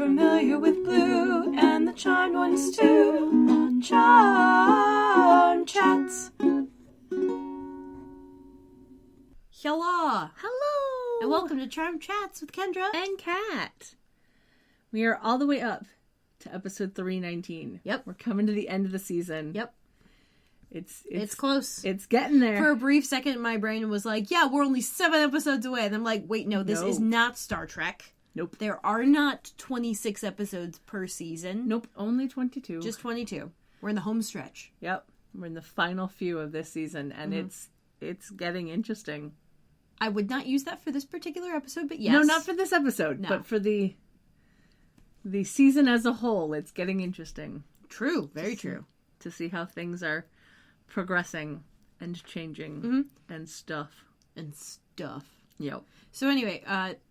familiar with blue and the charmed ones too on Charm Chats. Hello! Hello! And welcome to Charm Chats with Kendra And Kat. We are all the way up to episode 319. Yep. We're coming to the end of the season. Yep. It's close. It's getting there. For a brief second, my brain was like, yeah, we're only 7 episodes away. And I'm like, wait, no, this is not Star Trek. Nope. There are not 26 episodes per season. Nope. Only 22. Just 22. We're in the home stretch. Yep. We're in the final few of this season, and it's getting interesting. I would not use that for this particular episode, but yes. No, not for this episode, but for the season as a whole. It's getting interesting. True. Very true. To see how things are progressing and changing and stuff. Yep. So anyway,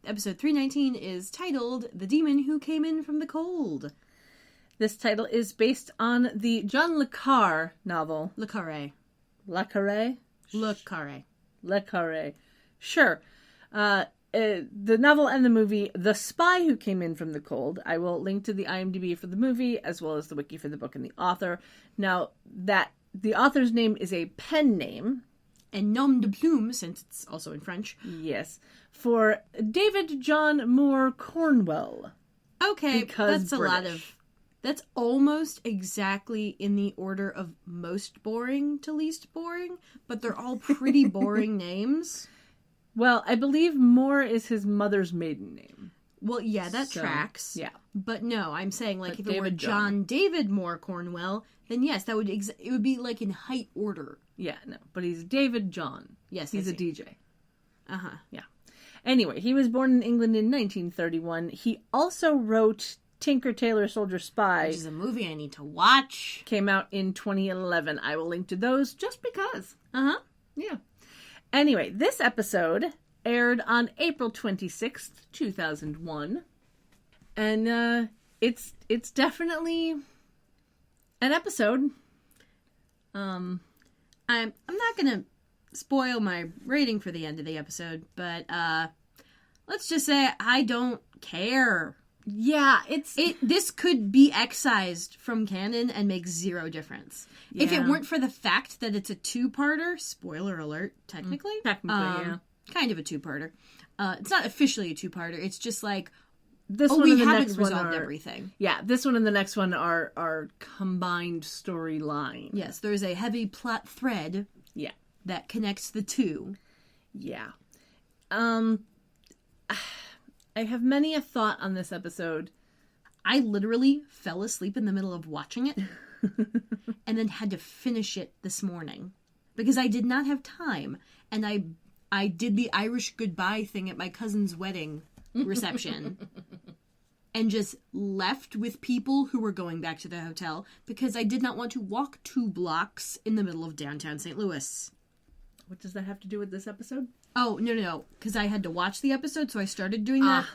episode 319 is titled The Demon Who Came In From the Cold. This title is based on the John Le Carre novel. Le Carre. Le Carre? Le Carre. Le Carre. Sure. The novel and the movie The Spy Who Came In From the Cold. I will link to the IMDb for the movie as well as the wiki for the book and the author. Now, that the author's name is a pen name. And nom de plume, since it's also in French. Yes. For David John Moore Cornwell. Okay, because that's a lot of... That's almost exactly in the order of most boring to least boring, but they're all pretty boring names. Well, I believe Moore is his mother's maiden name. Well, yeah, that tracks. Yeah. But no, I'm saying, like, if it were David John David Moore Cornwell, then yes, that would it would be, like, in height order. Yeah, no, but he's David John. Yes, he's a DJ. Uh-huh. Yeah. Anyway, he was born in England in 1931. He also wrote Tinker Tailor Soldier Spy. Which is a movie I need to watch. Came out in 2011. I will link to those just because. Uh-huh. Yeah. Anyway, this episode aired on April 26th, 2001. And it's definitely an episode. I'm not gonna spoil my rating for the end of the episode, but let's just say I don't care. Yeah, this could be excised from canon and make zero difference. Yeah. If it weren't for the fact that it's a two-parter, spoiler alert, technically. Yeah. Kind of a two-parter. It's not officially a two-parter. It's just like, this we haven't resolved everything. Yeah, this one and the next one are combined storyline. Yes, there's a heavy plot thread. Yeah. That connects the two. Yeah. I have many a thought on this episode. I literally fell asleep in the middle of watching it and then had to finish it this morning because I did not have time. And I did the Irish goodbye thing at my cousin's wedding reception and just left with people who were going back to the hotel because I did not want to walk 2 blocks in the middle of downtown St. Louis. What does that have to do with this episode? Oh, no. Because I had to watch the episode, so I started doing that.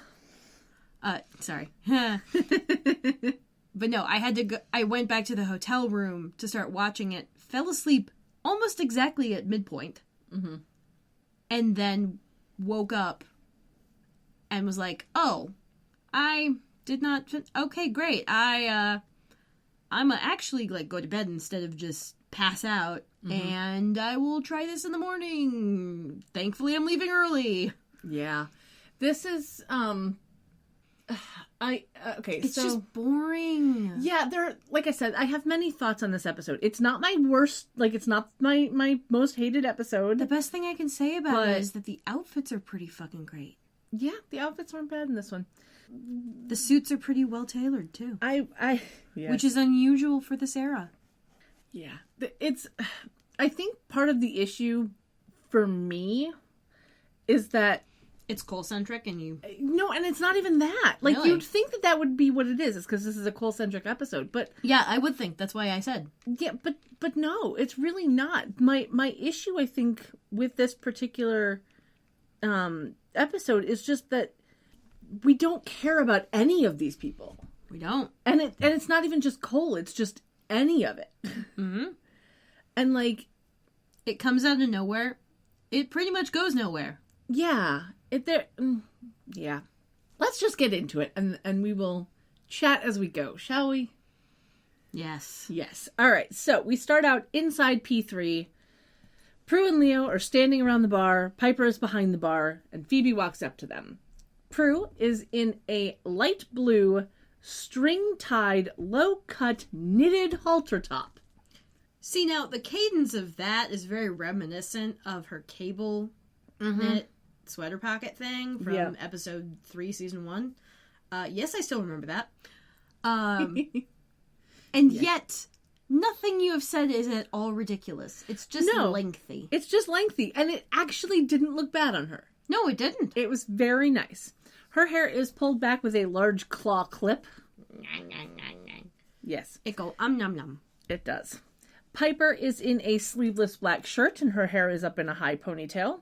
Sorry. But no, I had to go. I went back to the hotel room to start watching it. Fell asleep almost exactly at midpoint. Mm-hmm. And then woke up and was like, oh, I did not... Okay, great. I'm actually, like, go to bed instead of just pass out. Mm-hmm. And I will try this in the morning. Thankfully, I'm leaving early. Yeah. This is, It's just boring. Yeah, like I said, I have many thoughts on this episode. It's not my worst, it's not my most hated episode. The best thing I can say about it is that the outfits are pretty fucking great. Yeah, the outfits aren't bad in this one. The suits are pretty well tailored, too. Yes. Which is unusual for this era. Yeah. I think part of the issue for me is that it's Cole-centric and you... No, and it's not even that. Really? You'd think that would be what it is. It's because this is a Cole-centric episode, but... Yeah, I would think. That's why I said. Yeah, but no, it's really not. My issue, I think, with this particular episode is just that we don't care about any of these people. We don't. And it's not even just Cole, it's just any of it. Mm-hmm. And, it comes out of nowhere. It pretty much goes nowhere. Yeah. Yeah. Let's just get into it, and we will chat as we go, shall we? Yes. Yes. All right. So we start out inside P3. Prue and Leo are standing around the bar. Piper is behind the bar, and Phoebe walks up to them. Prue is in a light blue, string-tied, low-cut, knitted halter top. See, now, the cadence of that is very reminiscent of her cable knit sweater pocket thing from episode 3, season 1. Yes, I still remember that. And yet, nothing you have said is at all ridiculous. It's just lengthy. It's just lengthy, and it actually didn't look bad on her. No, it didn't. It was very nice. Her hair is pulled back with a large claw clip. Yes. It go num num. It does. Piper is in a sleeveless black shirt, and her hair is up in a high ponytail.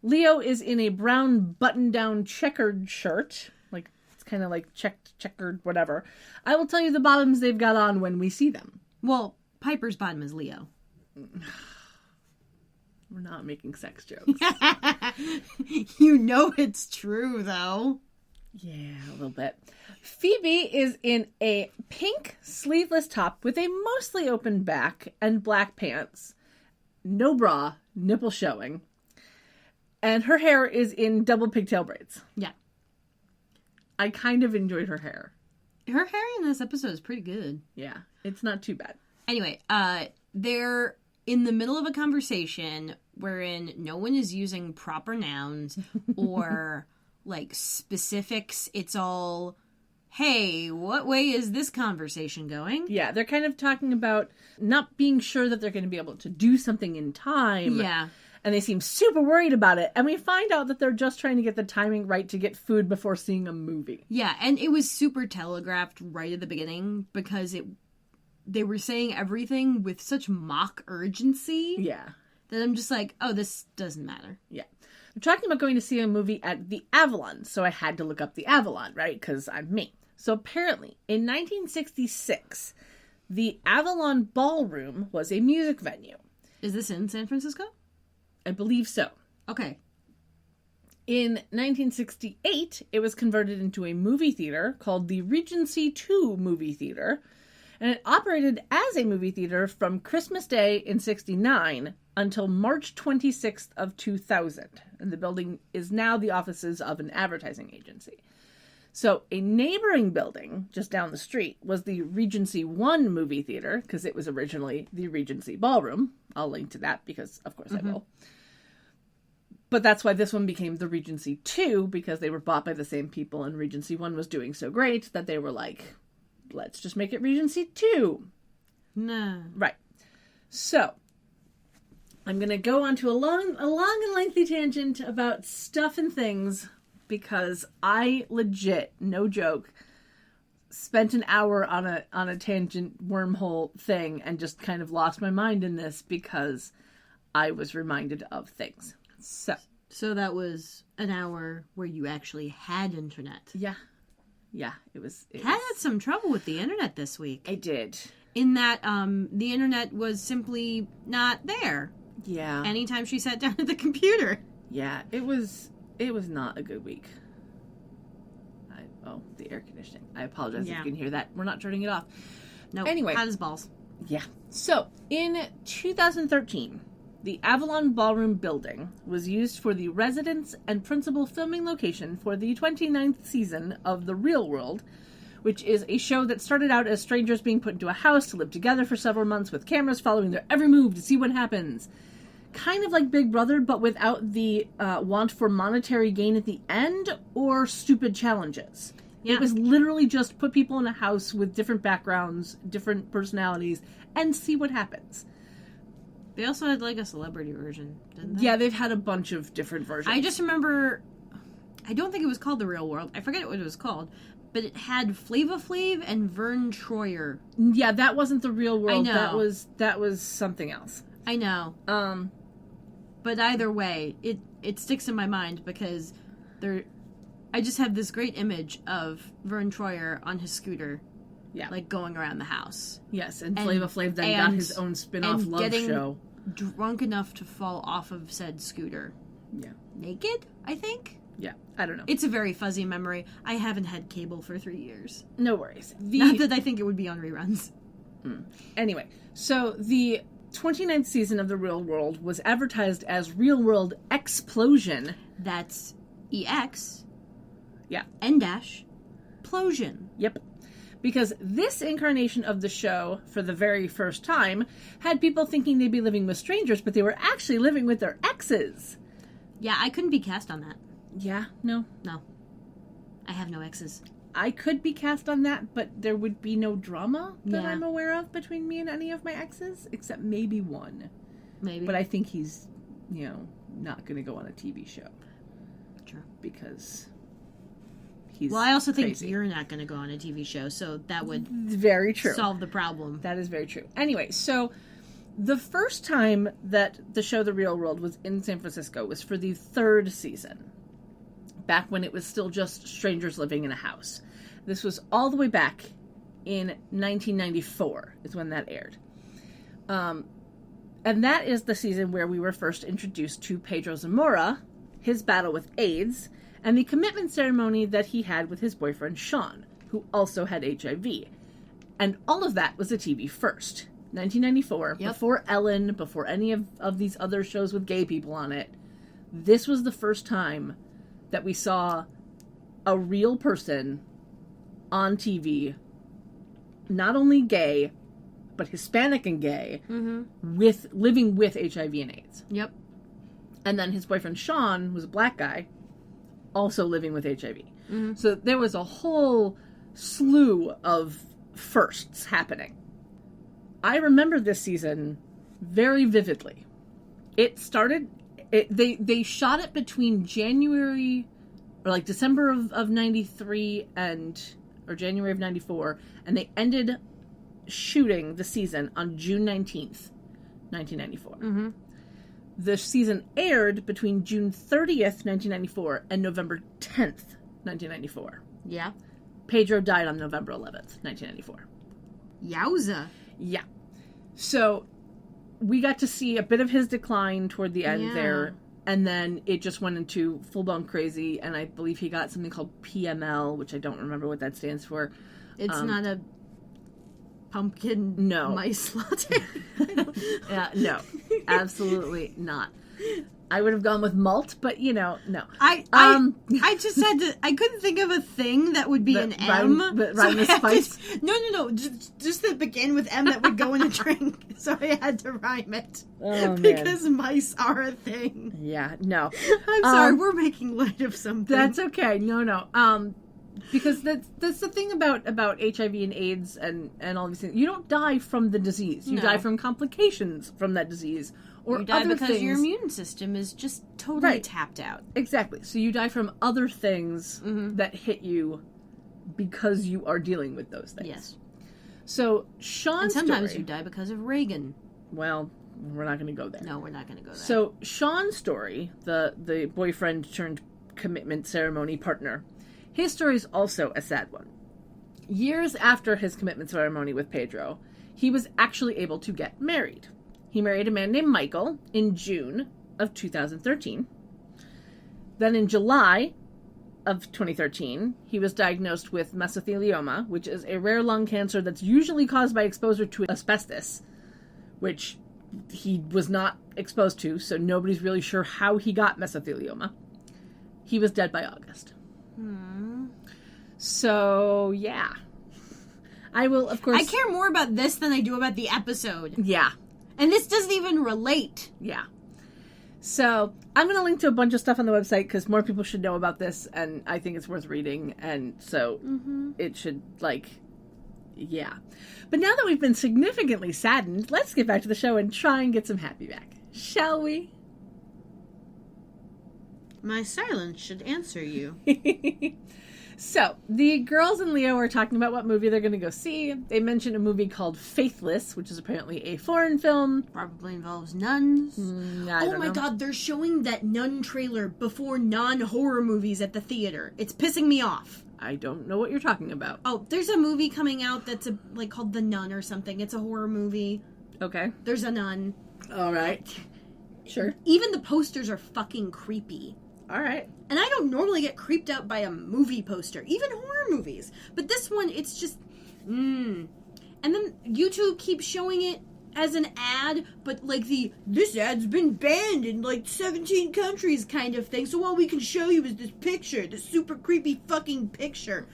Leo is in a brown button-down checkered shirt. Like, it's kind of like checkered, whatever. I will tell you the bottoms they've got on when we see them. Well, Piper's bottom is Leo. We're not making sex jokes. You know it's true, though. Yeah, a little bit. Phoebe is in a pink sleeveless top with a mostly open back and black pants. No bra, nipple showing. And her hair is in double pigtail braids. Yeah. I kind of enjoyed her hair. Her hair in this episode is pretty good. Yeah, it's not too bad. Anyway, they're in the middle of a conversation wherein no one is using proper nouns or like specifics. It's all, hey, what way is this conversation going? Yeah, they're kind of talking about not being sure that they're going to be able to do something in time. Yeah. And they seem super worried about it. And we find out that they're just trying to get the timing right to get food before seeing a movie. Yeah, and it was super telegraphed right at the beginning because they were saying everything with such mock urgency. Yeah. That I'm just like, oh, this doesn't matter. Yeah. They're talking about going to see a movie at the Avalon. So I had to look up the Avalon, right? Because I'm me. So apparently, in 1966, the Avalon Ballroom was a music venue. Is this in San Francisco? I believe so. Okay. In 1968, it was converted into a movie theater called the Regency 2 Movie Theater, and it operated as a movie theater from Christmas Day in 69 until March 26th of 2000. And the building is now the offices of an advertising agency. So a neighboring building just down the street was the Regency 1 movie theater, because it was originally the Regency Ballroom. I'll link to that because, of course, I will. But that's why this one became the Regency 2, because they were bought by the same people, and Regency 1 was doing so great that they were like, let's just make it Regency 2. No. Right. So, I'm going to go on to a long and lengthy tangent about stuff and things, because I legit, no joke, spent an hour on a tangent wormhole thing and just kind of lost my mind in this because I was reminded of things. So that was an hour where you actually had internet. Yeah, it was. Had some trouble with the internet this week. I did. In that the internet was simply not there. Yeah. Anytime she sat down at the computer. Yeah, it was not a good week. The air conditioning. I apologize if you can hear that. We're not turning it off. No. Anyway. Hot as balls. Yeah. So, in 2013, the Avalon Ballroom building was used for the residence and principal filming location for the 29th season of The Real World, which is a show that started out as strangers being put into a house to live together for several months with cameras following their every move to see what happens. Kind of like Big Brother, but without the want for monetary gain at the end or stupid challenges. Yeah. It was literally just put people in a house with different backgrounds, different personalities, and see what happens. They also had like a celebrity version, didn't they? Yeah, they've had a bunch of different versions. I just remember, I don't think it was called The Real World. I forget what it was called. But it had Flava Flav and Vern Troyer. Yeah, that wasn't The Real World. I know. That was something else. I know. But either way, it sticks in my mind because I just have this great image of Vern Troyer on his scooter. Yeah. Like going around the house. Yes, and Flava Flav then got his own spin-off love show. Drunk enough to fall off of said scooter. Yeah. Naked, I think? Yeah, I don't know. It's a very fuzzy memory. I haven't had cable for 3 years. No worries. Not that I think it would be on reruns. Anyway, so the 29th season of The Real World was advertised as Real World Explosion. That's EX. Yeah. N-dash. Plosion. Yep. Because this incarnation of the show, for the very first time, had people thinking they'd be living with strangers, but they were actually living with their exes. Yeah, I couldn't be cast on that. Yeah, no. No. I have no exes. I could be cast on that, but there would be no drama that Yeah. I'm aware of between me and any of my exes, except maybe one. Maybe. But I think he's, not going to go on a TV show. Sure. Because he's Well, I also think crazy. you're not going to go on a TV show, so that would Very true. solve the problem. That is very true. Anyway, so the first time that the show The Real World was in San Francisco was for the 3rd season, back when it was still just strangers living in a house. This was all the way back in 1994 is when that aired. And that is the season where we were first introduced to Pedro Zamora, his battle with AIDS, and the commitment ceremony that he had with his boyfriend Sean, who also had HIV. And all of that was a TV first. 1994, Yep. before Ellen, before any of these other shows with gay people on it. This was the first time that we saw a real person on TV, not only gay, but Hispanic and gay, with living with HIV and AIDS. Yep. And then his boyfriend Sean was a black guy, also living with HIV. So there was a whole slew of firsts happening. I remember this season very vividly. It started, they shot it between January, or like December of 93 or January of 94, and they ended shooting the season on June 19th, 1994. The season aired between June 30th, 1994 and November 10th, 1994. Yeah. Pedro died on November 11th, 1994. Yowza. Yeah. So we got to see a bit of his decline toward the end Yeah. there, and then it just went into full-blown crazy, and I believe he got something called PML, which I don't remember what that stands for. It's not a pumpkin No. mice latte. No, absolutely not. I would have gone with malt, but no. I just had to. I couldn't think of a thing that would be That an rhyme- M. that so rhyme I with had to- spice? No. Just that began with M that would go in a drink. So I had to rhyme it Oh, man. because mice are a thing. Yeah, no. I'm sorry, we're making light of something. That's okay. No. Because that's the thing about HIV and AIDS and all these things. You don't die from the disease. You No. die from complications from that disease. Or you die other because things. your immune system is just totally Right. tapped out. Exactly. So you die from other things that hit you because you are dealing with those things. Yes. So Sean's And sometimes story, you die because of Reagan. well, we're not going to go there. No, we're not going to go there. So Sean's story, the boyfriend turned commitment ceremony partner, his story is also a sad one. Years after his commitment ceremony with Pedro, he was actually able to get married. He married a man named Michael in June of 2013. Then in July of 2013, he was diagnosed with mesothelioma, which is a rare lung cancer that's usually caused by exposure to asbestos, which he was not exposed to, so nobody's really sure how he got mesothelioma. He was dead by August. So, yeah. I will, of course... I care more about this than I do about the episode. Yeah. And this doesn't even relate. Yeah. So, I'm going to link to a bunch of stuff on the website because more people should know about this, and I think it's worth reading, and so it should, yeah. But now that we've been significantly saddened, let's get back to the show and try and get some happy back. Shall we? My silence should answer you. So, the girls and Leo are talking about what movie they're going to go see. They mentioned a movie called Faithless, which is apparently a foreign film. Probably involves nuns. I Oh don't my know. god, they're showing that nun trailer before non-horror movies at the theater. It's pissing me off. I don't know what you're talking about. Oh, there's a movie coming out that's called The Nun or something. It's a horror movie. Okay. There's a nun. All right. Sure. Even the posters are fucking creepy. All right. And I don't normally get creeped out by a movie poster, even horror movies. But this one, it's just, And then YouTube keeps showing it as an ad, but like this ad's been banned in like 17 countries kind of thing. So all we can show you is this picture, this super creepy fucking picture.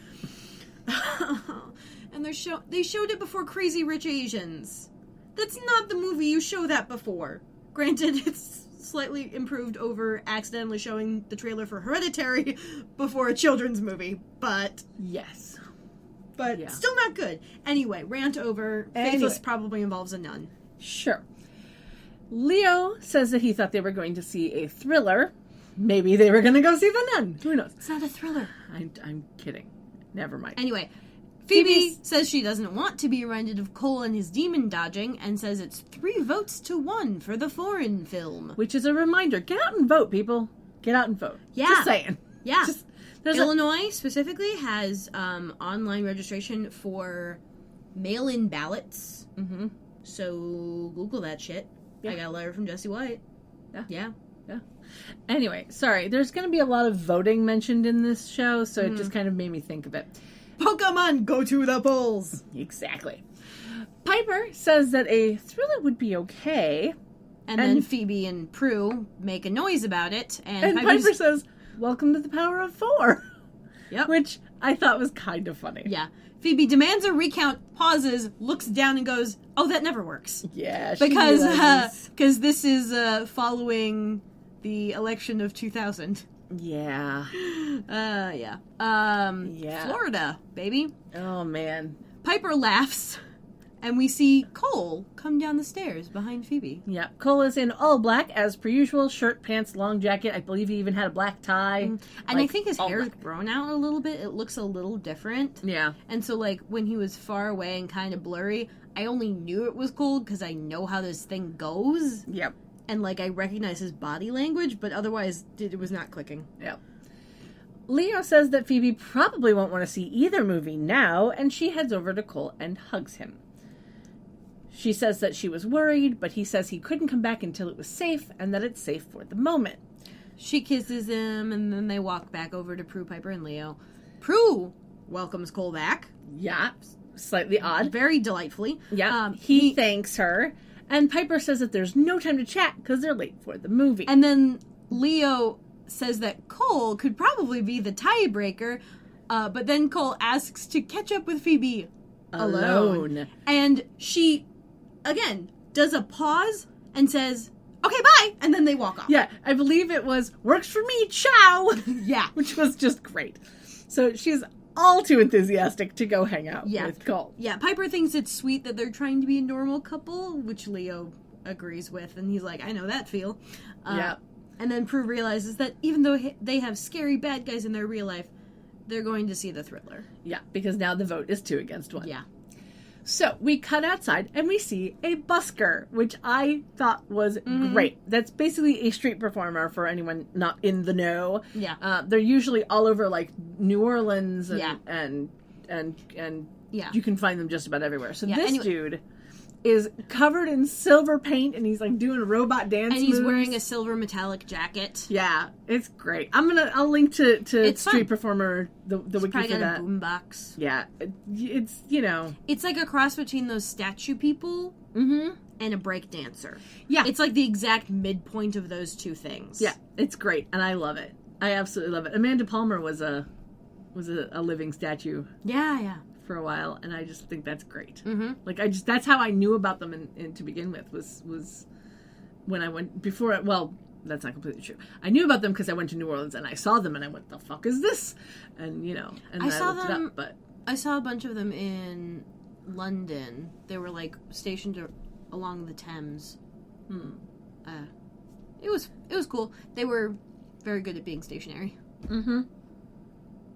And they showed it before Crazy Rich Asians. That's not the movie you show that before. Granted, it's slightly improved over accidentally showing the trailer for Hereditary before a children's movie, but Yes. Yeah. still not good. Anyway, rant over. Faithless probably involves a nun. Sure. Leo says that he thought they were going to see a thriller. Maybe they were going to go see The Nun. Who knows? It's not a thriller. I'm kidding. Never mind. Anyway, Phoebe says she doesn't want to be reminded of Cole and his demon dodging, and says it's 3 votes to 1 for the foreign film. Which is a reminder. Get out and vote, people. Get out and vote. Yeah. Just saying. Yeah. There's Illinois specifically has online registration for mail-in ballots. Mm-hmm. So Google that shit. Yeah. I got a letter from Jesse White. Yeah. Anyway, sorry. There's going to be a lot of voting mentioned in this show, so it just kind of made me think of it. Pokemon, go to the polls! Exactly. Piper says that a thriller would be okay. And then Phoebe and Prue make a noise about it, And Piper says, welcome to the power of 4. Yep. Which I thought was kind of funny. Yeah. Phoebe demands a recount, pauses, looks down and goes, oh, that never works. Yeah, she Because realizes. this is following the election of 2000. Yeah. Yeah. Yeah. Florida, baby. Oh, man. Piper laughs, and we see Cole come down the stairs behind Phoebe. Yeah. Cole is in all black, as per usual. Shirt, pants, long jacket. I believe he even had a black tie. And I think his all hair's black. grown out a little bit. It looks a little different. Yeah. And so, like, when he was far away and kind of blurry, I only knew it was Cole because I know how this thing goes. Yep. And, like, I recognize his body language, but otherwise, it was not clicking. Yep. Leo says that Phoebe probably won't want to see either movie now, and she heads over to Cole and hugs him. She says that she was worried, but he says he couldn't come back until it was safe, and that it's safe for the moment. She kisses him, and then they walk back over to Prue, Piper, and Leo. Prue welcomes Cole back. Yeah, slightly odd. Very delightfully. Yeah, he thanks her, and Piper says that there's no time to chat because they're late for the movie. And then Leo says that Cole could probably be the tiebreaker, but then Cole asks to catch up with Phoebe alone. And she, again, does a pause and says, okay, bye, and then they walk off. Yeah, I believe it was, works for me, ciao! Yeah. Which was just great. So she's all too enthusiastic to go hang out with Cole. Yeah, Piper thinks it's sweet that they're trying to be a normal couple, which Leo agrees with, and he's like, I know that feel. Yeah. And then Prue realizes that even though they have scary bad guys in their real life, they're going to see the thriller. Yeah, because now the vote is 2 against 1. Yeah. So we cut outside and we see a busker, which I thought was great. That's basically a street performer for anyone not in the know. Yeah. They're usually all over like New Orleans and Yeah. and Yeah. you can find them just about everywhere. So Yeah, this anyway. dude is covered in silver paint and he's like doing robot dance And he's moves. wearing a silver metallic jacket. Yeah, it's great. I'll link to It's Street fun. Performer the wiki Probably for got that. a boombox. Yeah, it's you know. It's like a cross between those statue people Mm-hmm. and a break dancer. Yeah, It's like the exact midpoint of those two things. yeah, it's great, and I love it. I absolutely love it. Amanda Palmer was a living statue Yeah. for a while, and I just think that's great. Mm-hmm. Like that's how I knew about them in to begin with was when I went before. Well, that's not completely true. I knew about them because I went to New Orleans and I saw them and I went, "The fuck is this?" And you know, and I then saw looked it them- up, but I saw a bunch of them in London. They were like stationed along the Thames. It was cool. They were very good at being stationary. mm-hmm.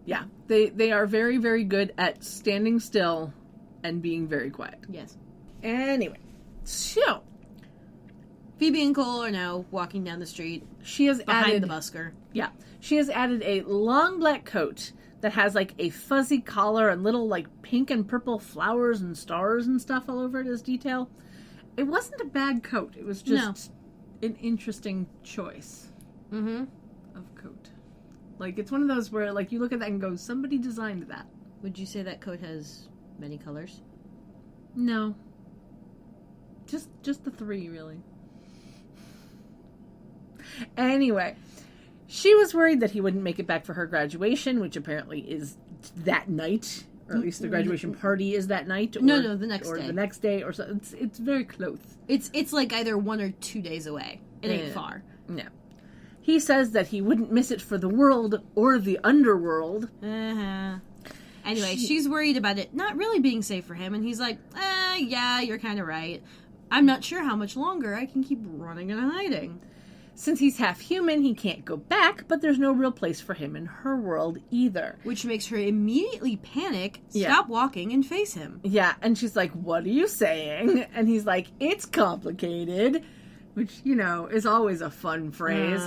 Yeah, they are very, very good at standing still and being very quiet. Yes. Anyway, so Phoebe and Cole are now walking down the street she has behind added the busker. Yeah, she has added a long black coat that has like a fuzzy collar and little like pink and purple flowers and stars and stuff all over it as detail. It wasn't a bad coat. It was just an interesting choice Mm-hmm. of coat. Like, it's one of those where, like, you look at that and go, somebody designed that. Would you say that coat has many colors? No. Just the 3, really. Anyway, she was worried that he wouldn't make it back for her graduation, which apparently is that night, or at least the graduation party is that night. Or, No, the next or day. the next day, or so. It's very close. It's like either 1 or 2 days away. It ain't Yeah. far. No. He says that he wouldn't miss it for the world or the underworld. Uh-huh. Anyway, she's worried about it not really being safe for him, and he's like, yeah, you're kind of right. I'm not sure how much longer I can keep running and hiding. Since he's half human, he can't go back, but there's no real place for him in her world either. Which makes her immediately panic, Yeah. stop walking, and face him. Yeah, and she's like, what are you saying? And he's like, it's complicated, which, you know, is always a fun phrase.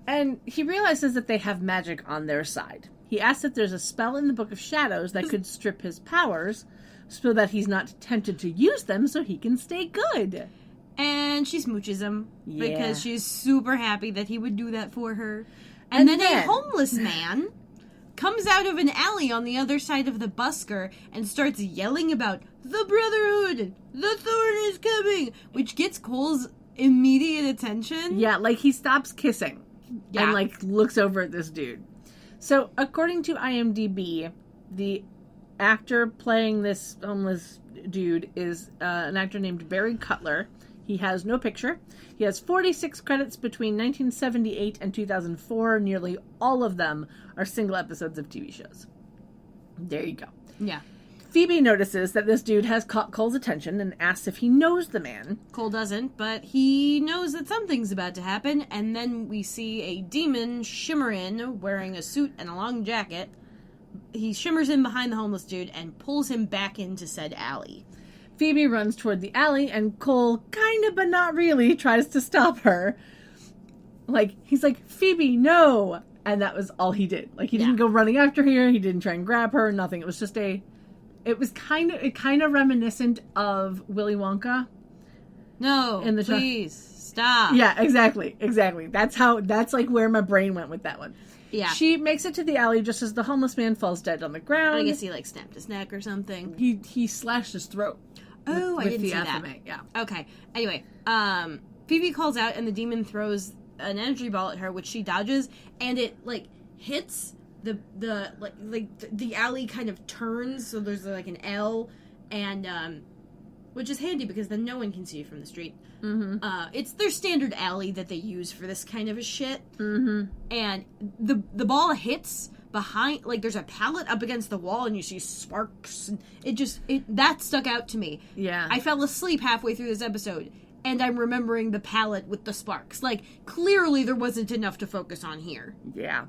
And he realizes that they have magic on their side. He asks if there's a spell in the Book of Shadows that could strip his powers so that he's not tempted to use them so he can stay good. And she smooches him Yeah. because she's super happy that he would do that for her. And And then then- a homeless man comes out of an alley on the other side of the busker and starts yelling about the Brotherhood, the Thorn is coming, which gets Cole's immediate attention. Yeah, like he stops kissing Yeah. and like looks over at this dude. So, according to IMDb, the actor playing this homeless dude is an actor named Barry Cutler. He has no picture. He has 46 credits between 1978 and 2004. Nearly all of them are single episodes of TV shows. There you go. Yeah. Phoebe notices that this dude has caught Cole's attention and asks if he knows the man. Cole doesn't, but he knows that something's about to happen, and then we see a demon shimmer in, wearing a suit and a long jacket. He shimmers in behind the homeless dude and pulls him back into said alley. Phoebe runs toward the alley, and Cole, kinda but not really, tries to stop her. Like, he's like, Phoebe, no! And that was all he did. Like, he didn't go running after her, he didn't try and grab her, nothing. It was just it was kind of reminiscent of Willy Wonka. No, In the truck. please, stop. Yeah, exactly. That's like where my brain went with that one. Yeah. She makes it to the alley just as the homeless man falls dead on the ground. I guess he, like, snapped his neck or something. He slashed his throat. Oh, I with didn't the see that. athame, yeah. Okay. Anyway, Phoebe calls out, and the demon throws an energy ball at her, which she dodges, and it, like, hits the alley kind of turns, so there's, like, an L, and, which is handy because then no one can see you from the street. Mm-hmm. It's their standard alley that they use for this kind of a shit. Mm-hmm. And the ball hits behind, like, there's a pallet up against the wall, and you see sparks, and that stuck out to me. Yeah. I fell asleep halfway through this episode, and I'm remembering the pallet with the sparks. Like, clearly there wasn't enough to focus on here. Yeah.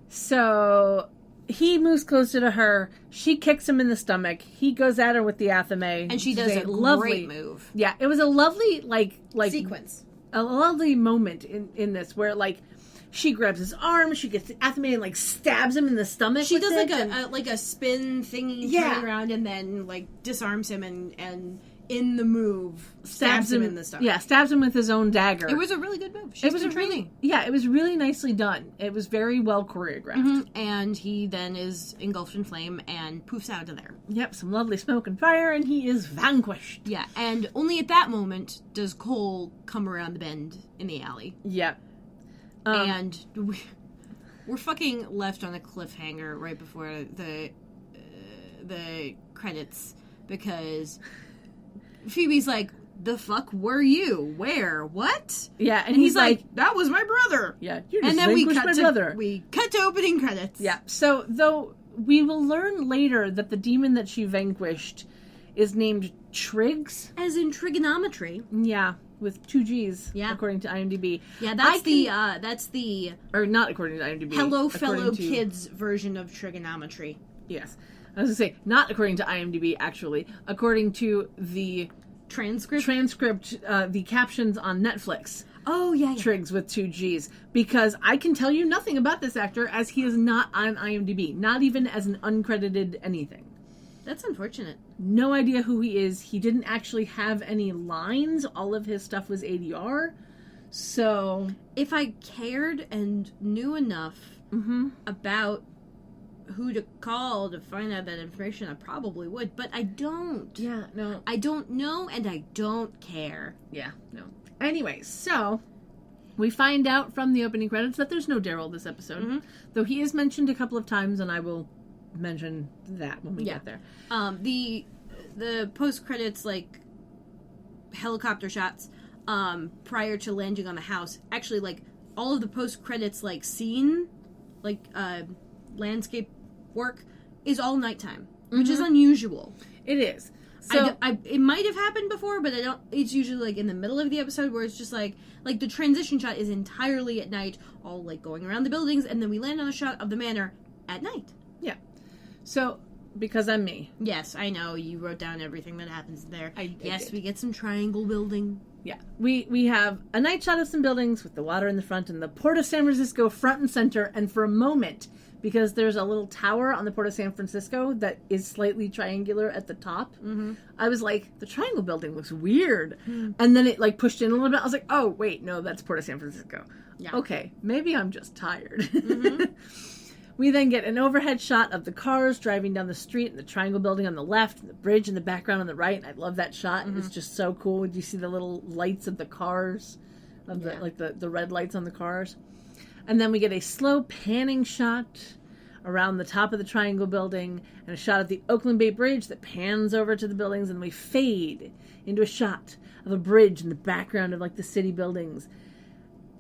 So he moves closer to her. She kicks him in the stomach. He goes at her with the athame. And she which does is a great move. Yeah, it was a lovely like Sequence. a lovely moment in this where like she grabs his arm, she gets the athame and like stabs him in the stomach. She with does it, like a spin thingy, Yeah. turn around, and then like disarms him and in the move stabs him in the stomach. Yeah, stabs him with his own dagger. It was a really good move. She's been training. It was really nicely done. It was very well choreographed. And he then is engulfed in flame and poofs out of there. Yep, some lovely smoke and fire, and he is vanquished. Yeah, and only at that moment does Cole come around the bend in the alley. Yep. And we're fucking left on a cliffhanger right before the credits because Phoebe's like, the fuck were you? Where? What? Yeah, And he's like, that was my brother. yeah, you just And then we vanquished cut my brother. we cut to opening credits. Yeah. So, though we will learn later that the demon that she vanquished is named Triggs. As in trigonometry. Yeah, with 2 G's. Yeah. According to IMDb. Yeah, that's the Or not according to IMDb. Hello according Fellow to- Kids version of trigonometry. Yes. I was going to say, not according to IMDb, actually. According to the Transcript. the captions on Netflix. Oh yeah. Triggs with 2 G's. Because I can tell you nothing about this actor as he is not on IMDb. Not even as an uncredited anything. That's unfortunate. No idea who he is. He didn't actually have any lines. All of his stuff was ADR. So, If I cared and knew enough about who to call to find out that information, I probably would, but I don't. yeah, no. I don't know, and I don't care. Yeah, no. Anyway, so we find out from the opening credits that there's no Daryl this episode, though he is mentioned a couple of times, and I will mention that when we get there. The post credits like helicopter shots prior to landing on the house, actually like all of the post credits like scene, like landscape work is all nighttime, which is unusual. It is. So it might have happened before, but I don't. It's usually like in the middle of the episode where it's just like the transition shot is entirely at night, all like going around the buildings, and then we land on a shot of the manor at night. yeah. So because I'm me. Yes, I know you wrote down everything that happens there. I yes, did. we get some triangle building. Yeah. We have a night shot of some buildings with the water in the front and the Port of San Francisco front and center, and for a moment, because there's a little tower on the Port of San Francisco that is slightly triangular at the top, I was like, the triangle building looks weird. And then it like pushed in a little bit. I was like, oh, wait, no, that's Port of San Francisco. Yeah. Okay, maybe I'm just tired. We then get an overhead shot of the cars driving down the street and the triangle building on the left and the bridge in the background on the right. And I love that shot. It's just so cool. You see the little lights of the cars, of the red lights on the cars. And then we get a slow panning shot around the top of the triangle building and a shot of the Oakland Bay Bridge that pans over to the buildings, and we fade into a shot of a bridge in the background of like the city buildings.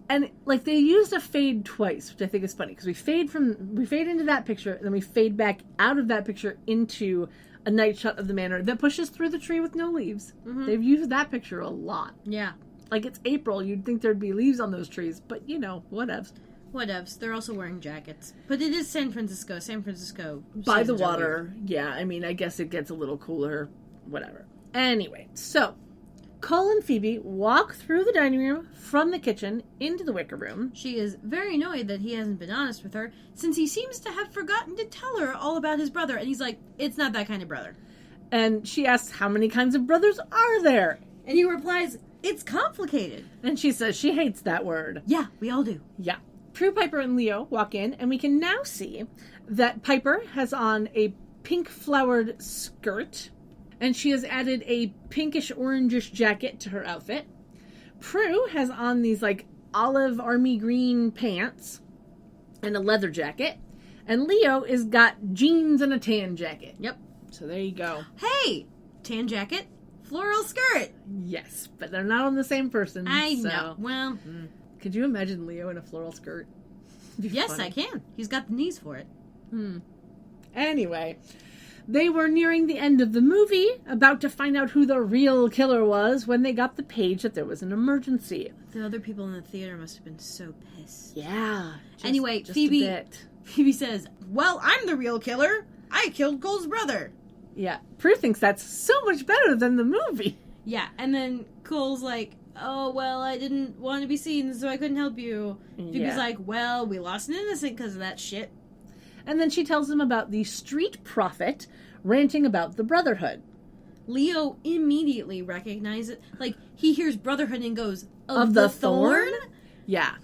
And like they used a fade twice, which I think is funny because we fade into that picture and then we fade back out of that picture into a night shot of the manor that pushes through the tree with no leaves. They've used that picture a lot. Yeah. Like it's April, you'd think there'd be leaves on those trees, but you know, whatevs. Whatevs. They're also wearing jackets. But it is San Francisco. San Francisco. By the seasons are water. weird. Yeah, I mean, I guess it gets a little cooler. Whatever. Anyway, so Cole and Phoebe walk through the dining room from the kitchen into the wicker room. She is very annoyed that he hasn't been honest with her, since he seems to have forgotten to tell her all about his brother. And he's like, it's not that kind of brother. And she asks, how many kinds of brothers are there? And he replies, it's complicated. And she says she hates that word. Yeah, we all do. Yeah. Prue, Piper, and Leo walk in, and we can now see that Piper has on a pink flowered skirt, and she has added a pinkish orangish jacket to her outfit. Prue has on these like olive army green pants and a leather jacket, and Leo is got jeans and a tan jacket. Yep. So there you go. Hey, tan jacket, floral skirt. Yes, but they're not on the same person. I so. know. Well, Could you imagine Leo in a floral skirt? It'd be yes, funny. I can. He's got the knees for it. Anyway, they were nearing the end of the movie, about to find out who the real killer was, when they got the page that there was an emergency. The other people in the theater must have been so pissed. Yeah. Anyway, just Phoebe- a bit. Phoebe says, well, I'm the real killer. I killed Cole's brother. Yeah. Prue thinks that's so much better than the movie. Yeah, and then Cole's like, oh, well, I didn't want to be seen, so I couldn't help you. Phoebe's Yeah. like, well, we lost an innocent because of that shit. And then she tells him about the street prophet ranting about the Brotherhood. Leo immediately recognizes, like, he hears Brotherhood and goes, Of the Thorn? Yeah.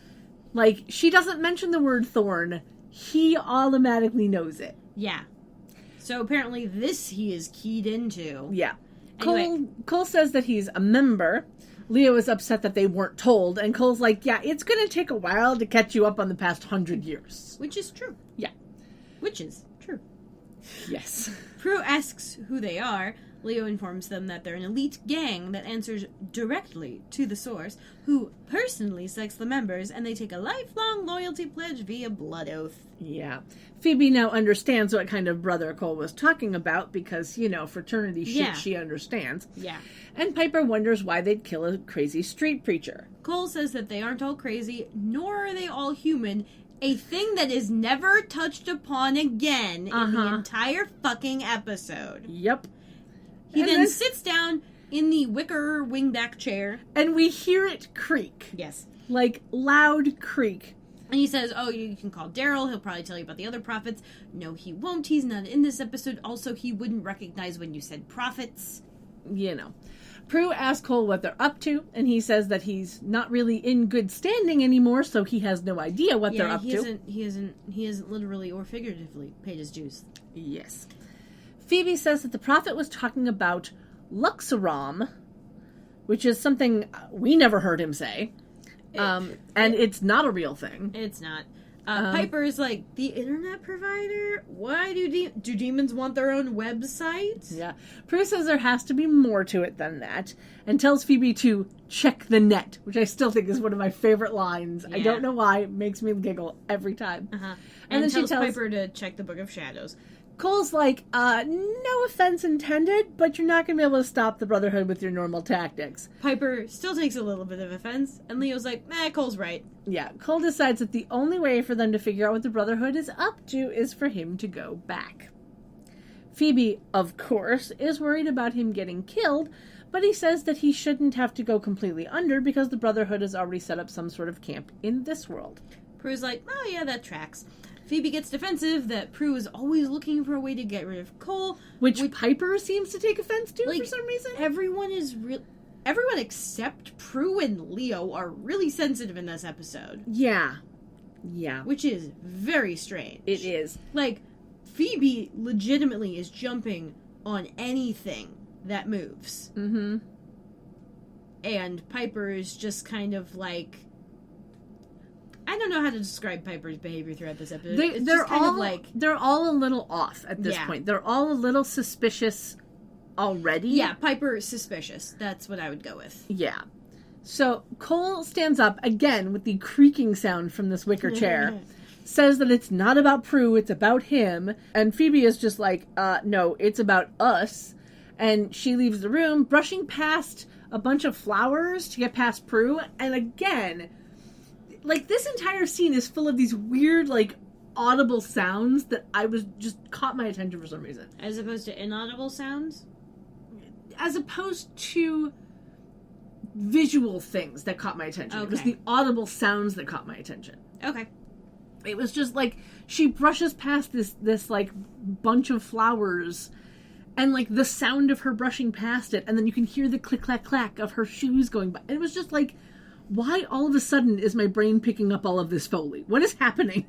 Like, she doesn't mention the word thorn. He automatically knows it. Yeah. So apparently this he is keyed into. Yeah. Anyway. Cole says that he's a member. Leo is upset that they weren't told, and Cole's like, yeah, it's going to take a while to catch you up on the past 100 years. Which is true. Yeah. Which is true. Yes. Prue asks who they are. Leo informs them that they're an elite gang that answers directly to the source, who personally selects the members, and they take a lifelong loyalty pledge via blood oath. Yeah. Phoebe now understands what kind of brother Cole was talking about because, you know, fraternity shit Yeah. she understands. Yeah. And Piper wonders why they'd kill a crazy street preacher. Cole says that they aren't all crazy, nor are they all human, a thing that is never touched upon again in the entire fucking episode. Yep. He And then then- sits down in the wicker wingback chair. And we hear it creak. Yes. Like, loud creak. And he says, oh, you can call Daryl. He'll probably tell you about the other prophets. No, he won't. He's not in this episode. Also, he wouldn't recognize when you said prophets. You know. Prue asks Cole what they're up to, and he says that he's not really in good standing anymore, so he has no idea what they're up to. He hasn't literally or figuratively paid his dues. Yes. Phoebe says that the prophet was talking about Luxaram, which is something we never heard him say. And it's not a real thing. It's not. Piper's like, the internet provider? Why do demons want their own website? Yeah. Prue says there has to be more to it than that, and tells Phoebe to check the net, which I still think is one of my favorite lines. Yeah. I don't know why. It makes me giggle every time. Uh-huh. And then tells she tells Piper to check the Book of Shadows. Cole's like, no offense intended, but you're not going to be able to stop the Brotherhood with your normal tactics. Piper still takes a little bit of offense, and Leo's like, Cole's right. Yeah, Cole decides that the only way for them to figure out what the Brotherhood is up to is for him to go back. Phoebe, of course, is worried about him getting killed, but he says that he shouldn't have to go completely under because the Brotherhood has already set up some sort of camp in this world. Prue's like, oh yeah, that tracks. Phoebe gets defensive that Prue is always looking for a way to get rid of Cole. Which Piper seems to take offense to like, for some reason. Everyone except Prue and Leo are really sensitive in this episode. Yeah. Yeah. Which is very strange. It is. Like, Phoebe legitimately is jumping on anything that moves. Mm-hmm. And Piper is just kind of like... I don't know how to describe Piper's behavior throughout this episode. They're all a little off at this point. They're all a little suspicious already. Yeah, Piper suspicious. That's what I would go with. Yeah. So Cole stands up again with the creaking sound from this wicker chair, says that it's not about Prue, it's about him, and Phoebe is just like, no, it's about us. And she leaves the room, brushing past a bunch of flowers to get past Prue, and again... Like, this entire scene is full of these weird, like, audible sounds that I was just caught my attention for some reason. As opposed to inaudible sounds? As opposed to visual things that caught my attention. Okay. It was the audible sounds that caught my attention. Okay. It was just like, she brushes past this like, bunch of flowers, and, like, the sound of her brushing past it, and then you can hear the click-clack-clack of her shoes going by. It was just like... Why all of a sudden is my brain picking up all of this Foley? What is happening?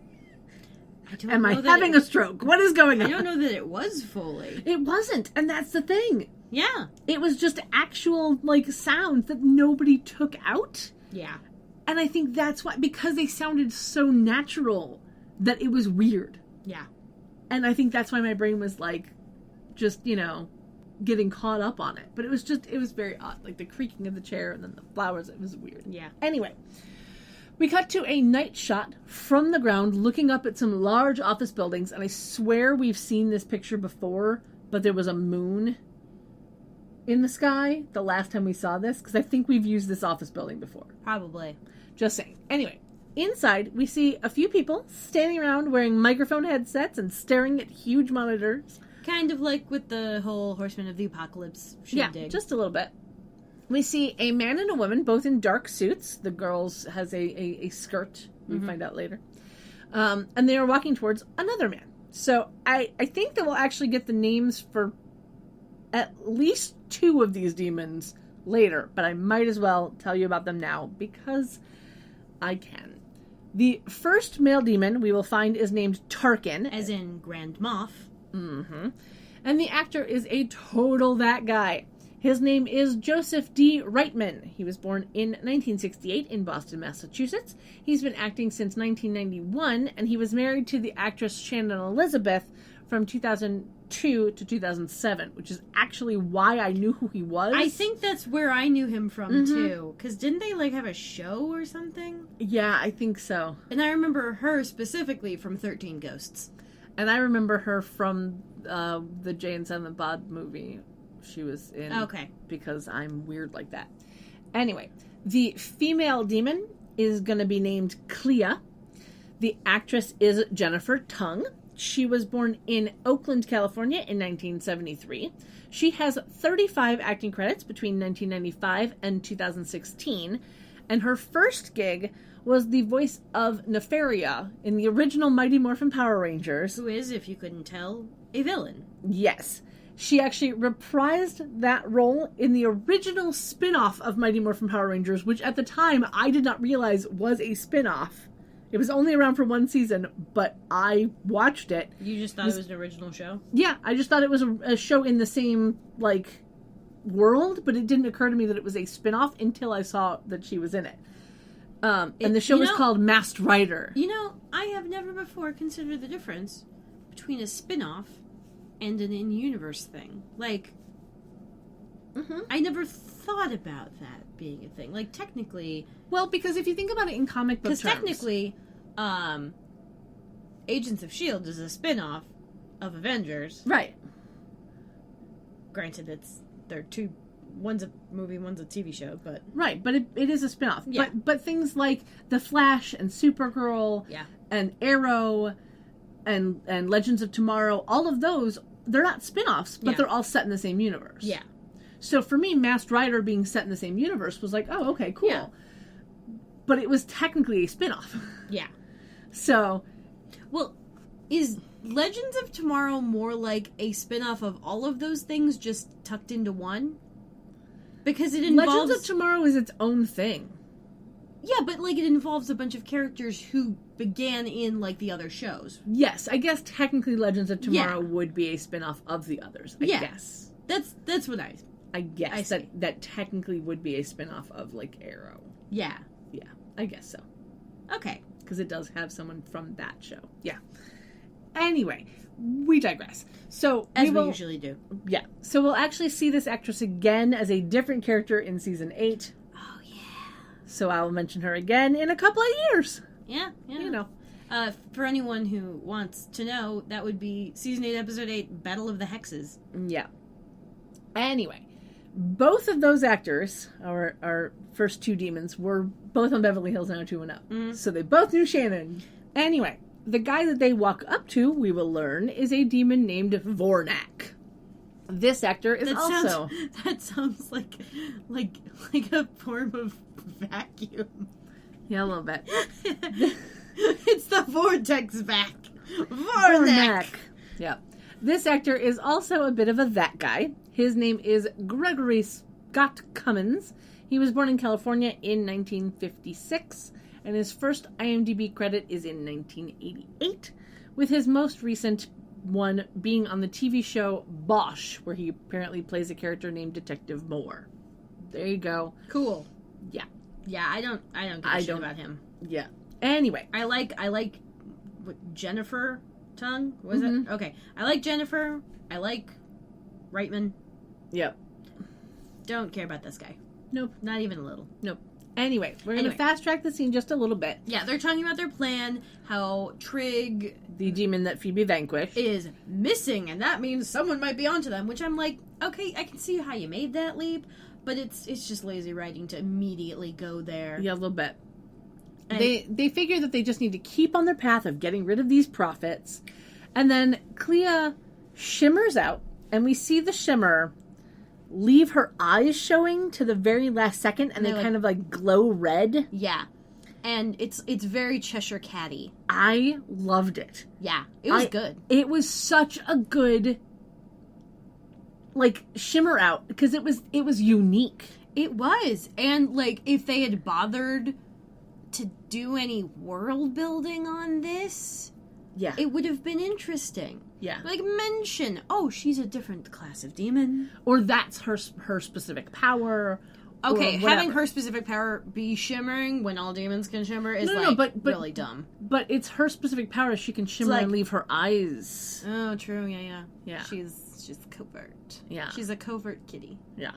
Am I having a stroke? What is going on? I don't know that it was Foley. It wasn't, and that's the thing. Yeah. It was just actual, like, sounds that nobody took out. Yeah. And I think that's why, because they sounded so natural, that it was weird. Yeah. And I think that's why my brain was, like, just, getting caught up on it. But it was very odd. Like the creaking of the chair and then the flowers, it was weird. Yeah. Anyway, we cut to a night shot from the ground looking up at some large office buildings, and I swear we've seen this picture before, but there was a moon in the sky the last time we saw this, because I think we've used this office building before. Probably. Just saying. Anyway, inside we see a few people standing around wearing microphone headsets and staring at huge monitors. Kind of like with the whole Horsemen of the Apocalypse shindig. Yeah, just a little bit. We see a man and a woman, both in dark suits. The girl's has a skirt, we find out later. And they are walking towards another man. So I think that we'll actually get the names for at least 2 of these demons later, but I might as well tell you about them now, because I can. The first male demon we will find is named Tarkin. As in Grand Moff. Mm-hmm. And the actor is a total that guy. His name is Joseph D. Reitman. He was born in 1968 in Boston, Massachusetts. He's been acting since 1991, and he was married to the actress Shannon Elizabeth from 2002 to 2007, which is actually why I knew who he was. I think that's where I knew him from, too. Because didn't they, have a show or something? Yeah, I think so. And I remember her specifically from 13 Ghosts. And I remember her from the Jay and Silent Bob movie she was in. Okay. Because I'm weird like that. Anyway, the female demon is going to be named Clea. The actress is Jennifer Tung. She was born in Oakland, California in 1973. She has 35 acting credits between 1995 and 2016. And her first gig was the voice of Nefaria in the original Mighty Morphin Power Rangers. Who is, if you couldn't tell, a villain. Yes. She actually reprised that role in the original spin-off of Mighty Morphin Power Rangers, which at the time I did not realize was a spin-off. It was only around for one season, but I watched it. You just thought it was an original show? Yeah, I just thought it was a show in the same, like, world, but it didn't occur to me that it was a spin-off until I saw that she was in it. And the show was called Masked Rider. You know, I have never before considered the difference between a spin-off and an in-universe thing. Like, I never thought about that being a thing. Like, technically... Well, because if you think about it in comic book terms... Because technically, Agents of S.H.I.E.L.D. is a spin-off of Avengers. Right. Granted, they're two... One's a movie, one's a TV show, but... Right, but it is a spin-off. Yeah. But things like The Flash and Supergirl and Arrow and Legends of Tomorrow, all of those, they're not spin-offs, but they're all set in the same universe. Yeah. So for me, Masked Rider being set in the same universe was like, oh, okay, cool. Yeah. But it was technically a spin-off. Yeah. So... Well, is Legends of Tomorrow more like a spin-off of all of those things just tucked into one? Because it involves... Legends of Tomorrow is its own thing. Yeah, but, like, it involves a bunch of characters who began in, like, the other shows. Yes, I guess technically Legends of Tomorrow would be a spin-off of the others, I guess. That's what I guess that technically would be a spin-off of, like, Arrow. Yeah. Yeah, I guess so. Okay. Because it does have someone from that show. Yeah. Anyway, we digress. So As we usually do. Yeah. So we'll actually see this actress again as a different character in season 8. Oh, yeah. So I will mention her again in a couple of years. Yeah. You know. For anyone who wants to know, that would be season 8, episode 8, Battle of the Hexes. Yeah. Anyway, both of those actors, our first two demons, were both on Beverly Hills 90210. So they both knew Shannon. Anyway, the guy that they walk up to, we will learn, is a demon named Vornak. This actor is That sounds like a form of vacuum. Yeah, a little bit. It's the vortex vac. Vornak. Yeah. This actor is also a bit of a that guy. His name is Gregory Scott Cummins. He was born in California in 1956, and his first IMDb credit is in 1988, with his most recent one being on the TV show Bosch, where he apparently plays a character named Detective Moore. There you go. Cool. Yeah. Yeah, I don't give a shit about him. Yeah. Anyway. I like what, Jennifer Tongue? Was it? Okay. I like Jennifer. I like Reitman. Yep. Don't care about this guy. Nope. Not even a little. Nope. Anyway, we're going to fast track the scene just a little bit. Yeah, they're talking about their plan, how Trig, the demon that Phoebe vanquished, is missing, and that means someone might be onto them, which I'm like, okay, I can see how you made that leap, but it's just lazy writing to immediately go there. Yeah, a little bit. And they figure that they just need to keep on their path of getting rid of these prophets, and then Clea shimmers out, and we see the shimmer leave her eyes showing to the very last second, and they kind of like glow red. Yeah. And it's very Cheshire Catty. I loved it. Yeah. It was good. It was such a good like shimmer out because it was unique. It was. And like if they had bothered to do any world building on this, yeah, it would have been interesting. Yeah. Like, mention, oh, she's a different class of demon. Or that's her specific power. Okay, having her specific power be shimmering when all demons can shimmer is, but really dumb. But it's her specific power. She can shimmer and leave her eyes. Oh, true, yeah. Yeah. She's covert. Yeah. She's a covert kitty. Yeah.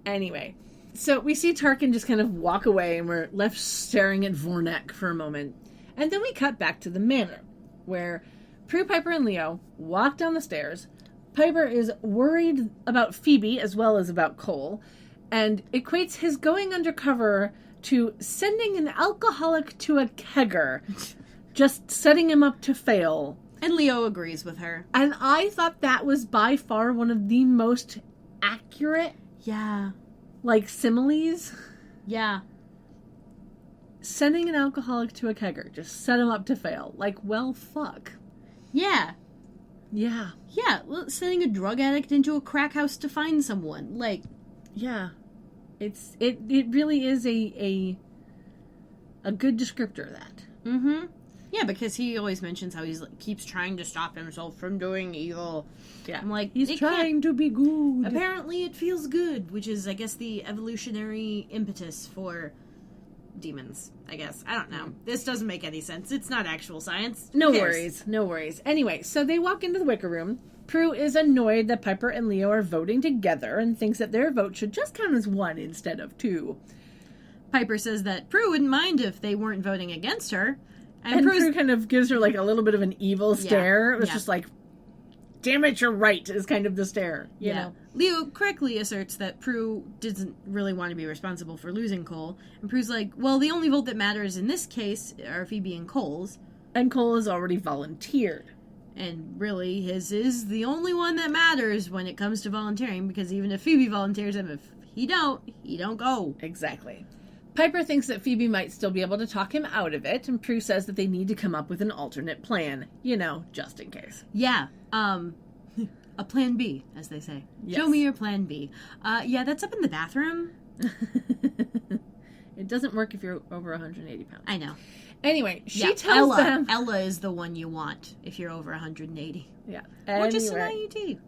Anyway. So we see Tarkin just kind of walk away, and we're left staring at Vornak for a moment. And then we cut back to the manor, where Prue, Piper, and Leo walk down the stairs. Piper is worried about Phoebe as well as about Cole, and equates his going undercover to sending an alcoholic to a kegger, just setting him up to fail. And Leo agrees with her. And I thought that was by far one of the most accurate, similes. Yeah. Sending an alcoholic to a kegger, just set him up to fail. Like, well, fuck. Yeah. Yeah. Yeah, well, sending a drug addict into a crack house to find someone. Like, Yeah. It really is a good descriptor of that. mm-hmm. Yeah, because he always mentions how he's keeps trying to stop himself from doing evil. Yeah. I'm like, He's it trying to be good. Apparently it feels good, which is, I guess, the evolutionary impetus for demons, I guess. I don't know. This doesn't make any sense. It's not actual science. Who No cares? worries. No worries. Anyway, so they walk into the Wicker Room. Prue is annoyed that Piper and Leo are voting together and thinks that their vote should just count as one instead of two. Piper says that Prue wouldn't mind if they weren't voting against her. And Prue kind of gives her like a little bit of an evil stare. It was just like, damn it, you're right, is kind of the stare. You know? Leo correctly asserts that Prue doesn't really want to be responsible for losing Cole. And Prue's like, well, the only vote that matters in this case are Phoebe and Cole's. And Cole has already volunteered. And really, his is the only one that matters when it comes to volunteering, because even if Phoebe volunteers him, if he don't go. Exactly. Piper thinks that Phoebe might still be able to talk him out of it, and Prue says that they need to come up with an alternate plan. You know, just in case. Yeah, a plan B, as they say. Yes. Show me your plan B. Yeah, that's up in the bathroom. It doesn't work if you're over 180 pounds. I know. Anyway, she tells them... Ella is the one you want if you're over 180. Yeah. Or just an IUD.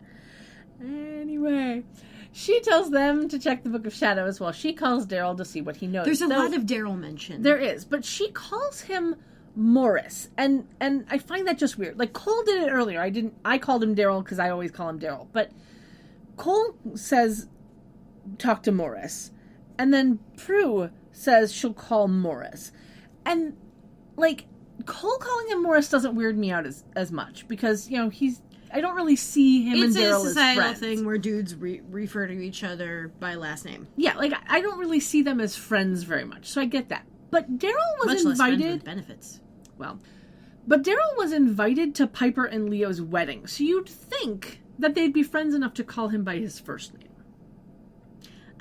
Anyway, she tells them to check the Book of Shadows while she calls Daryl to see what he knows. There's a lot of Daryl mention. There is, but she calls him Morris, and I find that just weird. Like, Cole did it earlier. I called him Daryl because I always call him Daryl. But Cole says, talk to Morris. And then Prue says she'll call Morris. And, like, Cole calling him Morris doesn't weird me out as much because, you know, I don't really see him and Daryl as friends. It's a societal thing where dudes refer to each other by last name. Yeah, like, I don't really see them as friends very much, so I get that. But Daryl was much invited... less friends with benefits. Well, but Daryl was invited to Piper and Leo's wedding, so you'd think that they'd be friends enough to call him by his first name.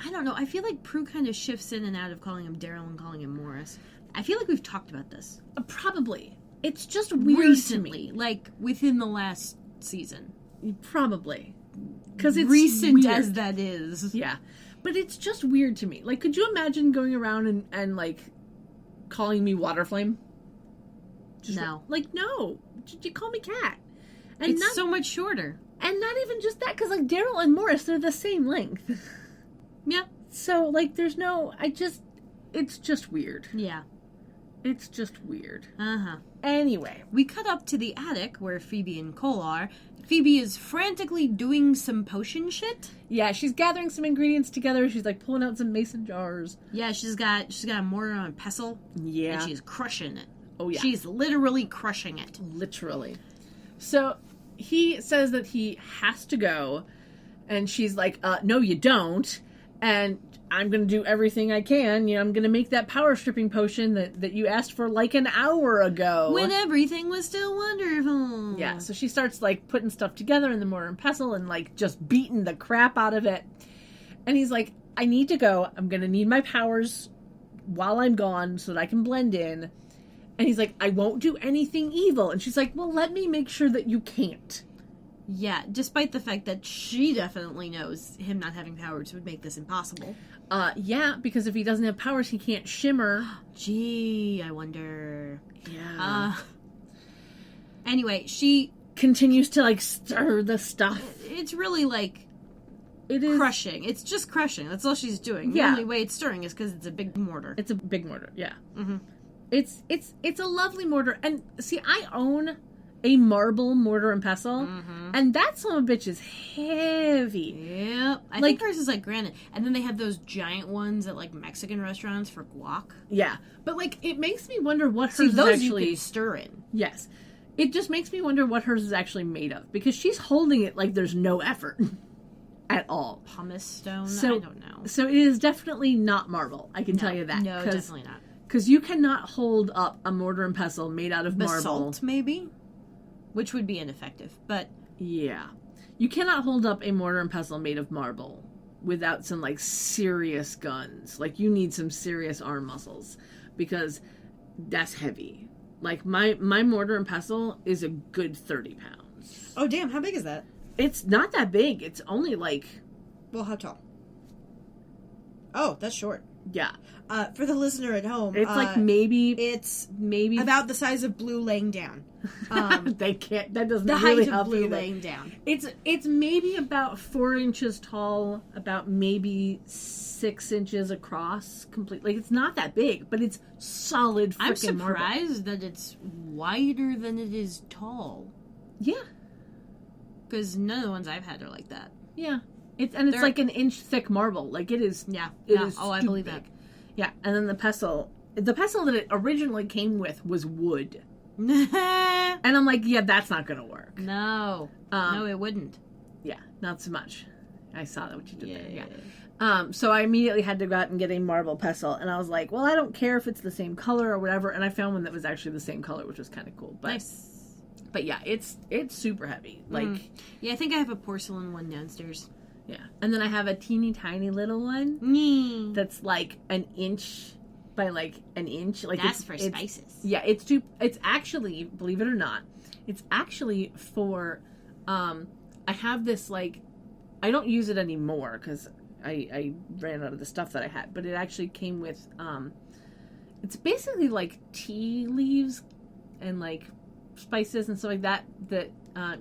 I don't know. I feel like Prue kind of shifts in and out of calling him Daryl and calling him Morris. I feel like we've talked about this. Probably. It's just weird recently, to me. Like within the last season. Probably. Because it's recent weird. As that is. Yeah. But it's just weird to me. Like, could you imagine going around and like, calling me Waterflame? Just no. Like, no. You call me Cat. And it's so much shorter. And not even just that, because, like, Daryl and Morris, they're the same length. Yeah. So, like, there's no... It's just weird. Yeah. It's just weird. Uh-huh. Anyway. We cut up to the attic where Phoebe and Cole are. Phoebe is frantically doing some potion shit. Yeah, she's gathering some ingredients together. She's, like, pulling out some mason jars. Yeah, she's got a mortar and a pestle. Yeah. And she's crushing it. Oh, yeah. She's literally crushing it. Literally. So, he says that he has to go. And she's like, no, you don't. And I'm going to do everything I can. You know, I'm going to make that power stripping potion that you asked for like an hour ago. When everything was still wonderful. Yeah, so she starts, like, putting stuff together in the mortar and pestle and, like, just beating the crap out of it. And he's like, I need to go. I'm going to need my powers while I'm gone so that I can blend in. And he's like, I won't do anything evil. And she's like, well, let me make sure that you can't. Yeah, despite the fact that she definitely knows him not having powers would make this impossible. Yeah, because if he doesn't have powers, he can't shimmer. Gee, I wonder. Yeah. Anyway, she continues to, like, stir the stuff. It's really, like, it is crushing. It's just crushing. That's all she's doing. Yeah. The only way it's stirring is because it's a big mortar. It's a big mortar, yeah. Mm-hmm. It's a lovely mortar. And, see, I own a marble mortar and pestle, and that son of a bitch is heavy. Yep. I think hers is like granite. And then they have those giant ones at like Mexican restaurants for guac. Yeah. But like, it makes me wonder what hers is actually... you can stir in. Yes. It just makes me wonder what hers is actually made of, because she's holding it like there's no effort at all. Pumice stone? So, I don't know. So it is definitely not marble, I can tell you that. No, definitely not. Because you cannot hold up a mortar and pestle made out of marble. Basalt, maybe? Which would be ineffective, but... Yeah. You cannot hold up a mortar and pestle made of marble without some, like, serious guns. Like, you need some serious arm muscles, because that's heavy. Like, my mortar and pestle is a good 30 pounds. Oh, damn. How big is that? It's not that big. It's only like, Well, how tall? Oh, that's short. yeah. For the listener at home, It's like maybe it's maybe about the size of Blue laying down. they can't. That doesn't The really height of help Blue either. laying down. It's maybe about 4 inches tall, about maybe 6 inches across. Completely, it's not that big, but it's solid freaking I'm marble. surprised that it's wider than it is tall. Yeah, Because none of the ones I've had are like that. yeah. It's They're- like an inch thick marble. Like it is. Yeah. It yeah. is Oh, I stupid believe big. that. Yeah, and then the pestle that it originally came with was wood, no. and I'm like, yeah, that's not gonna work. No, it wouldn't. Yeah, not so much. I saw that what you did Yeah. there. Yeah. So I immediately had to go out and get a marble pestle, and I was like, well, I don't care if it's the same color or whatever. And I found one that was actually the same color, which was kind of cool. But Nice. but yeah, it's super heavy. Like Yeah, I think I have a porcelain one downstairs. yeah, and then I have a teeny tiny little one Mm. that's like an inch by like an inch. Like That's it's, for it's- spices. Yeah, it's actually, believe it or not, it's actually for I have this like, I don't use it anymore because I ran out of the stuff that I had, but it actually came with it's basically like tea leaves and like spices and stuff like that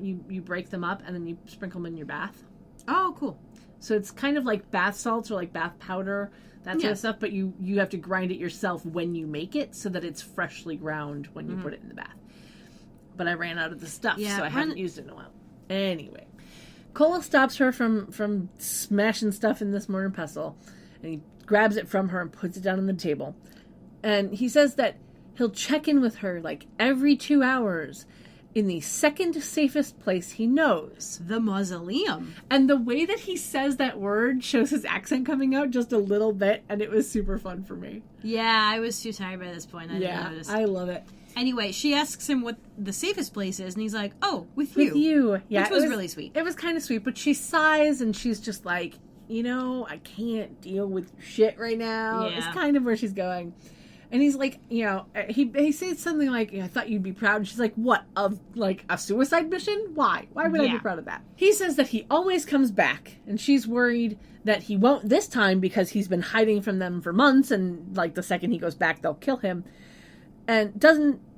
you break them up and then you sprinkle them in your bath. Oh, cool. So it's kind of like bath salts or like bath powder, that sort Yeah. of stuff, but you have to grind it yourself when you make it so that it's freshly ground when you put it in the bath. But I ran out of the stuff, Yeah, so I haven't used it in a while. Anyway, Cole stops her from smashing stuff in this mortar and pestle, and he grabs it from her and puts it down on the table. And he says that he'll check in with her like every 2 hours in the second safest place he knows. The mausoleum. And the way that he says that word shows his accent coming out just a little bit, and it was super fun for me. Yeah, I was too tired by this point. I didn't notice. I love it. Anyway, she asks him what the safest place is, and he's like, "Oh, with you." With you. Yeah, Which was really sweet. It was kind of sweet, but she sighs and she's just like, I can't deal with shit right now. Yeah. It's kind of where she's going. And he's like, he says something like, I thought you'd be proud. And she's like, what, of like a suicide mission? Why? Why would I be Yeah. proud of that? He says that he always comes back, and she's worried that he won't this time because he's been hiding from them for months, and like the second he goes back, they'll kill him. And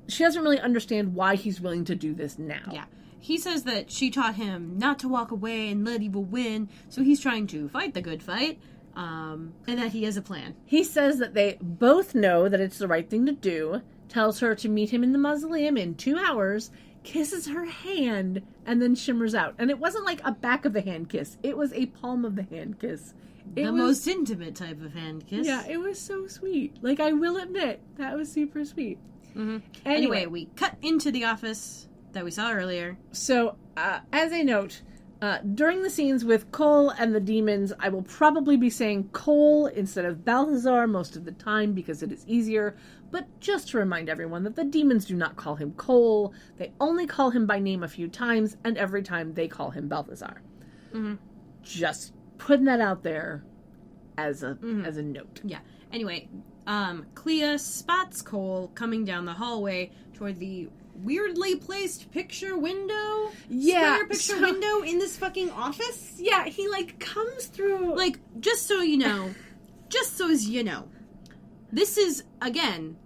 she doesn't really understand why he's willing to do this now. Yeah. He says that she taught him not to walk away and let evil win, so he's trying to fight the good fight, and that he has a plan. He says that they both know that it's the right thing to do, tells her to meet him in the mausoleum in 2 hours, kisses her hand, and then shimmers out. And it wasn't like a back of the hand kiss. It was a palm of the hand kiss. The most intimate type of hand kiss. Yeah, it was so sweet. Like, I will admit, that was super sweet. Mm-hmm. Anyway, Anyway, we cut into the office that we saw earlier. so, as a note, during the scenes with Cole and the demons, I will probably be saying Cole instead of Balthazar most of the time because it is easier. But just to remind everyone that the demons do not call him Cole. They only call him by name a few times, and every time they call him Balthazar. Mm-hmm. Just putting that out there as a note. Yeah. Anyway, Clea spots Cole coming down the hallway toward the weirdly placed picture window. Yeah, Square picture so- window in this fucking office. Yeah, he like comes through. Like, just so you know, this is, again,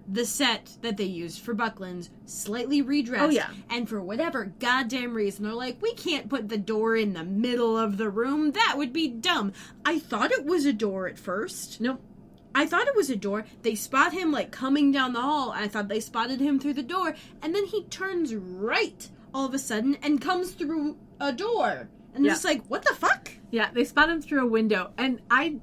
the set that they used for Buckland's, slightly redressed. Oh, yeah. And for whatever goddamn reason, they're like, we can't put the door in the middle of the room. That would be dumb. I thought it was a door at first. Nope. I thought it was a door. They spot him, like, coming down the hall. I thought they spotted him through the door. And then he turns right all of a sudden and comes through a door. And Yeah. just like, what the fuck? Yeah, they spot him through a window, and I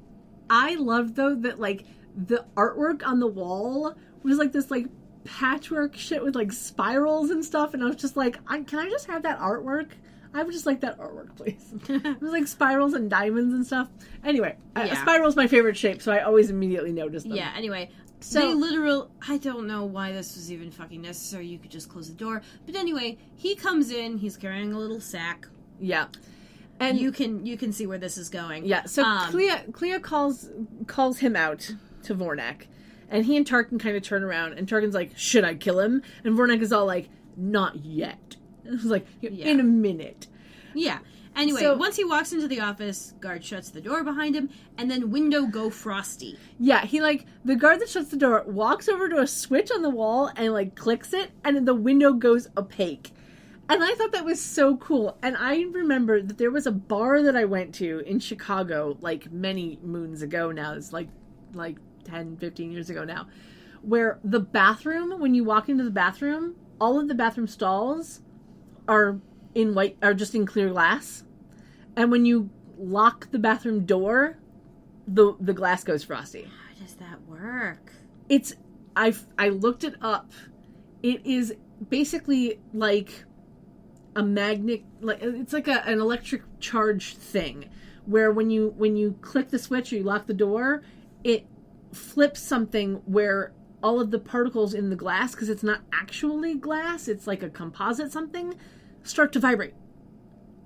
loved though that like the artwork on the wall was like this like patchwork shit with like spirals and stuff, and I was just like, can I just have that artwork? I would just like that artwork, please. It was like spirals and diamonds and stuff. Anyway, a Yeah. spiral's my favorite shape, so I always immediately noticed them. Yeah, anyway. So- They literal... I don't know why this was even fucking necessary. You could just close the door. But anyway, he comes in. He's carrying a little sack. Yeah. And You can see where this is going. yeah, so Um, Clea calls him out to Vornak, and he and Tarkin kind of turn around, and Tarkin's like, should I kill him? And Vornak is all like, not yet. It was like, Yeah. in a minute. Yeah. Anyway, So- once he walks into the office, guard shuts the door behind him, and then window go frosty. Yeah, he the guard that shuts the door walks over to a switch on the wall and clicks it, and then the window goes opaque. And I thought that was so cool. And I remember that there was a bar that I went to in Chicago many moons ago now. It's like 10, 15 years ago now. Where the bathroom, when you walk into the bathroom, all of the bathroom stalls are just in clear glass. And when you lock the bathroom door, the glass goes frosty. How does that work? I looked it up. It is basically like a magnet, it's like an electric charge thing, where when you click the switch or you lock the door, it flips something where all of the particles in the glass, because it's not actually glass, it's like a composite something, start to vibrate.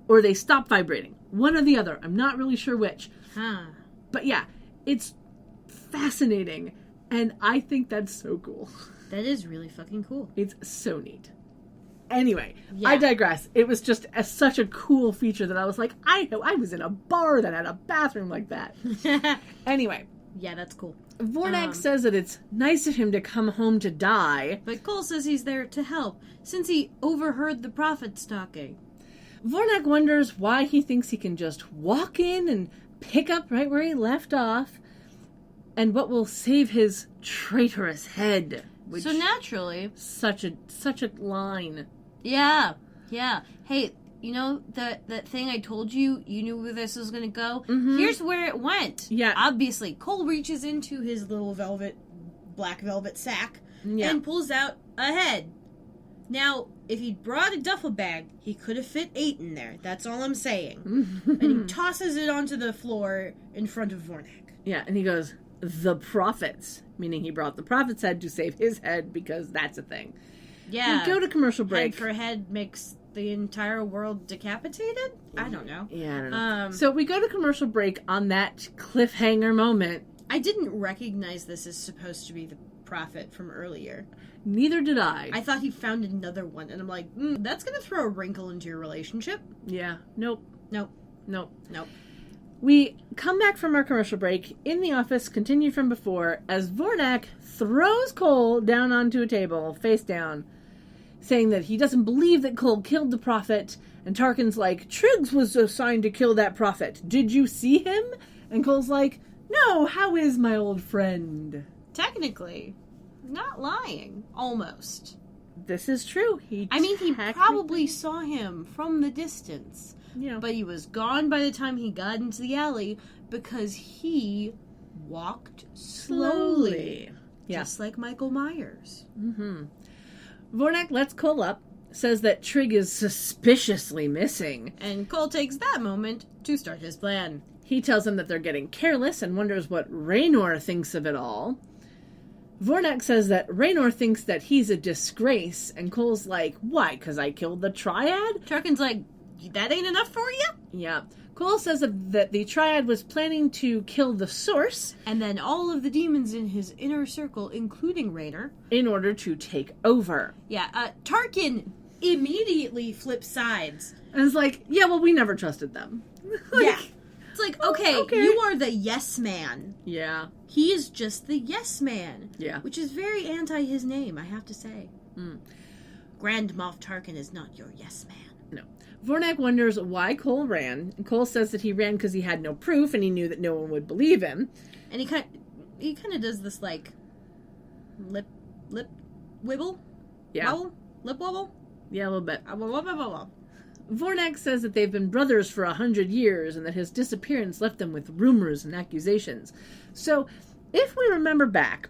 Or they stop vibrating. One or the other. I'm not really sure which. Huh. But yeah, it's fascinating. And I think that's so cool. That is really fucking cool. It's so neat. Anyway, Yeah. I digress. It was just such a cool feature that I was like, I was in a bar that had a bathroom like that. Anyway, Yeah, that's cool. Vornak says that it's nice of him to come home to die. But Cole says he's there to help, since he overheard the prophet stalking. Vornak wonders why he thinks he can just walk in and pick up right where he left off, and what will save his traitorous head. Which So naturally... such a line. Yeah. Hey, you know that thing I told you knew where this was going to go? Mhm. Here's where it went. Yeah. Obviously, Cole reaches into his little black velvet sack Yeah. and pulls out a head. Now, if he'd brought a duffel bag, he could have fit 8 in there. That's all I'm saying. And he tosses it onto the floor in front of Vornak. Yeah, and he goes, the prophets, meaning he brought the prophet's head to save his head because that's a thing. Yeah. We go to commercial break. Head for head makes the entire world decapitated? I don't know. Yeah, I don't know. Um, So we go to commercial break on that cliffhanger moment. I didn't recognize this as supposed to be the prophet from earlier. Neither did I. I thought he found another one, and I'm like, that's going to throw a wrinkle into your relationship. Yeah, nope. Nope. Nope. Nope. We come back from our commercial break in the office, continued from before, as Vornak throws Cole down onto a table, face down, saying that he doesn't believe that Cole killed the prophet, and Tarkin's like, Triggs was assigned to kill that prophet. Did you see him? And Cole's like, no, how is my old friend? Technically, not lying. Almost. This is true. He Probably saw him from the distance. you know, But he was gone by the time he got into the alley because he walked slowly. Yeah. Just like Michael Myers. Mm-hmm. Vornak lets Cole up, says that Trig is suspiciously missing. And Cole takes that moment to start his plan. He tells him that they're getting careless and wonders what Raynor thinks of it all. Vornak says that Raynor thinks that he's a disgrace, and Cole's like, why, because I killed the Triad? Tarkin's like, that ain't enough for you? Yeah. Cole says that the Triad was planning to kill the Source And then all of the demons in his inner circle, including Raynor. in order to take over. Yeah, Tarkin immediately flips sides. And it's like, yeah, well, we never trusted them. Yeah. It's like, okay, okay. you are the yes man. Yeah. He is just the yes man. Yeah. Which is very anti his name, I have to say. Mm. Grand Moff Tarkin is not your yes man. No. Vornak wonders why Cole ran. And Cole says that he ran because he had no proof and he knew that no one would believe him. And he kind of does this, like, lip wibble? Yeah. Wobble? Lip wobble? Yeah, a little bit. Wobble. Vornak says that they've been brothers for 100 years and that his disappearance left them with rumors and accusations. So, if we remember back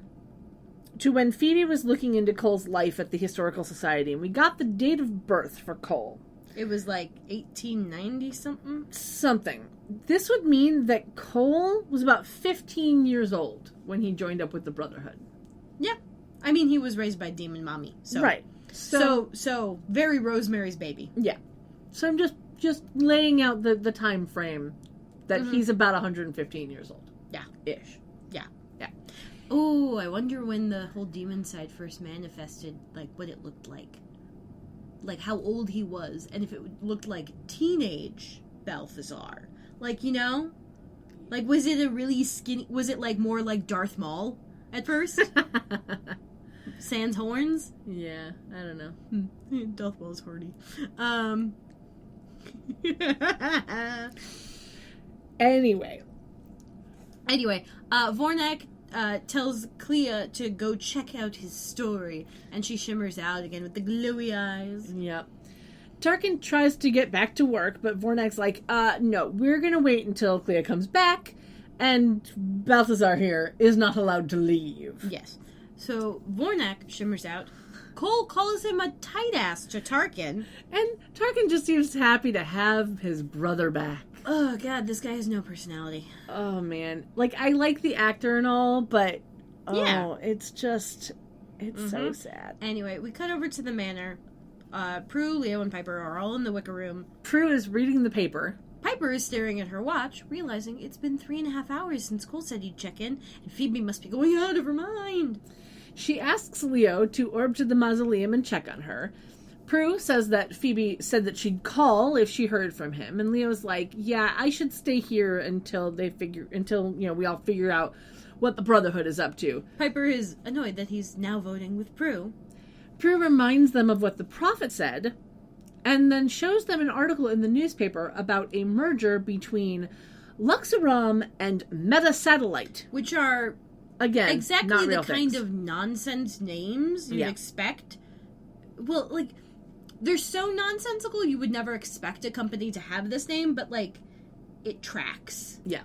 to when Phoebe was looking into Cole's life at the Historical Society, and we got the date of birth for Cole. It was like 1890 something. Something. This would mean that Cole was about 15 years old when he joined up with the Brotherhood. Yeah. I mean, he was raised by Demon Mommy. So. Right. So very Rosemary's Baby. Yeah. So I'm just laying out the time frame that he's about 115 years old. Yeah. Ish. Yeah. Oh, I wonder when the whole demon side first manifested, like, what it looked like. like how old he was, and if it looked like teenage Balthazar. Like, you know? Like, was it a really skinny... Was it, like, more like Darth Maul at first? Sans horns? Yeah, I don't know. Darth Maul's horny. Anyway, Vornak tells Clea to go check out his story, and she shimmers out again with the glowy eyes. yep. Tarkin tries to get back to work, but Vornak's like, no, we're gonna wait until Clea comes back, and Balthazar here is not allowed to leave. Yes. So Vornak shimmers out. Cole calls him a tight ass to Tarkin. And Tarkin just seems happy to have his brother back. Oh god, this guy has no personality. Oh man. Like, I like the actor and all, but Yeah. it's just, it's so sad. Anyway, we cut over to the manor. Prue, Leo, and Piper are all in the wicker room. Prue is reading the paper. Piper is staring at her watch, realizing it's been 3.5 hours since Cole said he'd check in, and Phoebe must be going out of her mind. She asks Leo to orb to the mausoleum and check on her. Prue says that Phoebe said that she'd call if she heard from him, and Leo's like, yeah, I should stay here until we all figure out what the Brotherhood is up to. Piper is annoyed that he's now voting with Prue. Prue reminds them of what the prophet said, and then shows them an article in the newspaper about a merger between Luxaram and Meta Satellite. Which are, Again, exactly not the real kind things. of nonsense names you'd Yeah. expect. Well, like, they're so nonsensical you would never expect a company to have this name, but, like, it tracks. Yeah.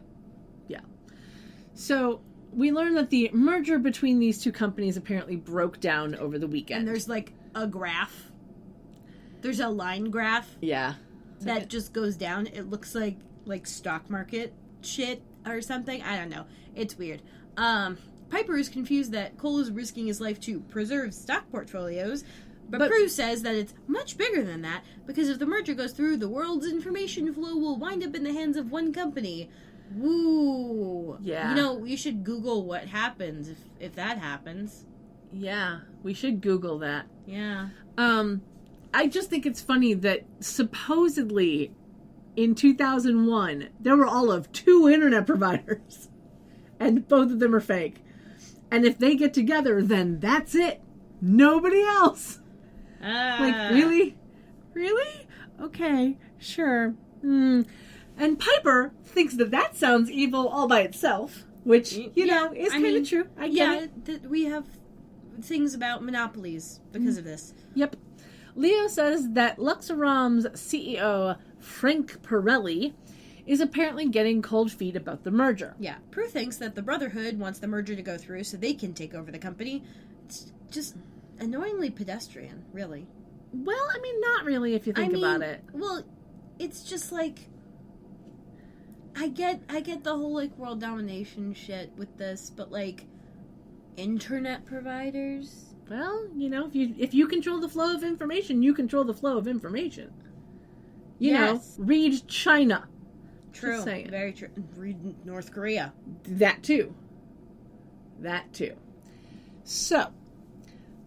So, we learn that the merger between these two companies apparently broke down over the weekend. And there's, like, a graph. There's a line graph Yeah. that just goes down. It looks like stock market shit or something. I don't know. It's weird. Piper is confused that Cole is risking his life to preserve stock portfolios, but Prue says that it's much bigger than that, because if the merger goes through, the world's information flow will wind up in the hands of one company. Woo! Yeah. You know, you should Google what happens if that happens. Yeah. We should Google that. Yeah. I just think it's funny that supposedly in 2001, there were all of 2 internet providers. And both of them are fake. And if they get together, then that's it. Nobody else. Like, really? Really? Okay, sure. And Piper thinks that sounds evil all by itself, which, you know, is kind of true. I get it. We have things about monopolies because of this. Yep. Leo says that Luxaram's CEO, Frank Pirelli, is apparently getting cold feet about the merger. Yeah, Prue thinks that the Brotherhood wants the merger to go through so they can take over the company. It's just annoyingly pedestrian, really. Well, I mean, not really if you think about it. Well, it's just like I get the whole like world domination shit with this, but like internet providers. Well, you know, if you control the flow of information, you control the flow of information. You know, read China. True. Just saying. Very true. Read North Korea. That too. So,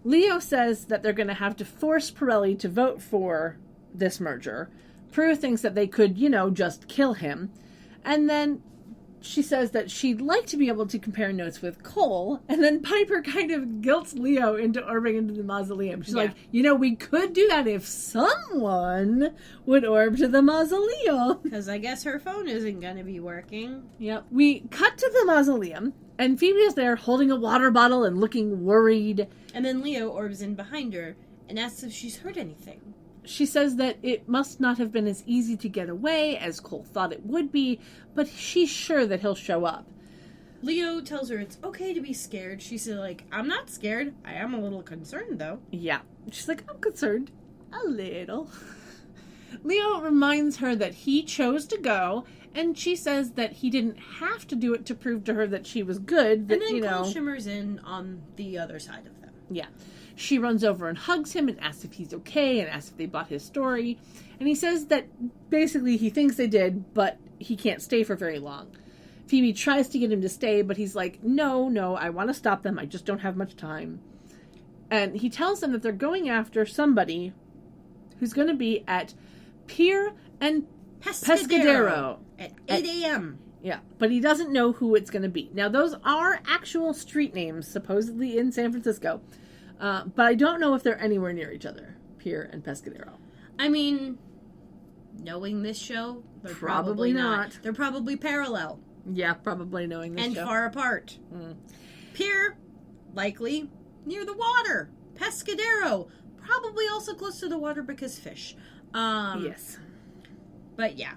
Leo says that they're going to have to force Pirelli to vote for this merger. Prue thinks that they could, you know, just kill him. And then she says that she'd like to be able to compare notes with Cole. And then Piper kind of guilts Leo into orbiting into the mausoleum. She's like, you know, we could do that if someone would orb to the mausoleum. Because I guess her phone isn't going to be working. Yep. We cut to the mausoleum, and Phoebe is there holding a water bottle and looking worried. And then Leo orbs in behind her and asks if she's heard anything. She says that it must not have been as easy to get away as Cole thought it would be, but she's sure that he'll show up. Leo tells her it's okay to be scared. She's like, I'm not scared. I am a little concerned, though. Yeah. She's like, I'm concerned. A little. Leo reminds her that he chose to go, and she says that he didn't have to do it to prove to her that she was good. That, And then Cole shimmers in on the other side of them. Yeah. She runs over and hugs him and asks if he's okay and asks if they bought his story. And he says that basically he thinks they did, but he can't stay for very long. Phoebe tries to get him to stay, but he's like, no, I want to stop them. I just don't have much time. And he tells them that they're going after somebody who's going to be at Pier and Pescadero. At 8 a.m. Yeah, but he doesn't know who it's going to be. Now, those are actual street names, supposedly in San Francisco, but I don't know if they're anywhere near each other, Pier and Pescadero. I mean, knowing this show, they're Probably probably not. They're probably parallel Yeah, probably knowing this and show. far apart. Pier, likely near the water. Pescadero, probably also close to the water because fish. Yes. But yeah.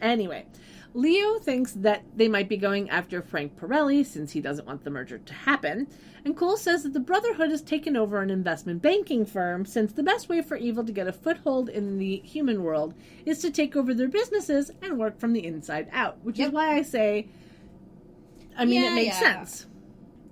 Anyway, Leo thinks that they might be going after Frank Pirelli since he doesn't want the merger to happen, and Cole says that the Brotherhood has taken over an investment banking firm since the best way for evil to get a foothold in the human world is to take over their businesses and work from the inside out, which is why I say, it makes sense.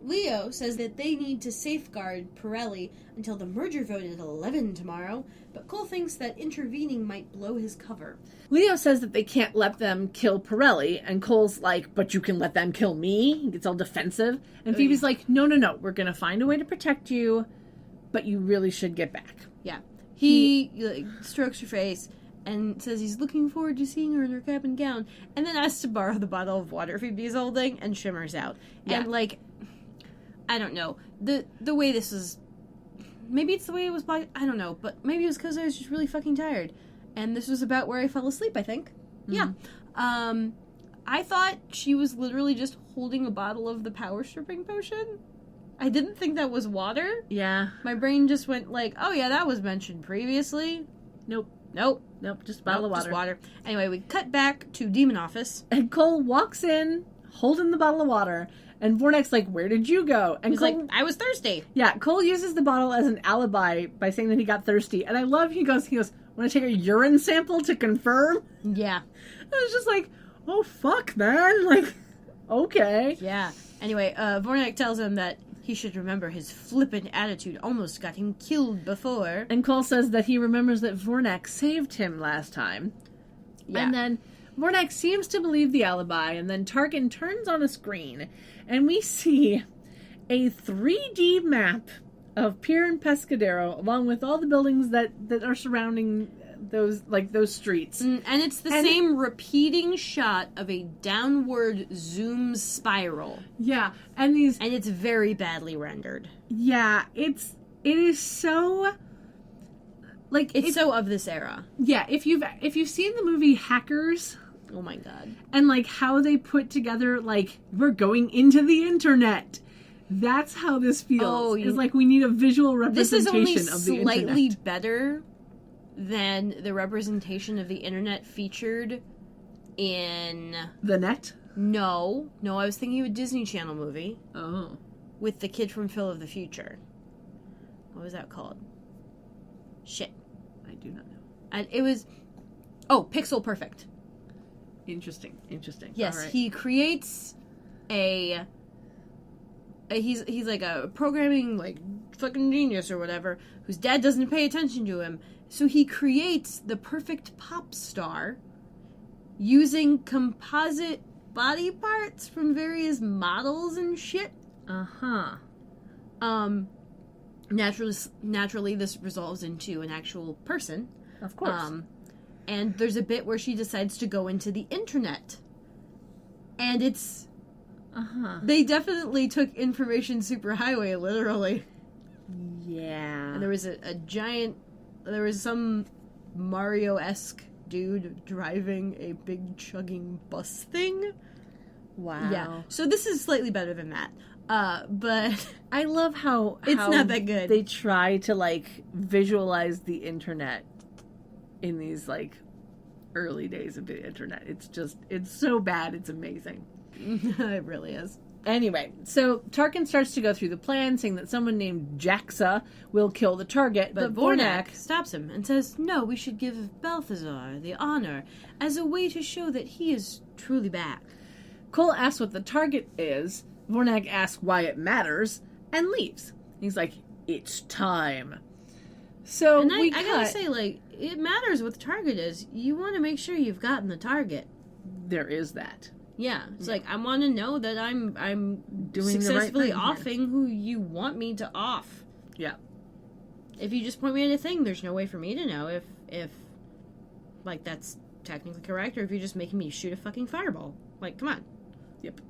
Leo says that they need to safeguard Pirelli until the merger vote at 11 tomorrow, but Cole thinks that intervening might blow his cover. Leo says that they can't let them kill Pirelli, and Cole's like, but you can let them kill me? He gets all defensive. And Phoebe's like, no, we're going to find a way to protect you, but you really should get back. Yeah. He strokes her face and says he's looking forward to seeing her in her cap and gown, and then asks to borrow the bottle of water Phoebe's holding and shimmers out. Yeah. And, I don't know. The way this is... Maybe it's the way it was... I don't know. But maybe it was because I was just really fucking tired. And this was about where I fell asleep, I think. Yeah. I thought she was literally just holding a bottle of the power stripping potion. I didn't think that was water. Yeah. My brain just went oh yeah, that was mentioned previously. Nope, just a bottle of water. Just water. Anyway, we cut back to Demon Office. And Cole walks in, holding the bottle of water, and Vornak's like, where did you go? And He's Cole, I was thirsty. Yeah, Cole uses the bottle as an alibi by saying that he got thirsty. And I love, he goes, want to take a urine sample to confirm? Yeah. I was just like, oh, fuck, man. Okay. Yeah. Anyway, Vornak tells him that he should remember his flippant attitude almost got him killed before. And Cole says that he remembers that Vornak saved him last time. Yeah. And then Vornak seems to believe the alibi, and then Tarkin turns on a screen, and we see a 3D map of Pier and Pescadero, along with all the buildings that are surrounding those streets. And it's the same repeating shot of a downward zoom spiral. Yeah, and it's very badly rendered. Yeah, it is so it's so of this era. Yeah, if you've seen the movie Hackers, oh my god. And how they put together we're going into the internet. That's how this feels. It's we need a visual representation of the internet. This is only slightly better than the representation of the internet featured in... The Net? No, I was thinking of a Disney Channel movie. Oh. With the kid from Phil of the Future. What was that called? Shit. I do not know. And it was... Oh, Pixel Perfect. Interesting. Yes, right. He creates he's like a programming fucking genius or whatever, whose dad doesn't pay attention to him. So he creates the perfect pop star using composite body parts from various models and shit. Uh-huh. Naturally this resolves into an actual person. Of course. And there's a bit where she decides to go into the internet. And it's... Uh-huh. They definitely took Information Superhighway, literally. Yeah. And there was a giant... There was some Mario-esque dude driving a big chugging bus thing. Wow. Yeah. So this is slightly better than that. But... I love how it's not that good. They try to, visualize the internet in these, early days of the internet. It's so bad, it's amazing. It really is. Anyway, so Tarkin starts to go through the plan, saying that someone named Jaxa will kill the target, but Vornak stops him and says, no, we should give Balthazar the honor as a way to show that he is truly back. Cole asks what the target is, Vornak asks why it matters, and leaves. He's like, it's time. So and I gotta say, it matters what the target is. You want to make sure you've gotten the target. There is that. Yeah, it's I want to know that I'm doing successfully the right offing who you want me to off. Yeah. If you just point me at a thing, there's no way for me to know if if, like, that's technically correct, or if you're just making me shoot a fucking fireball. Like, come on. Yep.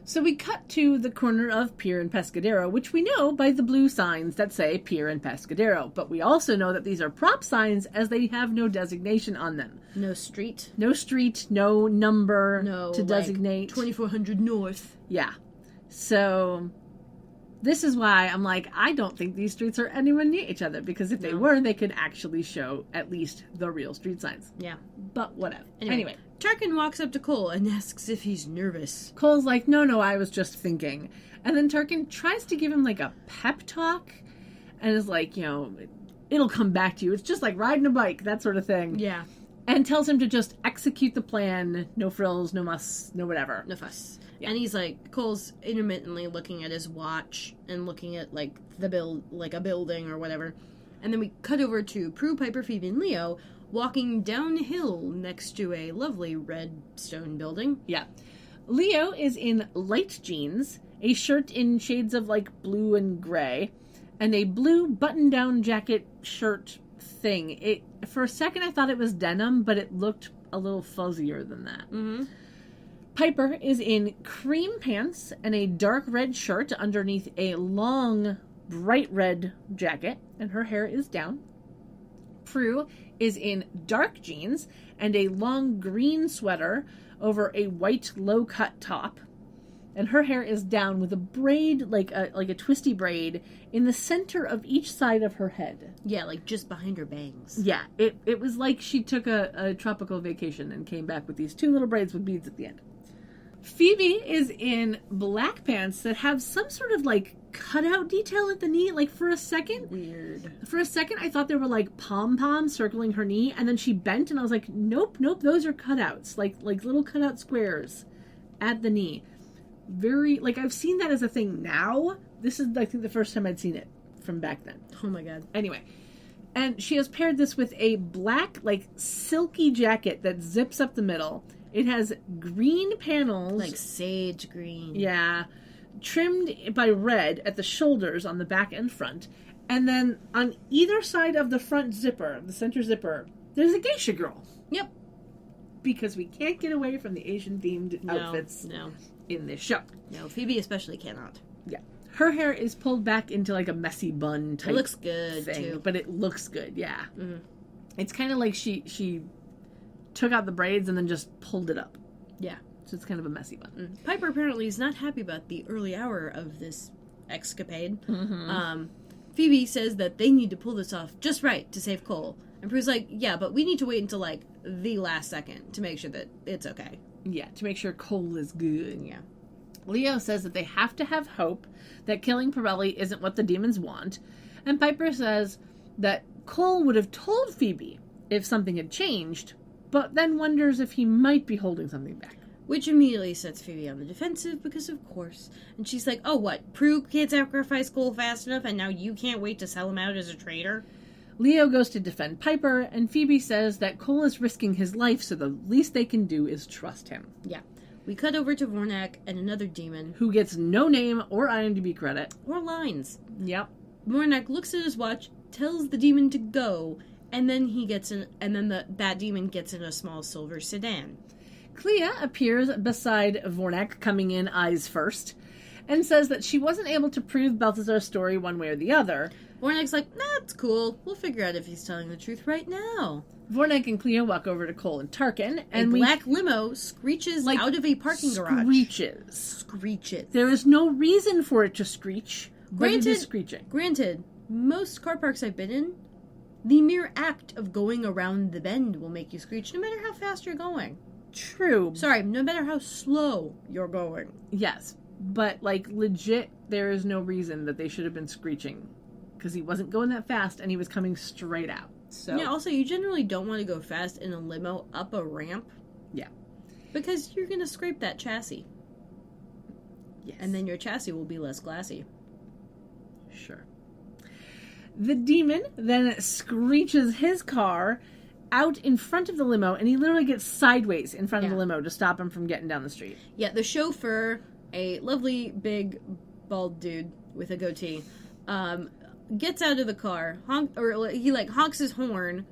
So we cut to the corner of Pier and Pescadero, which we know by the blue signs that say Pier and Pescadero. But we also know that these are prop signs as they have no designation on them. No street. No street, no number No, to designate. 2400 North. Yeah. So this is why I'm like, I don't think these streets are anywhere near each other, because if they No. were, they could actually show at least the real street signs. Yeah. But whatever. Anyway, Tarkin walks up to Cole and asks if he's nervous. Cole's like, no, I was just thinking. And then Tarkin tries to give him like a pep talk and is like, it'll come back to you. It's just like riding a bike, that sort of thing. Yeah. And tells him to just execute the plan. No frills, no muss, no whatever. No fuss. Yeah. And he's like, Cole's intermittently looking at his watch and looking at like a building or whatever. And then we cut over to Prue, Piper, Phoebe, and Leo walking downhill next to a lovely red stone building. Yeah. Leo is in light jeans, a shirt in shades of like blue and gray, and a blue button-down jacket shirt thing. For a second I thought it was denim, but it looked a little fuzzier than that. Mm-hmm. Piper is in cream pants and a dark red shirt underneath a long, bright red jacket, and her hair is down. Prue is in dark jeans and a long green sweater over a white low-cut top, and her hair is down with a braid, like a twisty braid, in the center of each side of her head. Yeah, like just behind her bangs. Yeah, it was like she took a tropical vacation and came back with these two little braids with beads at the end. Phoebe is in black pants that have some sort of like cutout detail at the knee. Like for a second I thought there were like pom-poms circling her knee, and then she bent and I was like, nope, those are cutouts, like little cutout squares at the knee. Very, like, I've seen that as a thing now. This is, I think, the first time I'd seen it from back then. Oh my god. Anyway, and she has paired this with a black, like, silky jacket that zips up the middle. It has green panels. Like sage green. Yeah. Trimmed by red at the shoulders on the back and front. And then on either side of the front zipper, the center zipper, there's a geisha girl. Yep. Because we can't get away from the Asian-themed outfits in this show. No, Phoebe especially cannot. Yeah. Her hair is pulled back into like a messy bun type It looks good, thing, too. but it looks good, yeah. Mm-hmm. It's kind of like she took out the braids and then just pulled it up. Yeah. So it's kind of a messy bun. Piper apparently is not happy about the early hour of this escapade. Mm-hmm. Phoebe says that they need to pull this off just right to save Cole. And Prue's like, yeah, but we need to wait until, like, the last second to make sure that it's okay. Yeah, to make sure Cole is good. Yeah. Leo says that they have to have hope that killing Pirelli isn't what the demons want. And Piper says that Cole would have told Phoebe if something had changed, but then wonders if he might be holding something back. Which immediately sets Phoebe on the defensive, because of course. And she's like, oh, what? Prue can't sacrifice Cole fast enough, and now you can't wait to sell him out as a traitor? Leo goes to defend Piper, and Phoebe says that Cole is risking his life, so the least they can do is trust him. Yeah. We cut over to Vornak and another demon. Who gets no name or IMDb credit. Or lines. Yep. Vornak looks at his watch, tells the demon to go, and then that demon gets in a small silver sedan. Clea appears beside Vornak, coming in eyes first, and says that she wasn't able to prove Balthazar's story one way or the other. Vornak's like, nah, it's cool. We'll figure out if he's telling the truth right now. Vornak and Clea walk over to Cole and Tarkin, and a black limo screeches out of a parking garage. Screeches. There is no reason for it to screech, but it is screeching. Granted, most car parks I've been in, the mere act of going around the bend will make you screech, no matter how fast you're going. True. Sorry, no matter how slow you're going. Yes, but, like, legit, there is no reason that they should have been screeching. Because he wasn't going that fast, and he was coming straight out. So yeah, also, you generally don't want to go fast in a limo up a ramp. Yeah. Because you're going to scrape that chassis. Yes. And then your chassis will be less glassy. Sure. The demon then screeches his car out in front of the limo, and he literally gets sideways in front of the limo to stop him from getting down the street. Yeah, the chauffeur, a lovely big bald dude with a goatee, gets out of the car, honks his horn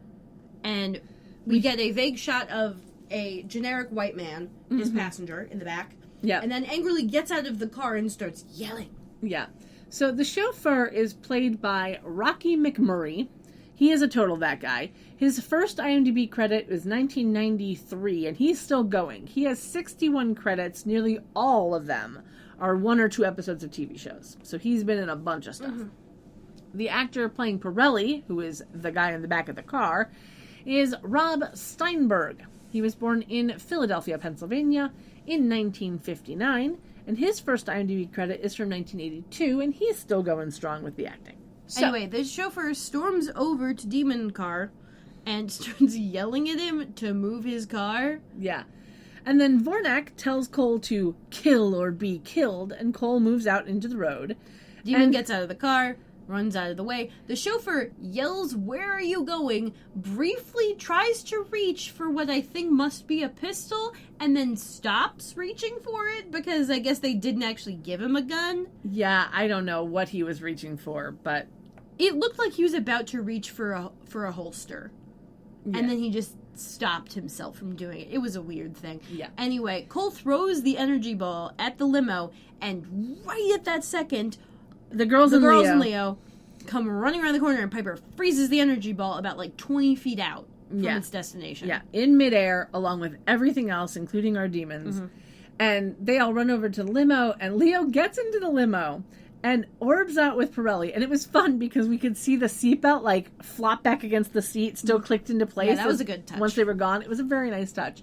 And we get a vague shot of a generic white man, his passenger, in the back. Yeah. And then angrily gets out of the car and starts yelling. Yeah. So the chauffeur is played by Rocky McMurray. He is a total that guy. His first IMDb credit was 1993, and he's still going. He has 61 credits. Nearly all of them are 1 or 2 episodes of TV shows. So he's been in a bunch of stuff. The actor playing Pirelli, who is the guy in the back of the car, is Rob Steinberg. He was born in Philadelphia, Pennsylvania in 1959, and his first IMDb credit is from 1982, and he's still going strong with the acting. So, Anyway, the chauffeur storms over to Demon Car and starts yelling at him to move his car. yeah. And then Vornak tells Cole to kill or be killed, and Cole moves out into the road. Demon gets out of the car, runs out of the way. The chauffeur yells, "Where are you going?" Briefly tries to reach for what I think must be a pistol, and then stops reaching for it because I guess they didn't actually give him a gun. Yeah, I don't know what he was reaching for, but It looked like he was about to reach for a holster. yeah. And then he just stopped himself from doing it. It was a weird thing. Yeah. Anyway, Cole throws the energy ball at the limo, and right at that second, the girls, the and girls Leo, and Leo come running around the corner, and Piper freezes the energy ball about like 20 feet out from Yeah. its destination. yeah, in midair, along with everything else, including our demons. And they all run over to the limo, and Leo gets into the limo and orbs out with Pirelli. And it was fun because we could see the seatbelt like flop back against the seat, still clicked into place. Yeah, that was a good touch. Once they were gone, it was a very nice touch.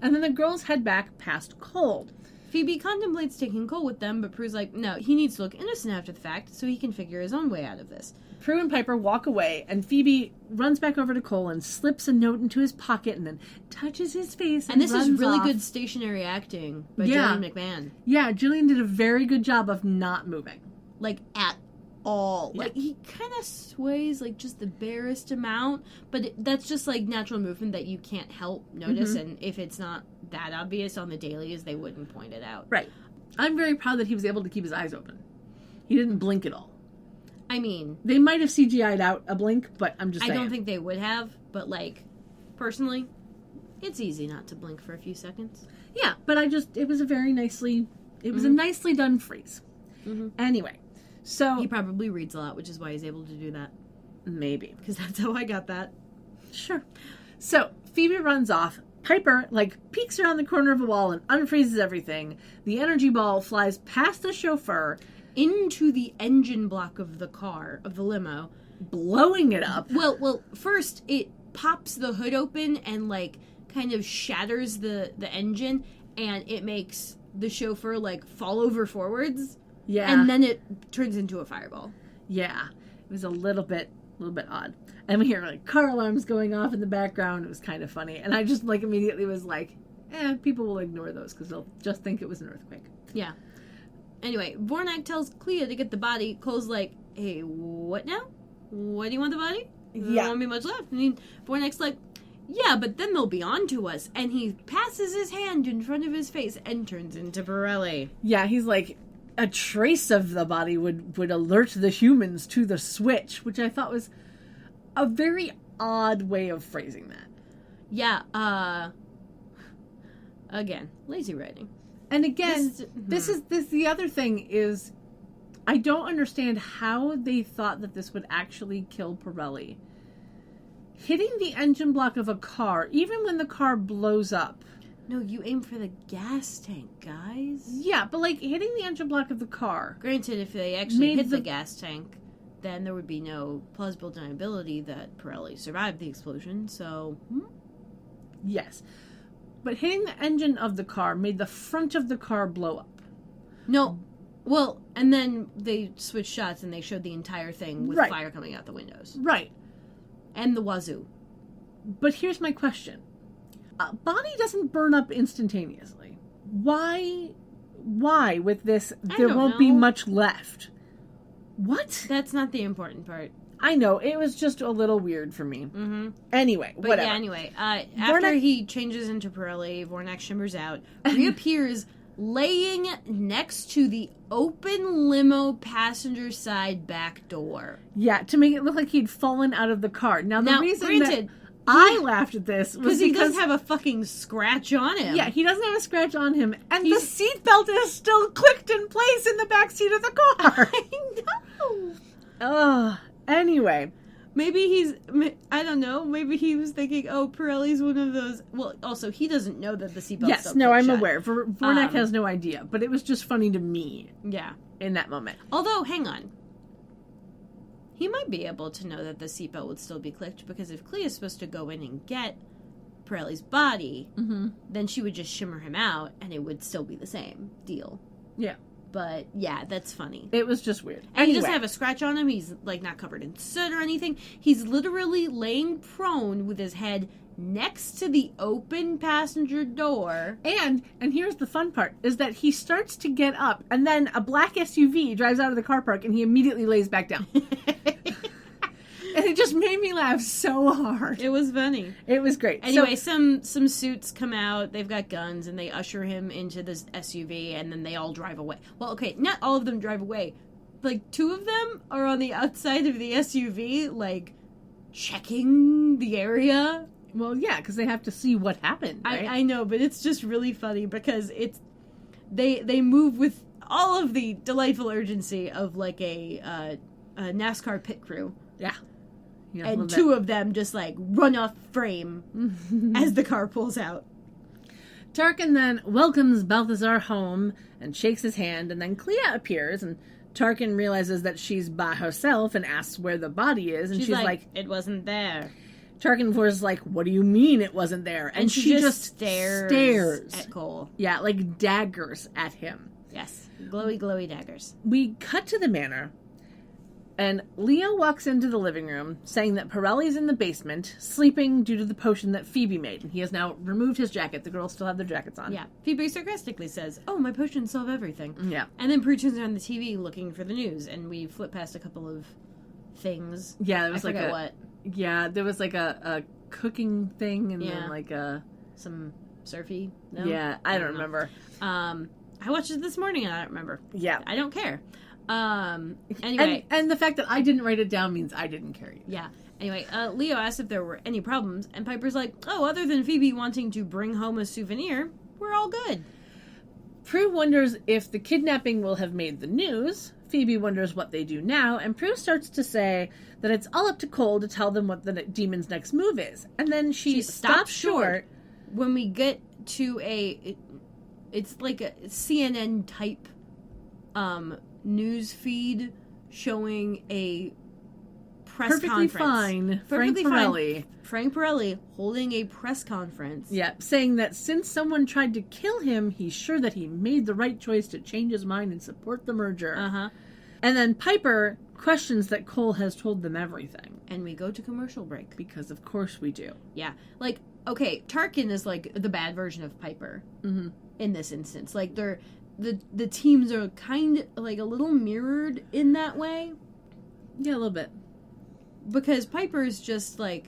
And then the girls head back past Cole. Phoebe contemplates taking Cole with them, but Prue's like, no, he needs to look innocent after the fact so he can figure his own way out of this. Prue and Piper walk away, and Phoebe runs back over to Cole and slips a note into his pocket and then touches his face. And this is runs really off. good stationary acting by Yeah. Jillian McMahon. Yeah, Jillian did a very good job of not moving. Like, at all. Yeah. Like, he kind of sways, like, just the barest amount, but that's just, like, natural movement that you can't help notice, and if it's not that obvious on the dailies, they wouldn't point it out. Right. I'm very proud that he was able to keep his eyes open. He didn't blink at all. I mean, They might have CGI'd out a blink, but I'm just I saying. don't think they would have, but, like, personally, it's easy not to blink for a few seconds. Yeah, but it was a very nicely, it was a nicely done freeze. Anyway, so He probably reads a lot, which is why he's able to do that, maybe. because that's how I got that. Sure. So Phoebe runs off. Piper, peeks around the corner of a wall and unfreezes everything. The energy ball flies past the chauffeur, Into the engine block of the car, of the limo. blowing it up. Well, first it pops the hood open and kind of shatters the engine, and it makes the chauffeur fall over forwards, Yeah. and then it turns into a fireball. Yeah. It was a little bit odd. And we hear car alarms going off in the background. It was kind of funny. And I just immediately was people will ignore those because they'll just think it was an earthquake. Yeah. Anyway, Vornak tells Clea to get the body. Cole's like, "Hey, what now? What do you want the body? There Yeah. won't be much left." And Vornak's like, "Yeah, but then they'll be on to us." And he passes his hand in front of his face and turns into Pirelli. Yeah, he's a trace of the body would alert the humans to the switch, which I thought was a very odd way of phrasing that. Yeah, again, lazy writing. And again, This- the other thing is, I don't understand how they thought that this would actually kill Pirelli. Hitting the engine block of a car, even when the car blows up. No, you aim for the gas tank, guys. Yeah, but hitting the engine block of the car. Granted, if they actually Made hit the the- gas tank, then there would be no plausible deniability that Pirelli survived the explosion, so... Yes. But hitting the engine of the car made the front of the car blow up. No. Well, and then they switched shots and they showed the entire thing with Right. fire coming out the windows. Right. And the wazoo. But here's my question. A body doesn't burn up instantaneously. Why with this, there don't won't be know. much left? What? That's not the important part. I know, it was just a little weird for me. Mm-hmm. Anyway, But whatever. yeah, anyway, after Vornak- he changes into Pirelli, Vornak shimmers out, reappears laying next to the open limo passenger side back door. Yeah, to make it look like he'd fallen out of the car. Now, the Now, reason granted, I laughed at this was Because he doesn't have a fucking scratch on him. Yeah, he doesn't have a scratch on him, and the seatbelt is still clicked in place in the back seat of the car. I know. Oh, anyway. Maybe I don't know, maybe he was thinking, oh, Pirelli's one of those. Well, also, he doesn't know that the seatbelt. Yes, no, I'm aware. Vornak has no idea, but it was just funny to me. Yeah. In that moment. Although, hang on. He might be able to know that the seatbelt would still be clicked, because if Clea is supposed to go in and get Pirelli's body, then she would just shimmer him out, and it would still be the same deal. Yeah. But, yeah, that's funny. It was just weird. And he doesn't have a scratch on him. He's, like, not covered in soot or anything. He's literally laying prone with his head next to the open passenger door. And here's the fun part, is that he starts to get up, and then a black SUV drives out of the car park, and he immediately lays back down. And it just made me laugh so hard. It was funny. It was great. Anyway, some suits come out. They've got guns, and they usher him into this SUV, and then they all drive away. Well, okay, not all of them drive away. Like, 2 of them are on the outside of the SUV, like, checking the area. Well, yeah, because they have to see what happened, right? I know, but it's just really funny because they move with all of the delightful urgency of, like, a NASCAR pit crew. Yeah. And 2 of them just, like, run off frame as the car pulls out. Tarkin then welcomes Balthazar home and shakes his hand, and then Clea appears, and Tarkin realizes that she's by herself and asks where the body is, and she's like, it wasn't there. Tarkin was like, what do you mean it wasn't there? And she just stares at Cole. Yeah, like daggers at him. Yes. Glowy, glowy daggers. We cut to the manor, and Leo walks into the living room, saying that Pirelli's in the basement, sleeping due to the potion that Phoebe made, and he has now removed his jacket. The girls still have their jackets on. Yeah. Phoebe sarcastically says, oh, my potions solve everything. Yeah. And then Prue turns on the TV looking for the news, and we flip past a couple of things. Yeah, there was I forget what. Yeah, there was like a cooking thing, and then like some surfy. No? Yeah, I don't remember. I watched it this morning, and I don't remember. Yeah. I don't care. Anyway. And the fact that I didn't write it down means I didn't care either. Yeah. Anyway, Leo asked if there were any problems, and Piper's like, oh, other than Phoebe wanting to bring home a souvenir, we're all good. Prue wonders if the kidnapping will have made the news. Phoebe wonders what they do now, and Prue starts to say that it's all up to Cole to tell them what the demon's next move is. And then she stops short. When we get to it's like a CNN type news feed showing a press conference. Fine. Perfectly Frank fine. Pirelli. Frank Pirelli holding a press conference. Yeah, saying that since someone tried to kill him, he's sure that he made the right choice to change his mind and support the merger. Uh-huh. And then Piper questions that Cole has told them everything. And we go to commercial break. Because of course we do. Yeah. Like, okay, Tarkin is like the bad version of Piper in this instance. Like, the teams are kind of like a little mirrored in that way. Yeah, a little bit. Because Piper's just like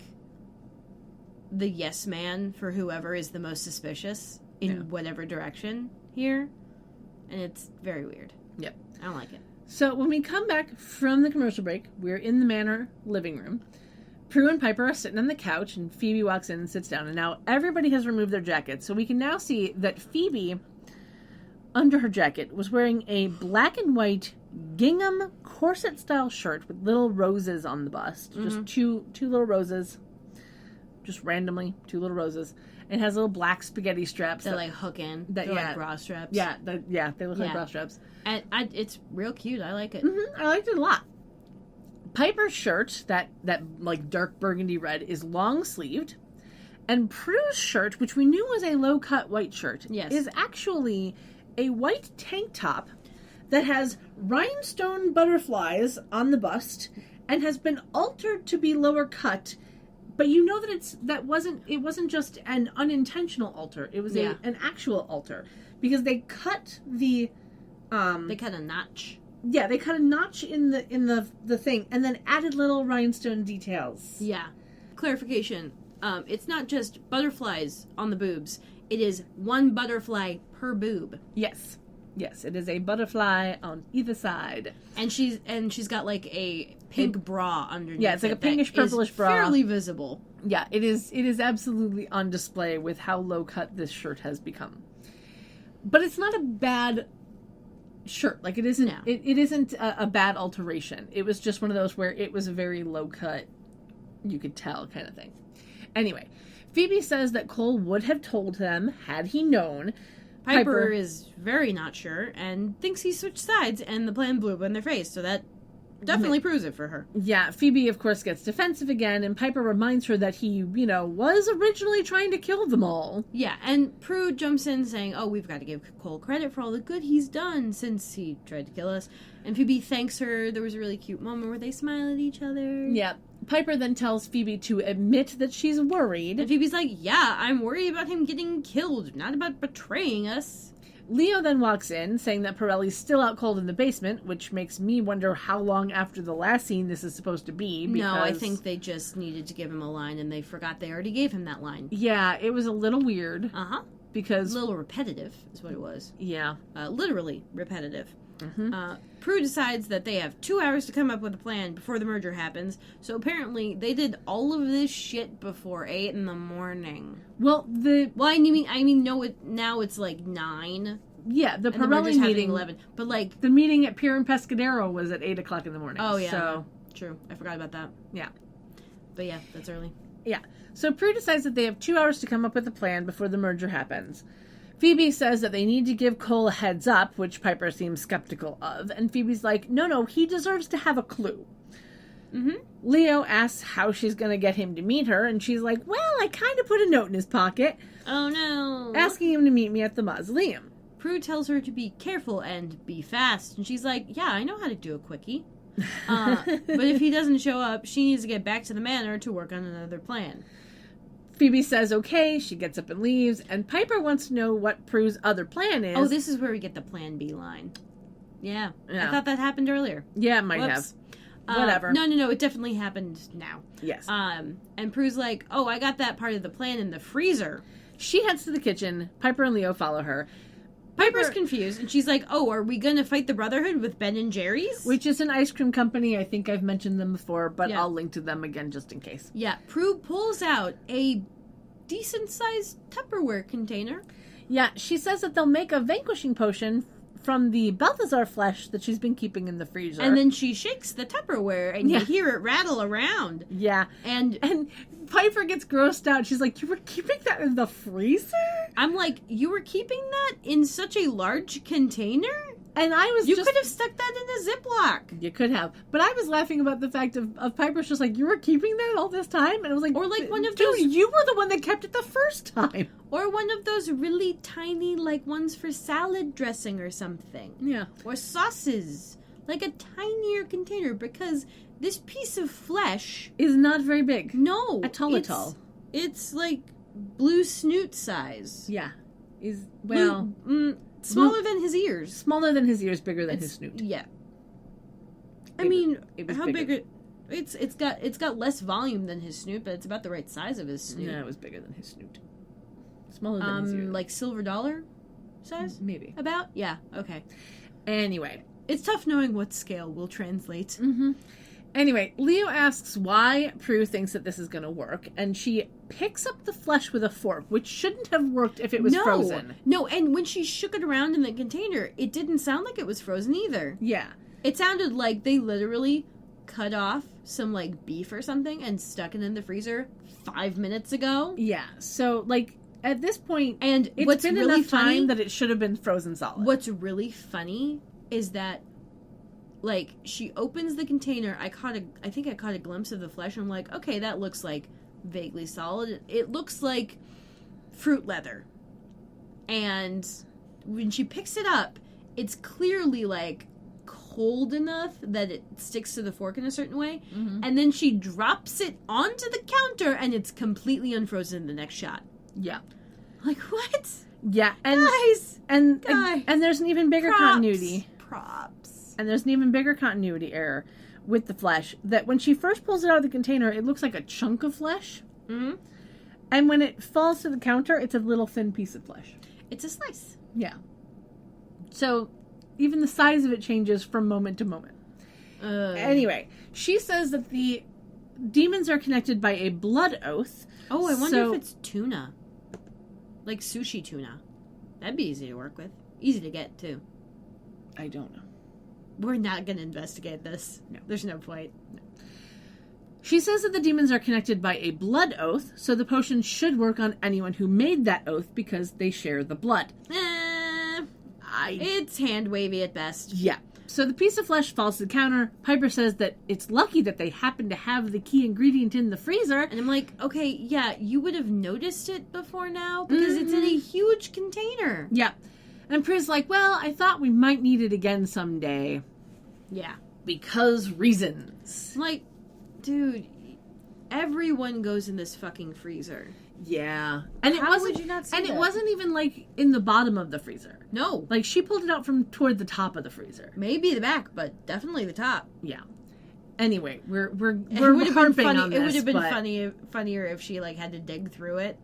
the yes man for whoever is the most suspicious in whatever direction here. And it's very weird. Yep. I don't like it. So when we come back from the commercial break, we're in the manor living room. Prue and Piper are sitting on the couch, and Phoebe walks in and sits down. And now everybody has removed their jackets, so we can now see that Phoebe, under her jacket, was wearing a black and white gingham corset-style shirt with little roses on the bust. Just two little roses. Just randomly, 2 little roses. And has little black spaghetti straps. They're like hook in. They're like bra straps. Yeah, they look like bra straps. And it's real cute. I like it. I liked it a lot. Piper's shirt, that like dark burgundy red, is long sleeved, and Prue's shirt, which we knew was a low cut white shirt, is actually a white tank top that has rhinestone butterflies on the bust and has been altered to be lower cut. But you know that it wasn't just an unintentional alter; it was an actual alter, because they cut the they cut a notch. Yeah, they cut a notch in the thing and then added little rhinestone details. Yeah. Clarification. It's not just butterflies on the boobs. It is 1 butterfly per boob. Yes. Yes, it is a butterfly on either side. And she's got like a pink bra underneath. Yeah, it's like a pinkish purplish bra. Fairly visible. Yeah, it is absolutely on display with how low cut this shirt has become. But it's not a bad shirt. Like, it isn't No. it isn't a bad alteration. It was just one of those where it was a very low cut, you could tell kind of thing. Anyway, Phoebe says that Cole would have told them had he known. Piper is very not sure and thinks he switched sides and the plan blew up in their face, so that definitely proves it for her. Yeah, Phoebe, of course, gets defensive again, and Piper reminds her that he, was originally trying to kill them all. Yeah, and Prue jumps in saying, oh, we've got to give Cole credit for all the good he's done since he tried to kill us. And Phoebe thanks her. There was a really cute moment where they smile at each other. Yeah. Piper then tells Phoebe to admit that she's worried. And Phoebe's like, yeah, I'm worried about him getting killed, not about betraying us. Leo then walks in, saying that Pirelli's still out cold in the basement, which makes me wonder how long after the last scene this is supposed to be. No, I think they just needed to give him a line, and they forgot they already gave him that line. Yeah, it was a little weird. Uh-huh. Because... A little repetitive is what it was. Yeah. Literally repetitive. Mm-hmm. Prue decides that they have 2 hours to come up with a plan before the merger happens, so apparently they did all of this shit before 8 in the morning. Well, Now it's like 9. Yeah, the And the merger's Pirelli happening meeting... 11. But like... The meeting at Pier and Pescadero was at 8 o'clock in the morning. Oh, yeah. So, True. I forgot about that. yeah. But yeah, that's early. Yeah. So Prue decides that they have 2 hours to come up with a plan before the merger happens. Phoebe says that they need to give Cole a heads up, which Piper seems skeptical of, and Phoebe's like, no, he deserves to have a clue. Mm-hmm. Leo asks how she's going to get him to meet her, and she's like, well, I kind of put a note in his pocket, Oh, no. asking him to meet me at the mausoleum. Prue tells her to be careful and be fast, and she's like, yeah, I know how to do a quickie. But if he doesn't show up, she needs to get back to the manor to work on another plan. Phoebe says okay, she gets up and leaves, and Piper wants to know what Prue's other plan is. Oh, this is where we get the Plan B line. Yeah. Yeah. I thought that happened earlier. Yeah, it might Whoops. have. Whatever. No, it definitely happened now. Yes. And Prue's like, oh, I got that part of the plan in the freezer. She heads to the kitchen. Piper and Leo follow her. Piper's confused, and she's like, oh, are we going to fight the Brotherhood with Ben and Jerry's? Which is an ice cream company. I think I've mentioned them before, but Yeah. I'll link to them again just in case. Yeah, Prue pulls out a decent-sized Tupperware container. Yeah, she says that they'll make a vanquishing potion from the Balthazar flesh that she's been keeping in the freezer. And then she shakes the Tupperware, and Yeah. you hear it rattle around. Yeah. And Piper gets grossed out. She's like, you were keeping that in the freezer? I'm like, you were keeping that in such a large container? And I was You just... could have stuck that in a Ziploc. You could have. But I was laughing about the fact of Piper's just like, you were keeping that all this time? And I was like... Or like one of dude, those- you were the one that kept it the first time. Or one of those really tiny, like, ones for salad dressing or something. Yeah. Or sauces. Like a tinier container, because this piece of flesh... Is not very big. No. At all. It's like blue snoot size. Yeah. Is, well... Smaller than his ears. Smaller than his ears, bigger than his snoot. Yeah. I It mean, was how bigger. big? It's got less volume than his snoot, but it's about the right size of his snoot. Yeah, it was bigger than his snoot. Smaller than his ears. Like silver dollar size. Maybe. About? Yeah. Okay. Anyway. It's tough knowing what scale will translate. Mm-hmm. Anyway, Leo asks why Prue thinks that this is going to work, and she picks up the flesh with a fork, which shouldn't have worked if it was frozen. No, and when she shook it around in the container, it didn't sound like it was frozen either. Yeah. It sounded like they literally cut off some, like, beef or something and stuck it in the freezer 5 minutes ago. Yeah. So, like, at this point, And it's what's been really enough funny, time that it should have been frozen solid. what's really funny is that, like, she opens the container. I think I caught a glimpse of the flesh, and I'm like, okay, that looks like vaguely solid. It looks like fruit leather. And when she picks it up, it's clearly, like, cold enough that it sticks to the fork in a certain way. Mm-hmm. And then she drops it onto the counter, and it's completely unfrozen in the next shot. Yeah. Like, what? Yeah. And Guys! and Guys. and there's an even bigger continuity. Props. And there's an even bigger continuity error with the flesh, that when she first pulls it out of the container, it looks like a chunk of flesh. Mm-hmm. And when it falls to the counter, it's a little thin piece of flesh. It's a slice. Yeah. So even the size of it changes from moment to moment. Anyway, she says that the demons are connected by a blood oath. Oh, I wonder So- if it's tuna. Like sushi tuna. That'd be easy to work with. Easy to get, too. I don't know. We're not going to investigate this. No. There's no point. She says that the demons are connected by a blood oath, so the potion should work on anyone who made that oath because they share the blood. It's hand-wavy at best. Yeah. So the piece of flesh falls to the counter. Piper says that it's lucky that they happen to have the key ingredient in the freezer. And I'm like, okay, yeah, you would have noticed it before now because it's in a huge container. Yeah. And Prue's like, well, I thought we might need it again someday. Yeah. Because reasons. I'm like, dude, everyone goes in this fucking freezer. Yeah. And it How wasn't, would you not see and that? it wasn't even like in the bottom of the freezer. No. Like she pulled it out from toward the top of the freezer. Maybe the back, but definitely the top. Yeah. Anyway, we're It would have harping been funny. on this. It would have been but- funnier if she like had to dig through it,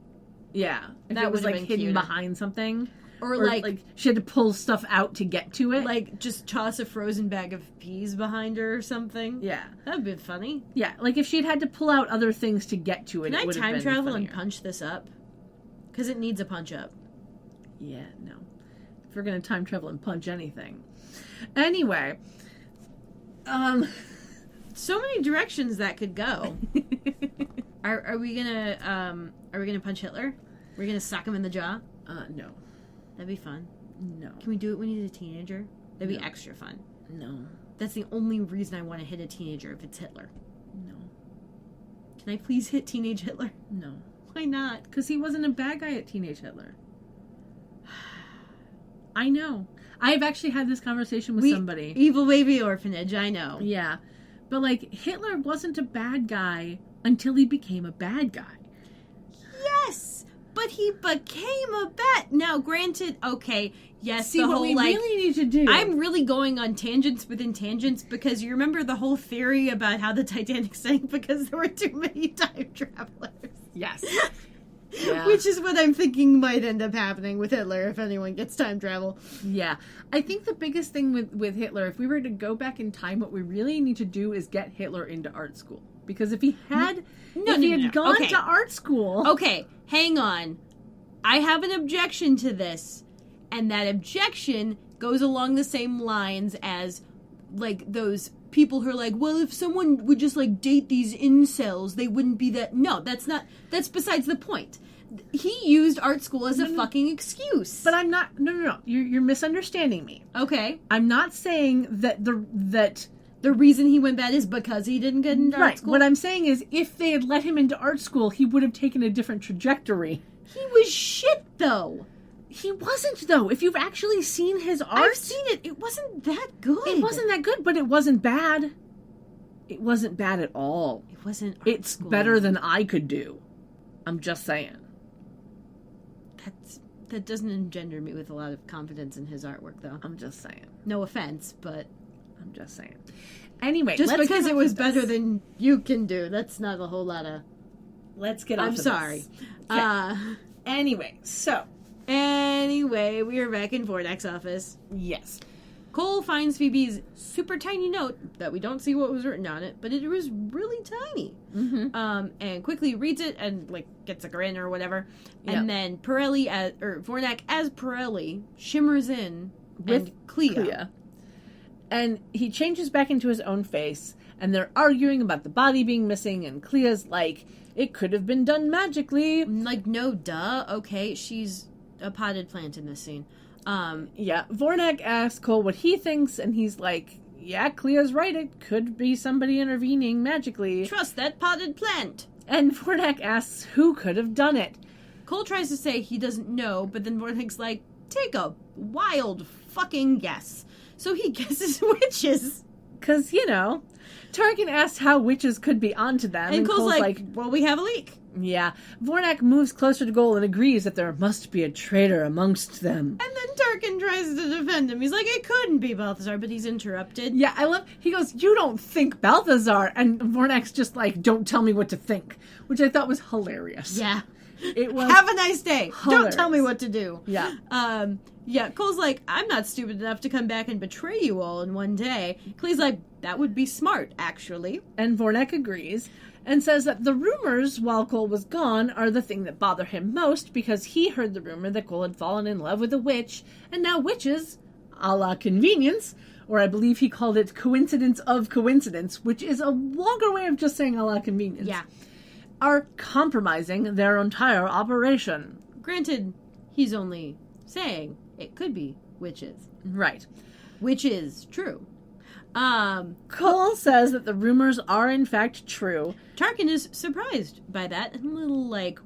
Yeah. If That it was would have like been hidden cuter. behind something. or Or like she had to pull stuff out to get to it. like just toss a frozen bag of peas behind her or something. yeah. That'd been funny. Yeah. Like if she'd had to pull out other things to get to it, Can it I would have time been travel funnier. and punch this up? Because it needs a punch up. Yeah, no. If we're gonna time travel and punch anything. Anyway. So many directions that could go. Are we gonna punch Hitler? Are we gonna sock him in the jaw? No. That'd be fun. No. Can we do it when he's a teenager? That'd be No. extra fun. No. That's the only reason I want to hit a teenager if it's Hitler. No. Can I please hit teenage Hitler? No. Why not? Because he wasn't a bad guy at Teenage Hitler. I know. I've actually had this conversation with somebody. Evil baby orphanage, I know. Yeah. But, like, Hitler wasn't a bad guy until he became a bad guy. Yes, but he became a bat. Now, granted, okay, yes, See, the what whole, we like, really need to do... I'm really going on tangents within tangents because you remember the whole theory about how the Titanic sank because there were too many time travelers. Yes. Yeah. Which is what I'm thinking might end up happening with Hitler if anyone gets time travel. Yeah. I think the biggest thing with Hitler, if we were to go back in time, what we really need to do is get Hitler into art school. Because if he had gone Okay. to art school... Okay, hang on. I have an objection to this, and that objection goes along the same lines as, like, those people who are like, well, if someone would just, like, date these incels, they wouldn't be that... No, that's besides the point. He used art school as a fucking excuse. But I'm not... No. You're misunderstanding me. Okay. I'm not saying that The reason he went bad is because he didn't get into art Right. school. What I'm saying is, if they had let him into art school, he would have taken a different trajectory. He was shit, though. He wasn't, though. If you've actually seen his art... I've seen it. It wasn't that good. It wasn't that good, but it wasn't bad. It wasn't bad at all. It wasn't art It's school. better than I could do. I'm just saying. That doesn't engender me with a lot of confidence in his artwork, though. I'm just saying. No offense, but I'm just saying. Anyway, just let's because get it off was of better this. than you can do, that's not a whole lot of... Let's get off I'm of sorry. this. Anyway, so... Anyway, we are back in Vornak's office. Yes. Cole finds Phoebe's super tiny note that we don't see what was written on it, but it was really tiny. Mm-hmm. And quickly reads it and like gets a grin or whatever. Yep. And then Vornak as Pirelli shimmers in With and Clea. Clea. And he changes back into his own face, and they're arguing about the body being missing, and Clea's like, it could have been done magically. Like, no, duh. Okay, she's a potted plant in this scene. Yeah, Vornak asks Cole what he thinks, and he's like, yeah, Clea's right, it could be somebody intervening magically. Trust that potted plant. And Vornak asks who could have done it. Cole tries to say he doesn't know, but then Vornak's like, take a wild fucking guess. So he guesses witches. Because, Tarkin asks how witches could be onto them. And Cole's like, well, we have a leak. yeah. Vornak moves closer to Cole and agrees that there must be a traitor amongst them. And then Tarkin tries to defend him. He's like, it couldn't be Balthazar, but he's interrupted. Yeah, I love, he goes, you don't think Balthazar, and Vornak's just like, don't tell me what to think, which I thought was hilarious. Yeah. It was Have a nice day. Don't tell me hilarious. what to do. Yeah. Yeah, Cole's like, I'm not stupid enough to come back and betray you all in one day. Clee's like, that would be smart, actually. And Vornak agrees and says that the rumors while Cole was gone are the thing that bother him most because he heard the rumor that Cole had fallen in love with a witch, and now witches, a la convenience, or I believe he called it coincidence of coincidence, which is a longer way of just saying a la convenience, Yeah. are compromising their entire operation. Granted, he's only saying it could be witches. Right. Which is true. Cole says that the rumors are in fact true. Tarkin is surprised by that and a little like,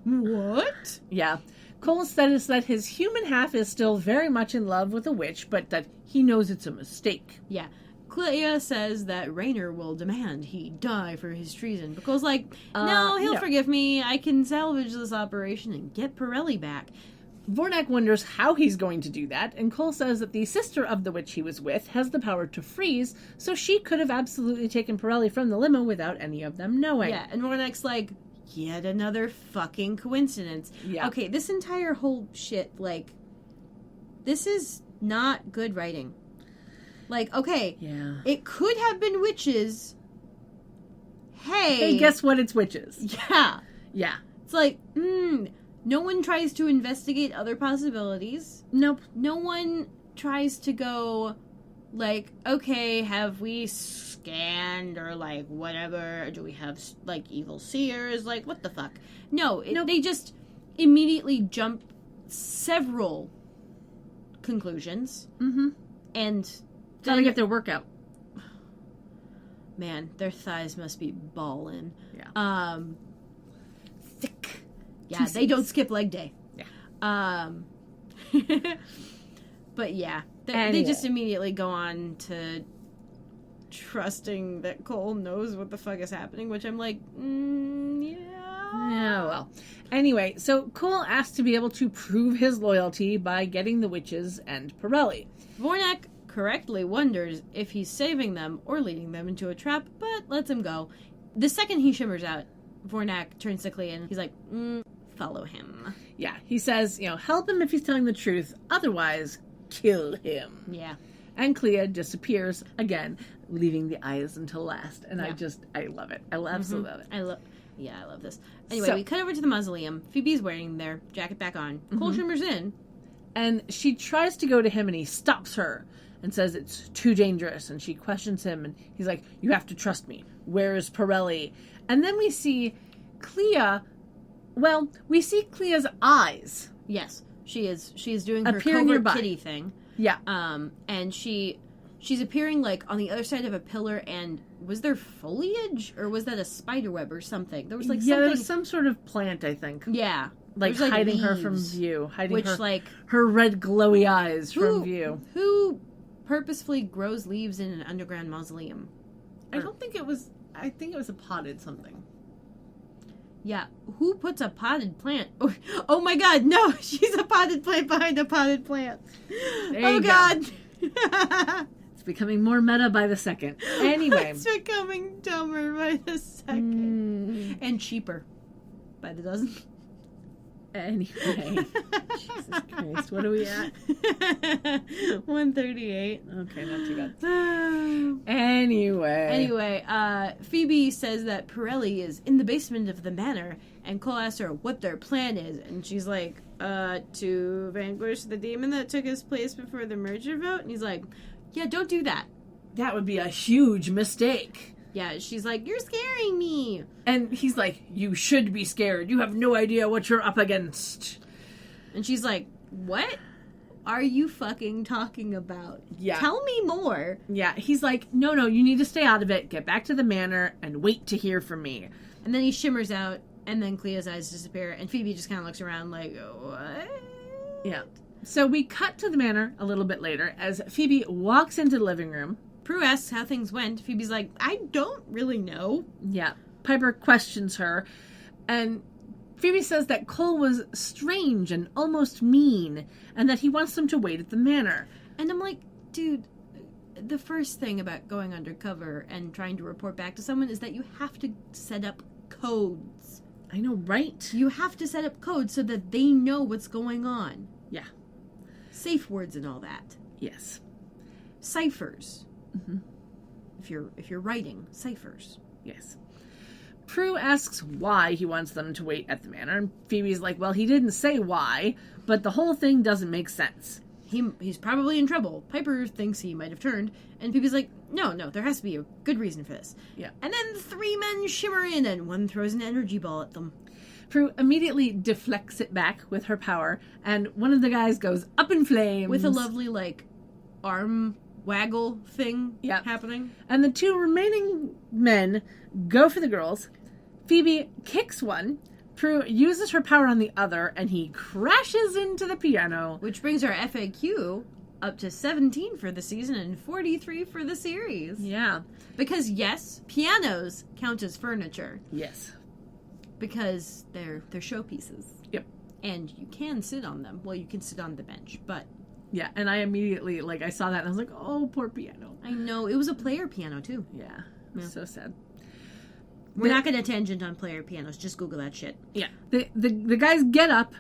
what? Yeah. Cole says that his human half is still very much in love with a witch, but that he knows it's a mistake. Yeah. Clea says that Raynor will demand he die for his treason. But Cole's like, no, he'll no. forgive me. I can salvage this operation and get Pirelli back. Vornak wonders how he's going to do that, and Cole says that the sister of the witch he was with has the power to freeze, so she could have absolutely taken Pirelli from the limo without any of them knowing. Yeah, and Vornak's like, yet another fucking coincidence. Yeah. Okay, this entire whole shit, like, this is not good writing. Like, okay, Yeah. it could have been witches. Hey, guess what? It's witches. Yeah. Yeah. It's like, no one tries to investigate other possibilities. Nope. No one tries to go, like, okay, have we scanned or, like, whatever? Do we have, like, evil seers? Like, what the fuck? No, Nope. they just immediately jump several conclusions. Mm-hmm. And Gotta then, get their workout. man, their thighs must be ballin'. Yeah. Thick. Yeah, they don't skip leg day. Yeah. But yeah, they Anyway. just immediately go on to trusting that Cole knows what the fuck is happening, which I'm like, yeah. Yeah, well. Anyway, so Cole asked to be able to prove his loyalty by getting the witches and Pirelli. Vornak correctly wonders if he's saving them or leading them into a trap, but lets him go. The second he shimmers out, Vornak turns to Clea and he's like, follow him. Yeah, he says, help him if he's telling the truth, otherwise, kill him. Yeah. And Clea disappears again, leaving the eyes until last. And Yeah. I love it. I absolutely love it. I love this. Anyway, So- we cut over to the mausoleum. Phoebe's wearing their jacket back on. Cole shimmers in. And she tries to go to him and he stops her and says it's too dangerous. And she questions him and he's like, you have to trust me. Where is Pirelli? And then we see Clea, we see Clea's eyes. Yes, she is. She is doing her Appear covert nearby. kitty thing. Yeah. And she's appearing like on the other side of a pillar. And was there foliage or was that a spider web or something? There was like yeah, something. there was some sort of plant, I think. Yeah, Like There's, hiding her from leaves, view. Hiding which her, like her red glowy eyes from view. Who purposefully grows leaves in an underground mausoleum? I think it was a potted something. Yeah, who puts a potted plant? Oh my God, no! She's a potted plant behind a potted plant. There Oh you go. God! It's becoming more meta by the second. Anyway. It's becoming dumber by the second and cheaper by the dozen. Anyway. Jesus Christ. What are we at? 138. Okay, not too bad. Anyway. Phoebe says that Pirelli is in the basement of the manor, and Cole asks her what their plan is, and she's like, to vanquish the demon that took his place before the merger vote? And he's like, yeah, don't do that. That would be a huge mistake. Yeah, she's like, you're scaring me. And he's like, you should be scared. You have no idea what you're up against. And she's like, what are you fucking talking about? Yeah. Tell me more. Yeah, he's like, no, you need to stay out of it. Get back to the manor and wait to hear from me. And then he shimmers out, and then Clea's eyes disappear, and Phoebe just kind of looks around like, what? Yeah. So we cut to the manor a little bit later as Phoebe walks into the living room. Prue asks how things went. Phoebe's like, I don't really know. Yeah. Piper questions her, and Phoebe says that Cole was strange and almost mean, and that he wants them to wait at the manor. And I'm like, dude, the first thing about going undercover and trying to report back to someone is that you have to set up codes. I know, right? You have to set up code so that they know what's going on. Yeah. Safe words and all that. Yes. Ciphers. If you're writing, ciphers. Yes. Prue asks why he wants them to wait at the manor, and Phoebe's like, well, he didn't say why, but the whole thing doesn't make sense. He's probably in trouble. Piper thinks he might have turned, and Phoebe's like, no, there has to be a good reason for this. Yeah. And then 3 men shimmer in, and one throws an energy ball at them. Prue immediately deflects it back with her power, and one of the guys goes up in flames. With a lovely, arm waggle thing Yep. happening. And the 2 remaining men go for the girls. Phoebe kicks one. Prue uses her power on the other, and he crashes into the piano. Which brings our FAQ up to 17 for the season and 43 for the series. Yeah. Because, yes, pianos count as furniture. Yes. Because they're showpieces. Yep. And you can sit on them. Well, you can sit on the bench, but... Yeah, and I immediately, I saw that, and I was like, oh, poor piano. I know. It was a player piano, too. Yeah. It was so sad. We're not going to tangent on player pianos. Just Google that shit. Yeah. The guys get up,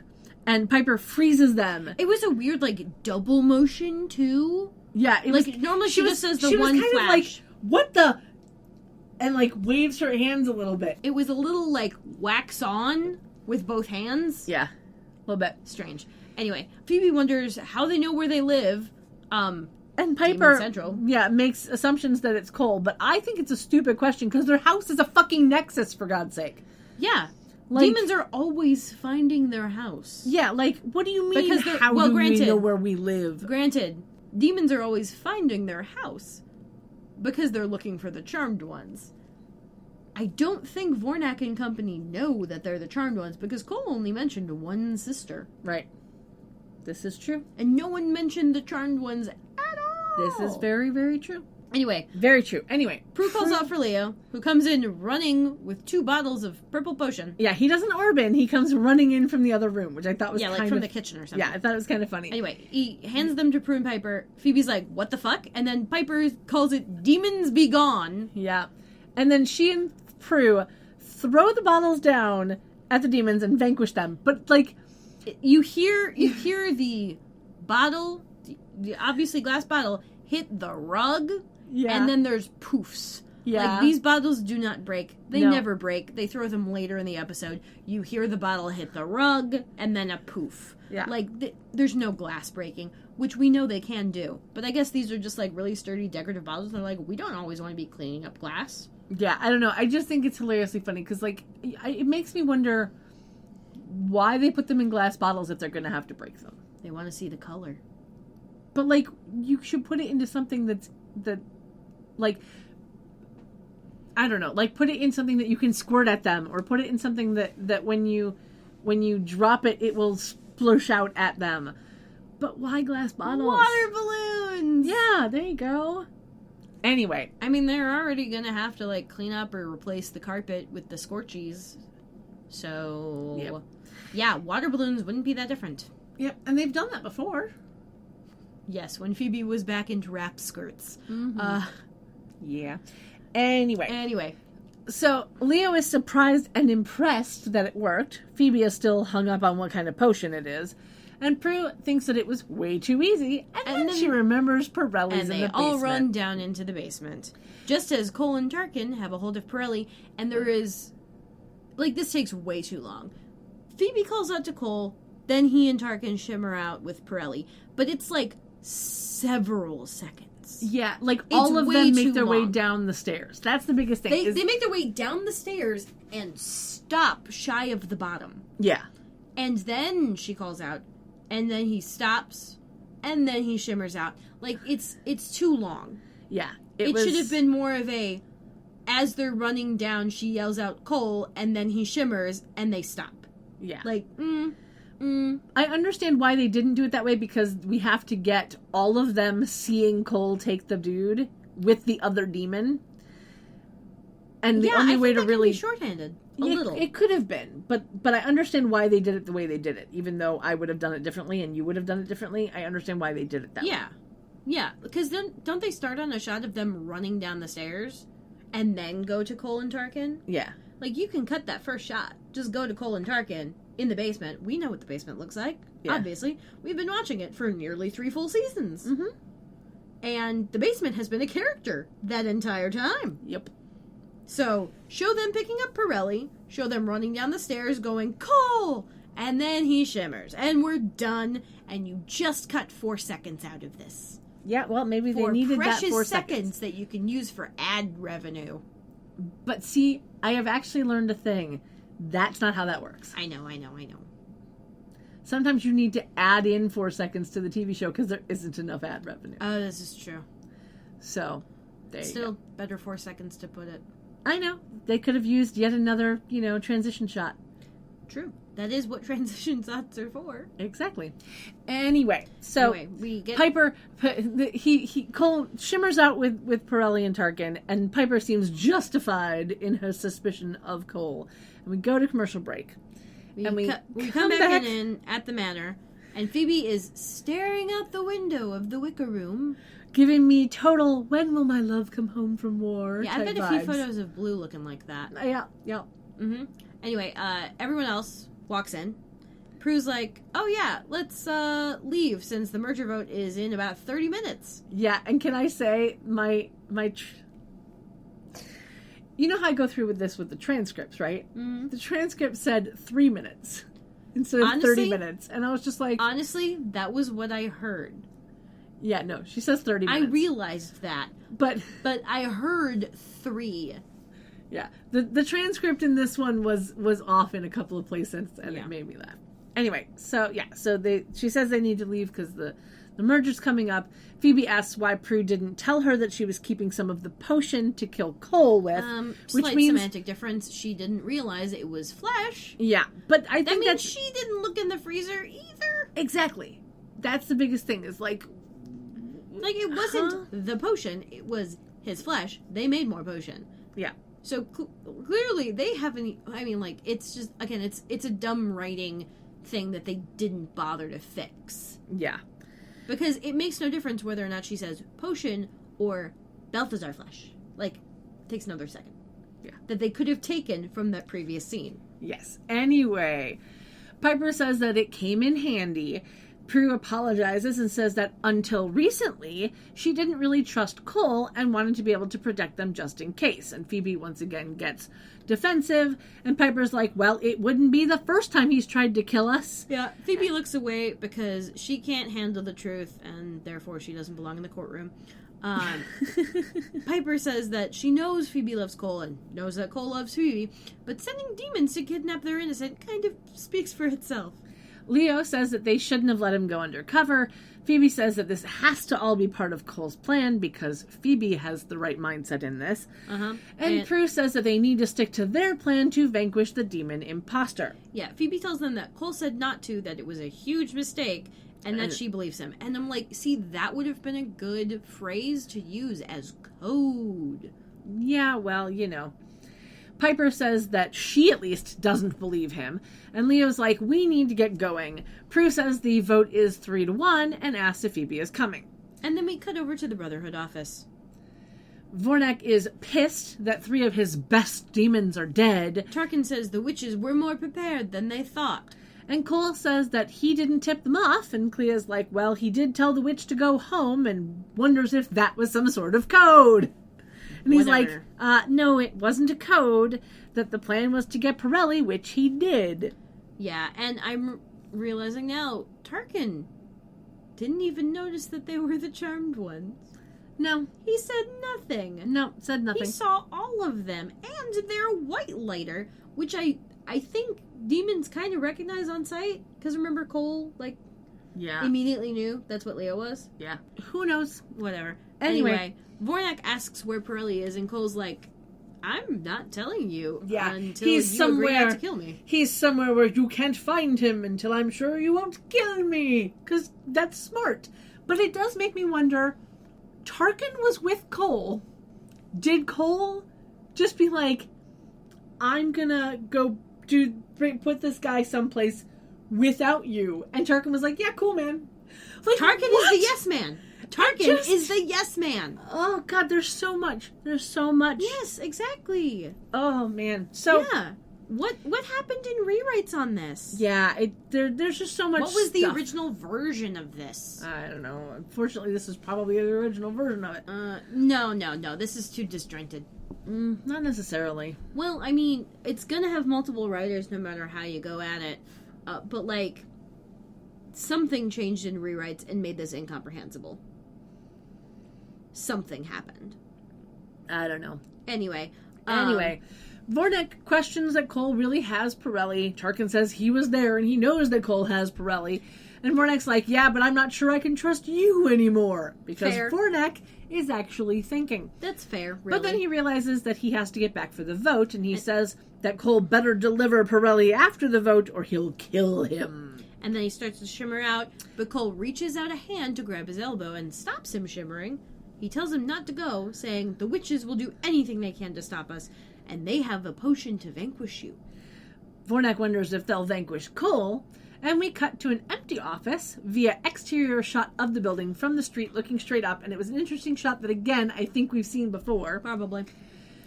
and Piper freezes them. It was a weird, double motion, too. Yeah, it was... normally she just says the she one was kind flash. of what the... And, waves her hands a little bit. It was a little, wax on with both hands. Yeah. A little bit. Strange. Anyway, Phoebe wonders how they know where they live. And Piper, Central. yeah, makes assumptions that it's Cole, but I think it's a stupid question because their house is a fucking nexus, for God's sake. Yeah. Demons are always finding their house. Yeah, what do you mean, Because how do we know where we live? Granted, demons are always finding their house because they're looking for the charmed ones. I don't think Vornak and company know that they're the charmed ones because Cole only mentioned one sister. Right. This is true. And no one mentioned the charmed ones at all. This is very, very true. Anyway. Very true. Anyway. Prue calls out for Leo, who comes in running with 2 bottles of purple potion. Yeah, he doesn't orb in. He comes running in from the other room, which I thought was kind of... from the kitchen or something. Yeah, I thought it was kind of funny. Anyway, he hands them to Prue and Piper. Phoebe's like, what the fuck? And then Piper calls it Demons Be Gone. Yeah. And then she and Prue throw the bottles down at the demons and vanquish them. But, You hear the bottle, the obviously glass bottle, hit the rug, yeah. and then there's poofs. Yeah. These bottles do not break. They No. never break. They throw them later in the episode. You hear the bottle hit the rug, and then a poof. Yeah. There's no glass breaking, which we know they can do. But I guess these are just, really sturdy decorative bottles. They're we don't always want to be cleaning up glass. Yeah, I don't know. I just think it's hilariously funny, because, it makes me wonder why they put them in glass bottles if they're going to have to break them. They want to see the color. But, you should put it into something I don't know, put it in something that you can squirt at them, or put it in something that when you drop it, it will splurge out at them. But why glass bottles? Water balloons! Yeah, there you go. Anyway. I mean, they're already going to have to, clean up or replace the carpet with the scorchies. So, Yep. Yeah, water balloons wouldn't be that different. Yep, and they've done that before. Yes, when Phoebe was back into wrap skirts. Mm-hmm. Yeah. Anyway. So, Leo is surprised and impressed that it worked. Phoebe is still hung up on what kind of potion it is. And Prue thinks that it was way too easy. And then she remembers Pirelli's in the basement. And they all run down into the basement. Just as Cole and Tarkin have a hold of Pirelli. And there is... this takes way too long. Phoebe calls out to Cole. Then he and Tarkin shimmer out with Pirelli. But it's several seconds. Yeah, all of them make their way long. down the stairs. That's the biggest thing. They make their way down the stairs and stop shy of the bottom. Yeah. And then she calls out, and then he stops, and then he shimmers out. It's too long. Yeah. It should have been more of a, as they're running down, she yells out Cole, and then he shimmers, and they stop. Yeah. I understand why they didn't do it that way, because we have to get all of them seeing Cole take the dude with the other demon. And the only way to really... can be shorthanded. A little. It could have been. But I understand why they did it the way they did it. Even though I would have done it differently and you would have done it differently, I understand why they did it that way. Yeah, because don't they start on a shot of them running down the stairs and then go to Cole and Tarkin? Yeah. Like, you can cut that first shot. Just go to Cole and Tarkin in the basement. We know what the basement looks like. Yeah. Obviously. We've been watching it for nearly 3 full seasons. Mm-hmm. And the basement has been a character that entire time. Yep. So, show them picking up Pirelli. Show them running down the stairs going, Cole! And then he shimmers. And we're done. And you just cut 4 seconds out of this. Yeah, well, maybe they For needed that precious 4 seconds that you can use for ad revenue. But see, I have actually learned a thing. That's not how that works. I know. Sometimes you need to add in 4 seconds to the TV show because there isn't enough ad revenue. Oh, this is true. So, there you Still, go. better 4 seconds to put it. I know. They could have used yet another, transition shot. True. That is what transition shots are for. Exactly. Anyway, so we get Piper, Cole shimmers out with Pirelli and Tarkin, and Piper seems justified in her suspicion of Cole. And we go to commercial break. And we come back in at the manor, and Phoebe is staring out the window of the wicker room. Giving me total, when will my love come home from war? Yeah, I type bet a few vibes. photos of Blue looking like that. Yeah. Mm-hmm. Anyway, everyone else walks in. Prue's like, oh yeah, let's leave since the merger vote is in about 30 minutes. Yeah, and can I say, you know how I go through with this with the transcripts, right? Mm-hmm. The transcript said 3 minutes instead of 30 minutes. And I was just like... Honestly, that was what I heard. Yeah, no, she says 30 minutes. I realized that. But I heard 3. yeah, the transcript in this one was off in a couple of places, and Yeah. it made me laugh. Anyway, so she says they need to leave because the merger's coming up. Phoebe asks why Prue didn't tell her that she was keeping some of the potion to kill Cole with, which Slight means semantic difference. She didn't realize it was flesh. yeah, but I That think means that's she didn't look in the freezer either. exactly. That's the biggest thing. Is like it wasn't the potion; it was his flesh. They made more potion. yeah. So clearly, they haven't. I mean, it's just again, it's a dumb writing thing that they didn't bother to fix. Yeah. Because it makes no difference whether or not she says potion or Balthazar flesh. It takes another second. Yeah. That they could have taken from that previous scene. Yes. Anyway, Piper says that it came in handy. Prue apologizes and says that until recently, she didn't really trust Cole and wanted to be able to protect them just in case. And Phoebe once again gets defensive, and Piper's like, well, it wouldn't be the first time he's tried to kill us. Yeah, Phoebe looks away because she can't handle the truth, and therefore she doesn't belong in the courtroom. Piper says that she knows Phoebe loves Cole and knows that Cole loves Phoebe, but sending demons to kidnap their innocent kind of speaks for itself. Leo says that they shouldn't have let him go undercover. Phoebe says that this has to all be part of Cole's plan because Phoebe has the right mindset in this. And Prue says that they need to stick to their plan to vanquish the demon imposter. Yeah, Phoebe tells them that Cole said not to, that it was a huge mistake, and that she believes him. And I'm like, see, that would have been a good phrase to use as code. Yeah, well, Piper says that she at least doesn't believe him, and Leo's like, we need to get going. Prue says the vote is 3-1 and asks if Phoebe is coming. And then we cut over to the Brotherhood office. Vornak is pissed that 3 of his best demons are dead. Tarkin says the witches were more prepared than they thought. And Cole says that he didn't tip them off, and Clea's like, well, he did tell the witch to go home, and wonders if that was some sort of code. And he's Whatever. like, no, it wasn't a code, that the plan was to get Pirelli, which he did. Yeah, and I'm realizing now, Tarkin didn't even notice that they were the charmed ones. No. He said nothing. No, said nothing. He saw all of them, and their white lighter, which I think demons kind of recognize on sight. Because remember Cole, Yeah. immediately knew that's what Leo was? Yeah. Who knows? Whatever. Anyway. Vornak asks where Pirelli is, and Cole's like, I'm not telling you until he's you agree somewhere not to kill me. He's somewhere where you can't find him until I'm sure you won't kill me. Because that's smart. But it does make me wonder, Tarkin was with Cole. Did Cole just be like, I'm gonna go put this guy someplace without you? And Tarkin was like, yeah, cool, man. Tarkin what? is the yes man. Tarkin is the yes man. Oh, God, there's so much. There's so much. Yes, exactly. Oh, man. So, Yeah. What happened in rewrites on this? yeah, there's just so much What was the stuff. original version of this? I don't know. Unfortunately, this is probably the original version of it. No. This is too disjointed. Not necessarily. Well, I mean, it's gonna have multiple writers no matter how you go at it. But, like, something changed in rewrites and made this incomprehensible. Something happened. I don't know. Anyway. Vornak questions that Cole really has Pirelli. Tarkin says he was there and he knows that Cole has Pirelli. And Vornak's like, yeah, but I'm not sure I can trust you anymore. Because Fair. Vornak is actually thinking. That's fair, really. But then he realizes that he has to get back for the vote, and he says that Cole better deliver Pirelli after the vote or he'll kill him. And then he starts to shimmer out, but Cole reaches out a hand to grab his elbow and stops him shimmering. He tells him not to go, saying the witches will do anything they can to stop us, and they have a potion to vanquish you. Vornak wonders if they'll vanquish Cole, and we cut to an empty office via exterior shot of the building from the street looking straight up, and it was an interesting shot that, again, I think we've seen before. Probably.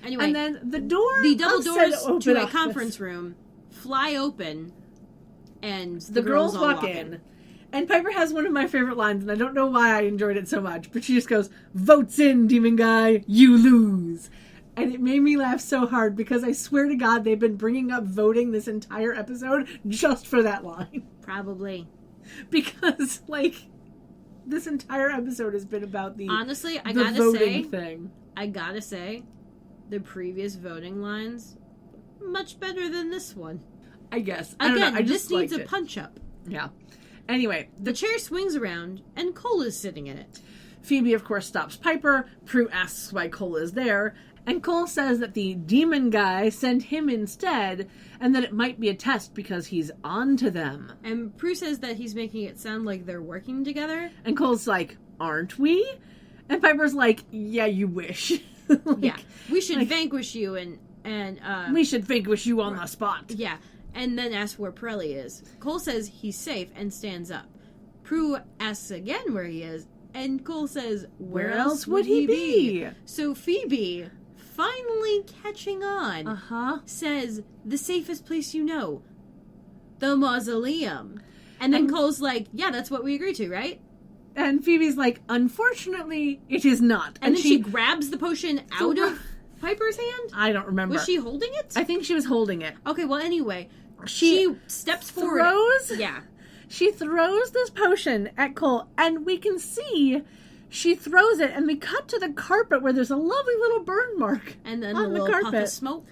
Anyway, And then the door the double of said doors open to a office. conference room fly open, and The girls all walk in. And Piper has one of my favorite lines, and I don't know why I enjoyed it so much, but she just goes, "Votes in, demon guy, you lose." And it made me laugh so hard because I swear to God they've been bringing up voting this entire episode just for that line. Probably. Because, like, this entire episode has been about the Honestly, I the gotta voting say, thing. the previous voting lines, much better than this one. I guess. I don't Again, know. I just this needs a liked it. punch-up. Yeah. Anyway, The chair swings around, and Cole is sitting in it. Phoebe, of course, stops Piper. Prue asks why Cole is there. And Cole says that the demon guy sent him instead, and that it might be a test because he's on to them. And Prue says that he's making it sound like they're working together. And Cole's like, aren't we? And Piper's like, yeah, you wish. Like, Yeah. We should vanquish you and we should vanquish you on the spot. yeah. And then asks where Pirelli is. Cole says he's safe and stands up. Prue asks again where he is, and Cole says, where else would he be? So Phoebe, finally catching on, Uh-huh. says, the safest place you know, the mausoleum. And then Cole's like, yeah, that's what we agreed to, right? And Phoebe's like, unfortunately, it is not. And then she grabs the potion out of Piper's hand? I don't remember. Was she holding it? I think she was holding it. Okay, well, anyway, She she steps forward. Throws? Yeah. She throws this potion at Cole, and we can see she throws it, and we cut to the carpet where there's a lovely little burn mark. And then on the little carpet. puff of smoke.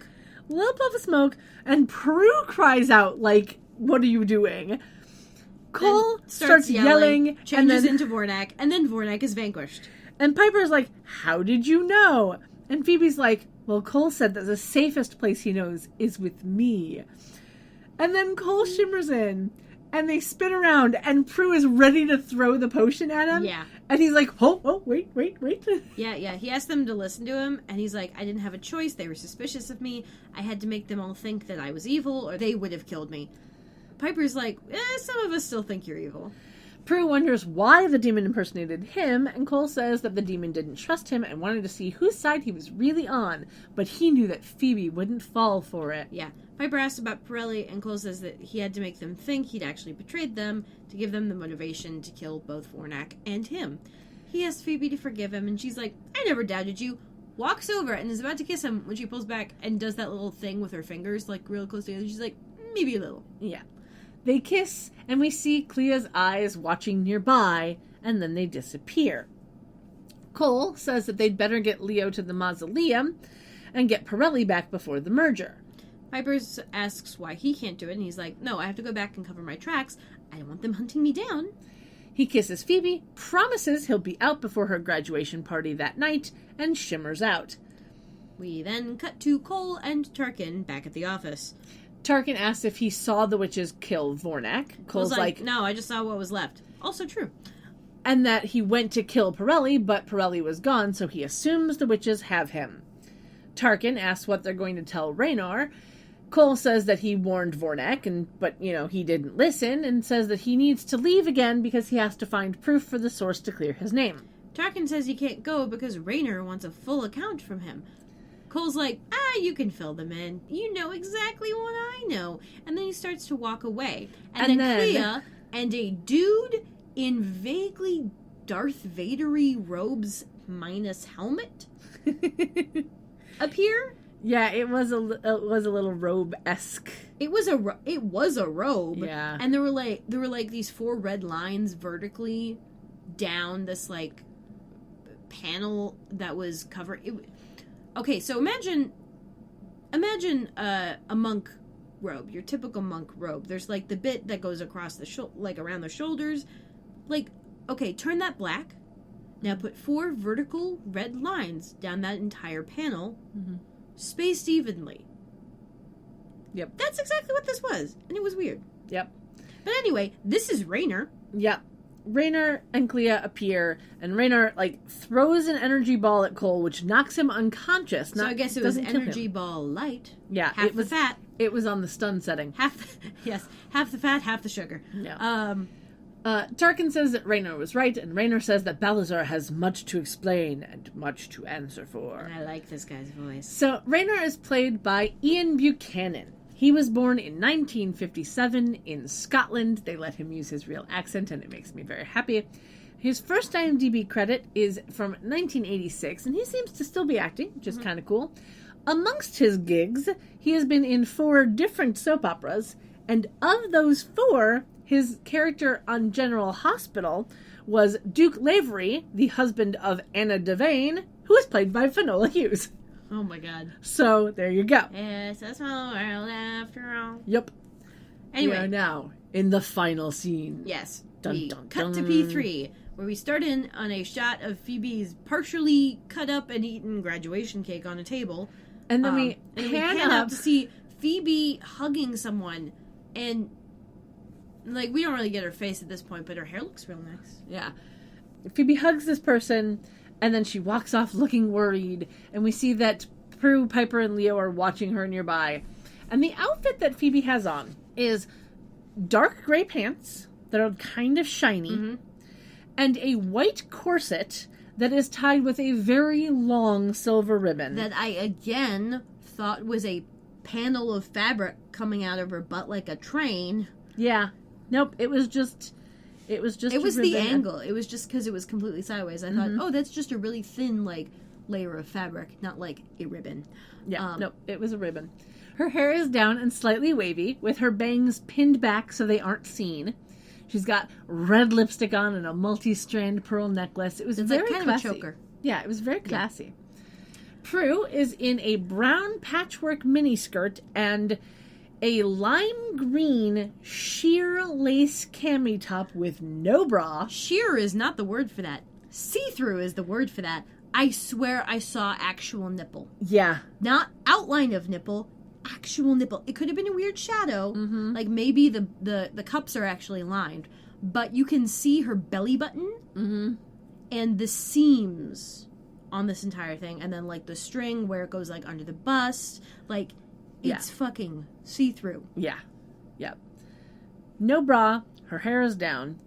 Little puff of smoke, and Prue cries out, like, what are you doing? Cole Then starts yelling, changes and then into Vornak, and then Vornak is vanquished. and Piper's like, how did you know? And Phoebe's like, well, Cole said that the safest place he knows is with me. And then Cole shimmers in, and they spin around, and Prue is ready to throw the potion at him. Yeah. And he's like, oh, wait. Yeah. He asked them to listen to him, and he's like, I didn't have a choice. They were suspicious of me. I had to make them all think that I was evil, or they would have killed me. Piper's like, some of us still think you're evil. Prue wonders why the demon impersonated him, and Cole says that the demon didn't trust him and wanted to see whose side he was really on, but he knew that Phoebe wouldn't fall for it. Yeah. Piper asks about Pirelli, and Cole says that he had to make them think he'd actually betrayed them to give them the motivation to kill both Vornak and him. He asks Phoebe to forgive him, and she's like, I never doubted you. Walks over and is about to kiss him when she pulls back and does that little thing with her fingers, like, real close together. She's like, maybe a little. Yeah. They kiss, and we see Clea's eyes watching nearby, and then they disappear. Cole says that they'd better get Leo to the mausoleum and get Pirelli back before the merger. Piper asks why he can't do it, and he's like, no, I have to go back and cover my tracks. I don't want them hunting me down. He kisses Phoebe, promises he'll be out before her graduation party that night, and shimmers out. We then cut to Cole and Tarkin back at the office. Tarkin asks if he saw the witches kill Vornak. Cole's like, no, I just saw what was left. Also true. and that he went to kill Pirelli, but Pirelli was gone, so he assumes the witches have him. Tarkin asks what they're going to tell Raynor. Cole says that he warned Vornak, but he didn't listen, and says that he needs to leave again because he has to find proof for the source to clear his name. Tarkin says he can't go because Rayner wants a full account from him. Cole's like, you can fill them in. You know exactly what I know. And then he starts to walk away. And then Clea and a dude in vaguely Darth Vader-y robes minus helmet appear. Yeah, it was a little robe-esque. It was a robe. Yeah. And there were like these 4 red lines vertically down this like panel that was covered. Okay, so imagine a monk robe, your typical monk robe. There's like the bit that goes across the like around the shoulders. Like, okay, turn that black. Now put 4 vertical red lines down that entire panel, spaced evenly. Yep. That's exactly what this was, and it was weird. Yep. But anyway, this is Rayner. Yep. Rayner and Clea appear, and Rayner, like, throws an energy ball at Cole, which knocks him unconscious. So I guess it was energy ball light. Yeah. Half the fat. It was on the stun setting. Half the fat, half the sugar. Yeah. Tarkin says that Rayner was right, and Rayner says that Balazar has much to explain and much to answer for. And I like this guy's voice. So, Rayner is played by Ian Buchanan. He was born in 1957 in Scotland. They let him use his real accent, and it makes me very happy. His first IMDb credit is from 1986, and he seems to still be acting, which is kind of cool. Amongst his gigs, he has been in 4 different soap operas, and of those 4, his character on General Hospital was Duke Lavery, the husband of Anna Devane, who is played by Finola Hughes. Oh my god. So, there you go. It's a small world after all. Yep. Anyway. We are now in the final scene. Yes. Dun, We dun, cut to dun. P3, where we start in on a shot of Phoebe's partially cut up and eaten graduation cake on a table. And then we pan pan out up to see Phoebe hugging someone, and like we don't really get her face at this point, but her hair looks real nice. Yeah. Phoebe hugs this person, and then she walks off looking worried, and we see that Prue, Piper, and Leo are watching her nearby. And the outfit that Phoebe has on is dark gray pants that are kind of shiny, and a white corset that is tied with a very long silver ribbon. That I again thought was a panel of fabric coming out of her butt like a train. Yeah. Nope, it was just It was the angle. It was just because it was completely sideways. I thought, oh, that's just a really thin, like, layer of fabric, not like a ribbon. Yeah, nope, it was a ribbon. Her hair is down and slightly wavy, with her bangs pinned back so they aren't seen. She's got red lipstick on and a multi-strand pearl necklace. It was It's very like kind classy. of a choker. Yeah, it was very classy. Prue is in a brown patchwork miniskirt and a lime green sheer lace cami top with no bra. Sheer is not the word for that. See-through is the word for that. I swear I saw actual nipple. Yeah. Not outline of nipple, actual nipple. It could have been a weird shadow. Like maybe the cups are actually lined. But you can see her belly button and the seams on this entire thing. And then like the string where it goes like under the bust. Like it's fucking see-through. Yeah. Yep. No bra. Her hair is down.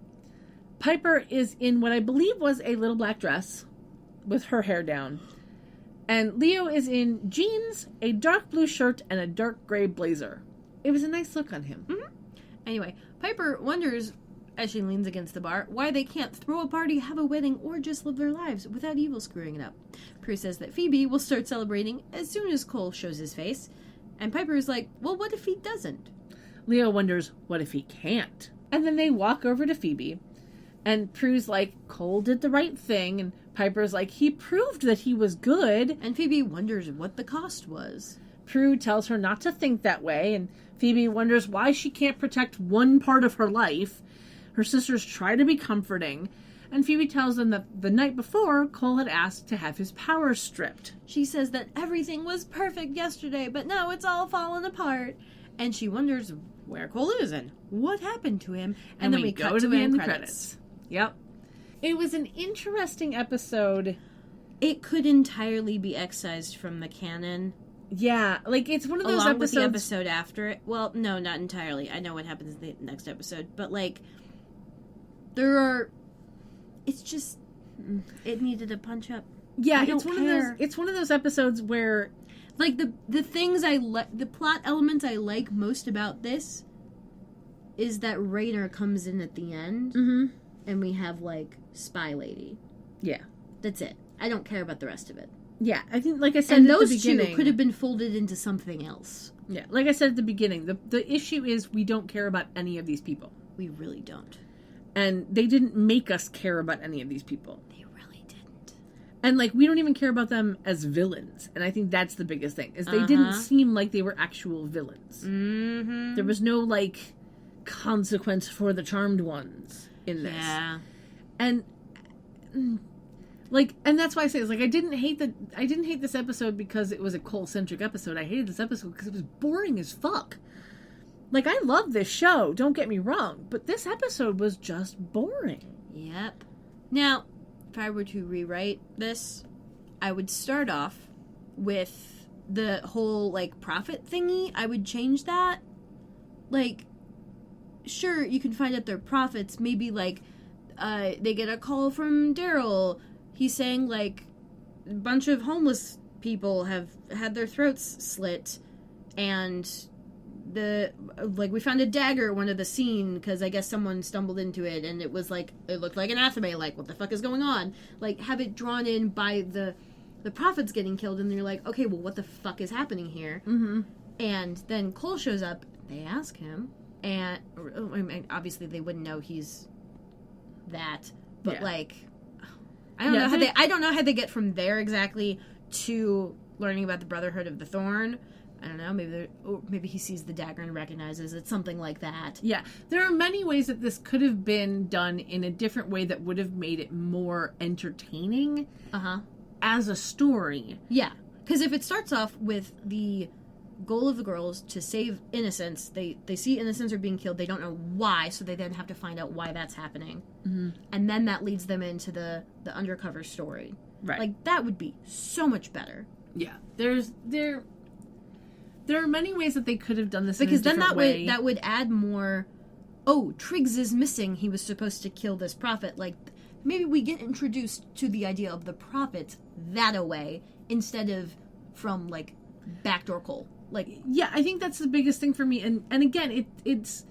Piper is in what I believe was a little black dress with her hair down. And Leo is in jeans, a dark blue shirt, and a dark gray blazer. It was a nice look on him. Anyway, Piper wonders, as she leans against the bar, why they can't throw a party, have a wedding, or just live their lives without evil screwing it up. Prue says that Phoebe will start celebrating as soon as Cole shows his face. And Piper is like, well, what if he doesn't? Leo wonders, what if he can't? And then they walk over to Phoebe. And Prue's like, Cole did the right thing. And Piper's like, he proved that he was good. And Phoebe wonders what the cost was. Prue tells her not to think that way. And Phoebe wonders why she can't protect one part of her life. Her sisters try to be comforting. And Phoebe tells them that the night before, Cole had asked to have his powers stripped. She says that everything was perfect yesterday, but now it's all fallen apart. And she wonders where Cole is and what happened to him. And then we cut to the end credits. Yep. It was an interesting episode. It could entirely be excised from the canon. Yeah, like it's one of those along episodes. with the episode after it. Well, no, not entirely. I know what happens in the next episode, but like, there are. It's just It needed a punch up. Yeah, I don't it's one care. of those. It's one of those episodes where, Like, the things I like, the plot elements I like most about this is that Raynor comes in at the end, and we have, like, Spy Lady. yeah, That's it. I don't care about the rest of it. yeah. I think, like I said And at those the beginning, two could have been folded into something else. yeah, like I said at the beginning, the issue is we don't care about any of these people, We really don't. and they didn't make us care about any of these people. They really didn't. And, like, we don't even care about them as villains. And I think that's the biggest thing, is they didn't seem like they were actual villains. Mm-hmm. There was no, like, consequence for the charmed ones in this. Yeah. And, like, and that's why I say, it's like, I didn't hate this episode because it was a Cole-centric episode. I hated this episode because it was boring as fuck. Like, I love this show, don't get me wrong, but this episode was just boring. Yep. Now, if I were to rewrite this, I would start off with the whole, like, prophet thingy. I would change that. Like, sure, you can find out they're prophets. Maybe, like, they get a call from Daryl. He's saying, like, a bunch of homeless people have had their throats slit, and we found a dagger at one of the scene because I guess someone stumbled into it, and it was like, it looked like an athame. Like, what the fuck is going on? Like, have it drawn in by the prophets getting killed, and you're like, okay, well, what the fuck is happening here? Mm-hmm. And then Cole shows up. They ask him, and I mean, obviously they wouldn't know he's that, but Yeah. like, I don't know how they get from there exactly to learning about the Brotherhood of the Thorn. I don't know. Maybe he sees the dagger and recognizes it. Something like that. Yeah, there are many ways that this could have been done in a different way that would have made it more entertaining as a story. Yeah, because if it starts off with the goal of the girls to save innocents, they see innocents are being killed. They don't know why, so they then have to find out why that's happening, and then that leads them into the undercover story. Right. Like, that would be so much better. Yeah. There are many ways that they could have done this Because in a then different way. that would add more. Oh, Triggs is missing. He was supposed to kill this prophet. Like, maybe we get introduced to the idea of the prophet that way instead of from, like, backdoor Cole. Like, Yeah, I think that's the biggest thing for me. And again, it's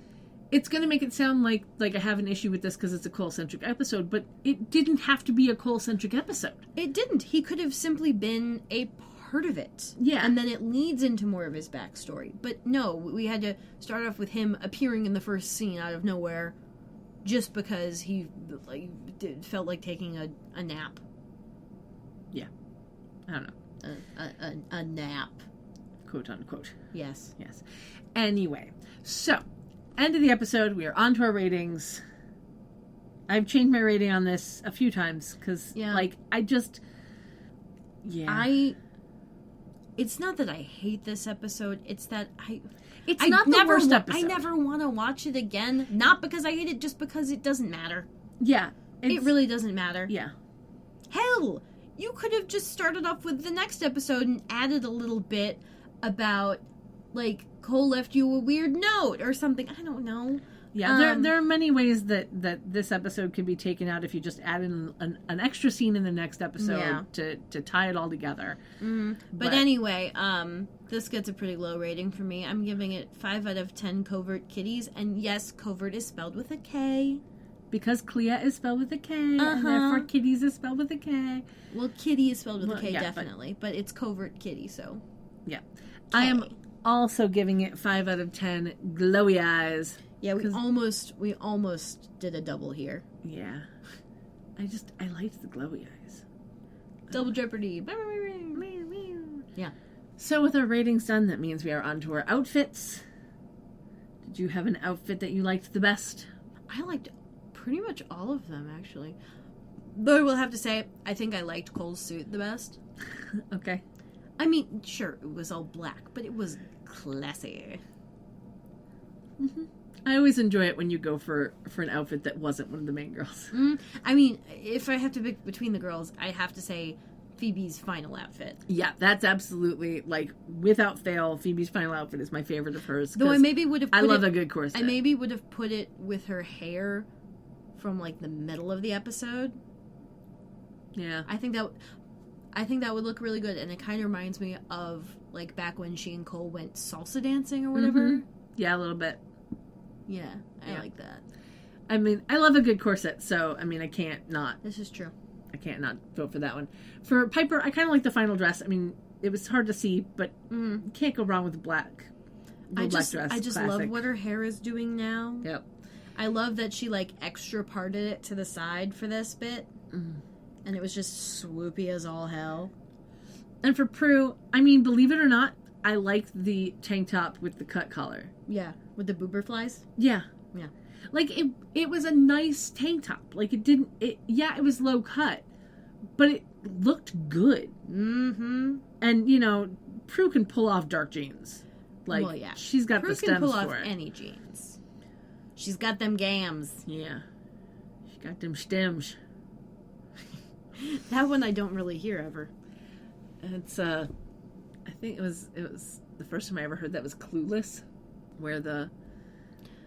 going to make it sound like I have an issue with this because it's a Cole-centric episode, but it didn't have to be a Cole-centric episode. it didn't. He could have simply been a part of it. Yeah. And then it leads into more of his backstory. But no, we had to start off with him appearing in the first scene out of nowhere just because he felt like taking a nap. Yeah. I don't know. A nap. Quote unquote. Yes. Yes. Anyway, so, end of the episode. We are on to our ratings. I've changed my rating on this a few times because, Yeah. like, I just... Yeah. It's not that I hate this episode. It's that It's not the worst episode. I never want to watch it again. Not because I hate it, just because it doesn't matter. Yeah. It really doesn't matter. Yeah. Hell, you could have just started off with the next episode and added a little bit about, like, Cole left you a weird note or something. I don't know. Yeah, there are many ways that this episode could be taken out if you just add in an extra scene in the next episode to tie it all together. But anyway, this gets a pretty low rating for me. I'm giving it 5 out of 10 covert kitties. And yes, covert is spelled with a K. Because Clea is spelled with a K, and therefore kitties is spelled with a K. Well, kitty is spelled with a K, yeah, definitely. But it's covert kitty, so... Yeah. I am also giving it 5 out of 10 glowy eyes. Yeah, we almost did a double here. Yeah. I liked the glowy eyes. Double Jeopardy. Yeah. So with our ratings done, that means we are on to our outfits. Did you have an outfit that you liked the best? I liked pretty much all of them, actually. Though I will have to say, I think I liked Cole's suit the best. Okay. I mean, sure, it was all black, but it was classy. I always enjoy it when you go for an outfit that wasn't one of the main girls. I mean, if I have to pick between the girls, I have to say Phoebe's final outfit. Yeah, that's absolutely, like, without fail, Phoebe's final outfit is my favorite of hers. Though I maybe would have I love a good corset. I maybe would have put it with her hair from, like, the middle of the episode. Yeah. I think that would look really good, and it kind of reminds me of like back when she and Cole went salsa dancing or whatever. Mhm. Yeah, a little bit. Yeah, I Yeah. like that. I mean, I love a good corset, so I mean, I can't not This is true. vote for that one. For Piper, I kind of like the final dress. I mean, it was hard to see, but you can't go wrong with the black. I black just dress. love Classic. what her hair is doing now. Yep. I love that she like extra parted it to the side for this bit, and it was just swoopy as all hell. And for Prue, I mean, believe it or not, I liked the tank top with the cut collar. Yeah, with the boober flies. Yeah. Yeah. Like it was a nice tank top. Like it was low cut, but it looked good. Mm-hmm. And you know, Prue can pull off dark jeans. Like Well, yeah. she's got Prue the stems can pull for off it. any jeans. She's got them gams. Yeah. She got them stems. That one I don't really hear ever. It's I think it was the first time I ever heard that was Clueless, where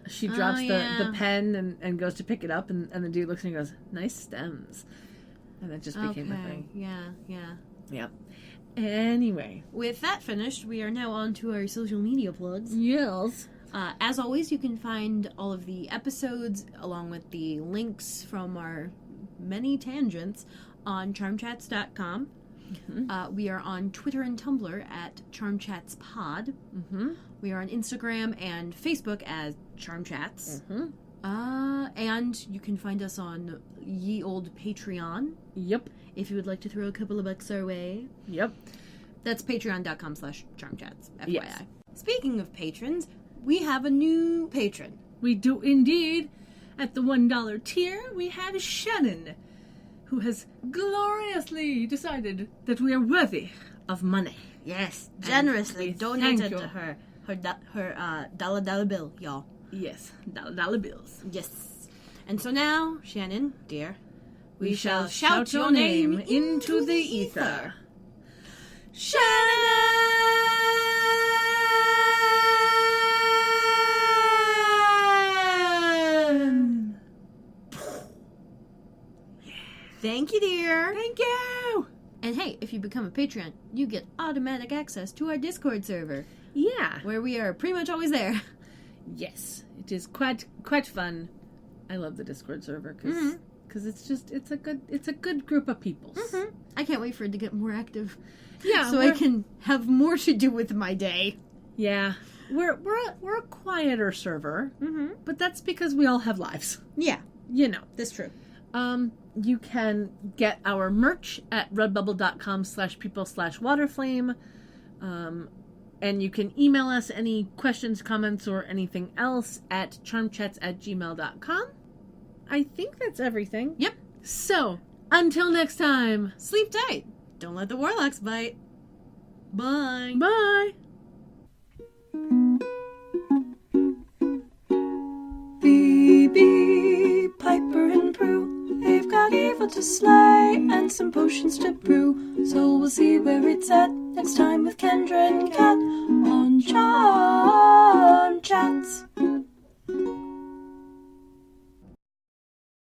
she drops yeah. the pen and goes to pick it up and the dude looks and he goes, nice stems. And that just became a thing. Yeah, yeah. Yeah. Anyway. With that finished, we are now on to our social media plugs. Yes. As always, you can find all of the episodes along with the links from our many tangents on charmchats.com. Mm-hmm. We are on Twitter and Tumblr at charmchatspod. Mm-hmm. We are on Instagram and Facebook as charmchats. Mm-hmm. And you can find us on ye old Patreon Yep. if you would like to throw a couple of bucks our way. Yep. That's patreon.com/charmchats, FYI. Yes. Speaking of patrons, we have a new patron. We do indeed. At the $1 tier, we have Shannon, who has gloriously decided that we are worthy of money. Yes, And generously we donated thank you. to her dollar bill, y'all. Yes, dollar bills. Yes. And so now, Shannon, dear, We shall shout your name into the ether. Shannon! Thank you, dear. Thank you! And hey, if you become a Patreon, you get automatic access to our Discord server, Yeah. where we are pretty much always there. Yes, it is quite fun. I love the Discord server because it's a good group of people. I can't wait for it to get more active. Yeah, so I can have more to do with my day. Yeah, we're a quieter server, but that's because we all have lives. Yeah, You know. that's true. You can get our merch at redbubble.com/people/waterflame. And you can email us any questions, comments, or anything else at charmchats@gmail.com. I think that's everything. Yep. So, until next time. Sleep tight. Don't let the warlocks bite. Bye. Bye. Phoebe, Piper, and Prue, they've got evil to slay and some potions to brew. So we'll see where it's at next time with Kendra and Kat